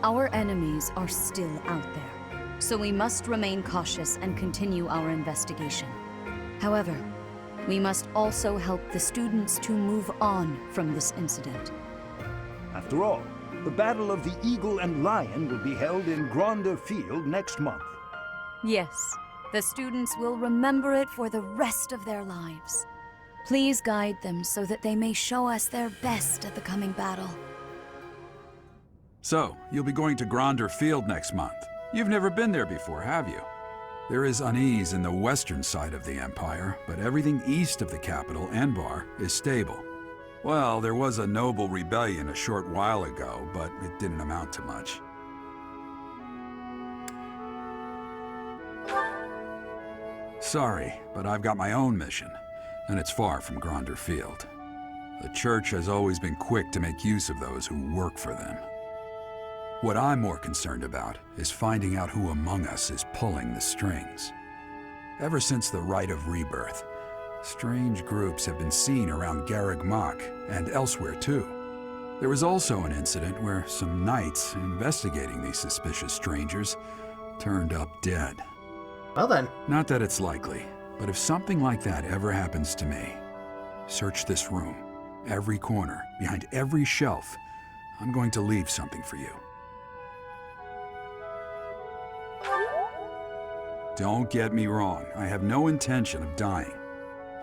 Our enemies are still out there, so we must remain cautious and continue our investigation. However, we must also help the students to move on from this incident. After all, the Battle of the Eagle and Lion will be held in Gronder Field next month. Yes, the students will remember it for the rest of their lives. Please guide them so that they may show us their best at the coming battle. So, you'll be going to Gronder Field next month. You've never been there before, have you? There is unease in the western side of the Empire, but everything east of the capital, Enbar, is stable. Well, there was a noble rebellion a short while ago, but it didn't amount to much. Sorry, but I've got my own mission, and it's far from Gronder Field. The Church has always been quick to make use of those who work for them. What I'm more concerned about is finding out who among us is pulling the strings. Ever since the Rite of Rebirth, strange groups have been seen around Garreg Mach and elsewhere too. There was also an incident where some knights investigating these suspicious strangers turned up dead. Well then. Not that it's likely, but if something like that ever happens to me, search this room, every corner, behind every shelf. I'm going to leave something for you. Don't get me wrong, I have no intention of dying.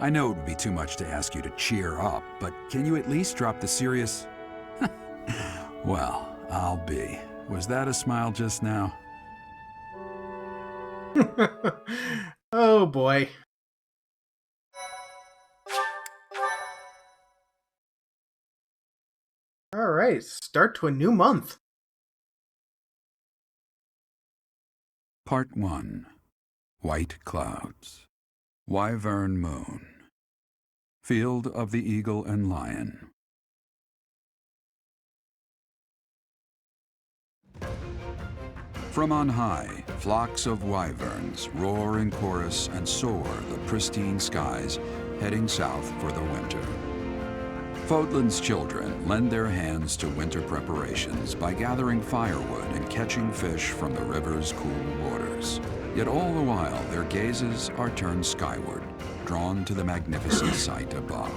I know it would be too much to ask you to cheer up, but can you at least drop the serious... Well, I'll be. Was that a smile just now? Oh boy. Alright, start to a new month. Part 1. White Clouds. Wyvern Moon. Field of the Eagle and Lion. From on high, flocks of wyverns roar in chorus and soar the pristine skies, heading south for the winter. Fodlan's children lend their hands to winter preparations by gathering firewood and catching fish from the river's cool waters. Yet all the while, their gazes are turned skyward, drawn to the magnificent sight above.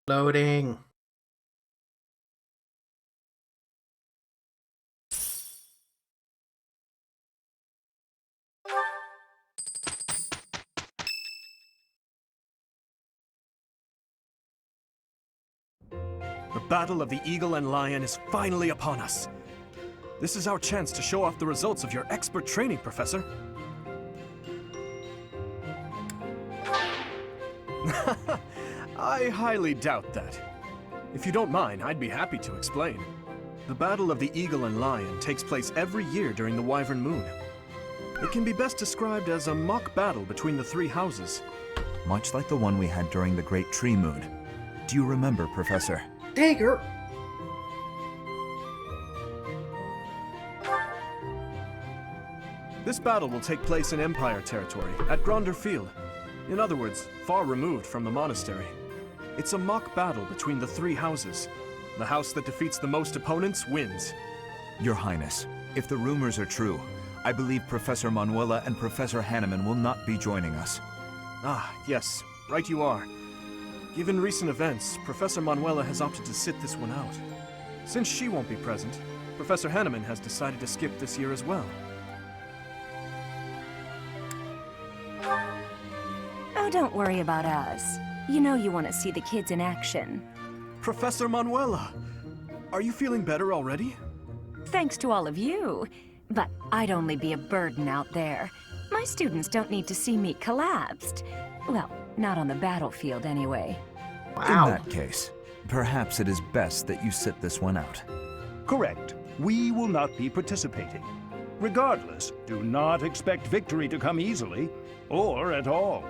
Loading. The Battle of the Eagle and Lion is finally upon us. This is our chance to show off the results of your expert training, Professor. I highly doubt that. If you don't mind, I'd be happy to explain. The Battle of the Eagle and Lion takes place every year during the Wyvern Moon. It can be best described as a mock battle between the three houses. Much like the one we had during the Great Tree Moon. Do you remember, Professor? Dagger! This battle will take place in Empire territory, at Gronder Field. In other words, far removed from the monastery. It's a mock battle between the three houses. The house that defeats the most opponents wins. Your Highness, if the rumors are true, I believe Professor Manuela and Professor Hanneman will not be joining us. Ah, yes, right you are. Given recent events, Professor Manuela has opted to sit this one out. Since she won't be present, Professor Hanneman has decided to skip this year as well. Oh, don't worry about us. You know you want to see the kids in action. Professor Manuela! Are you feeling better already? Thanks to all of you. But I'd only be a burden out there. My students don't need to see me collapsed. Well, not on the battlefield anyway. Wow. In that case, perhaps it is best that you sit this one out. Correct. We will not be participating. Regardless, do not expect victory to come easily, or at all.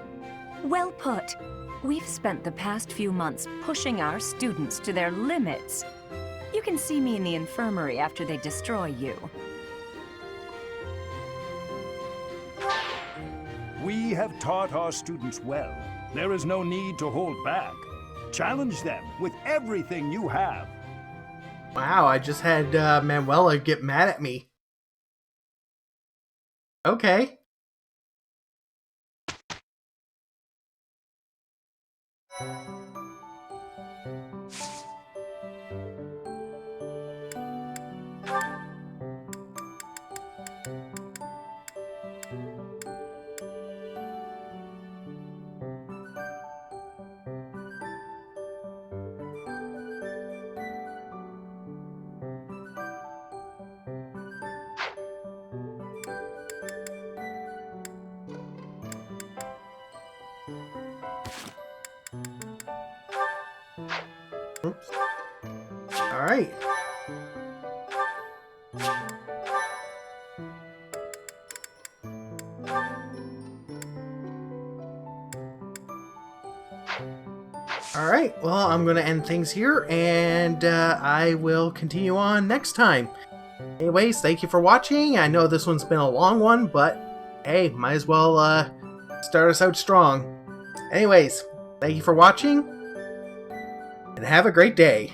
Well put. We've spent the past few months pushing our students to their limits. You can see me in the infirmary after they destroy you. We have taught our students well. There is no need to hold back. Challenge them with everything you have. Wow, I just had Manuela get mad at me. Okay. Oops. All right. All right, well, I'm going to end things here, and I will continue on next time. Anyways, thank you for watching. I know this one's been a long one, but hey, might as well start us out strong. Anyways, thank you for watching, and have a great day.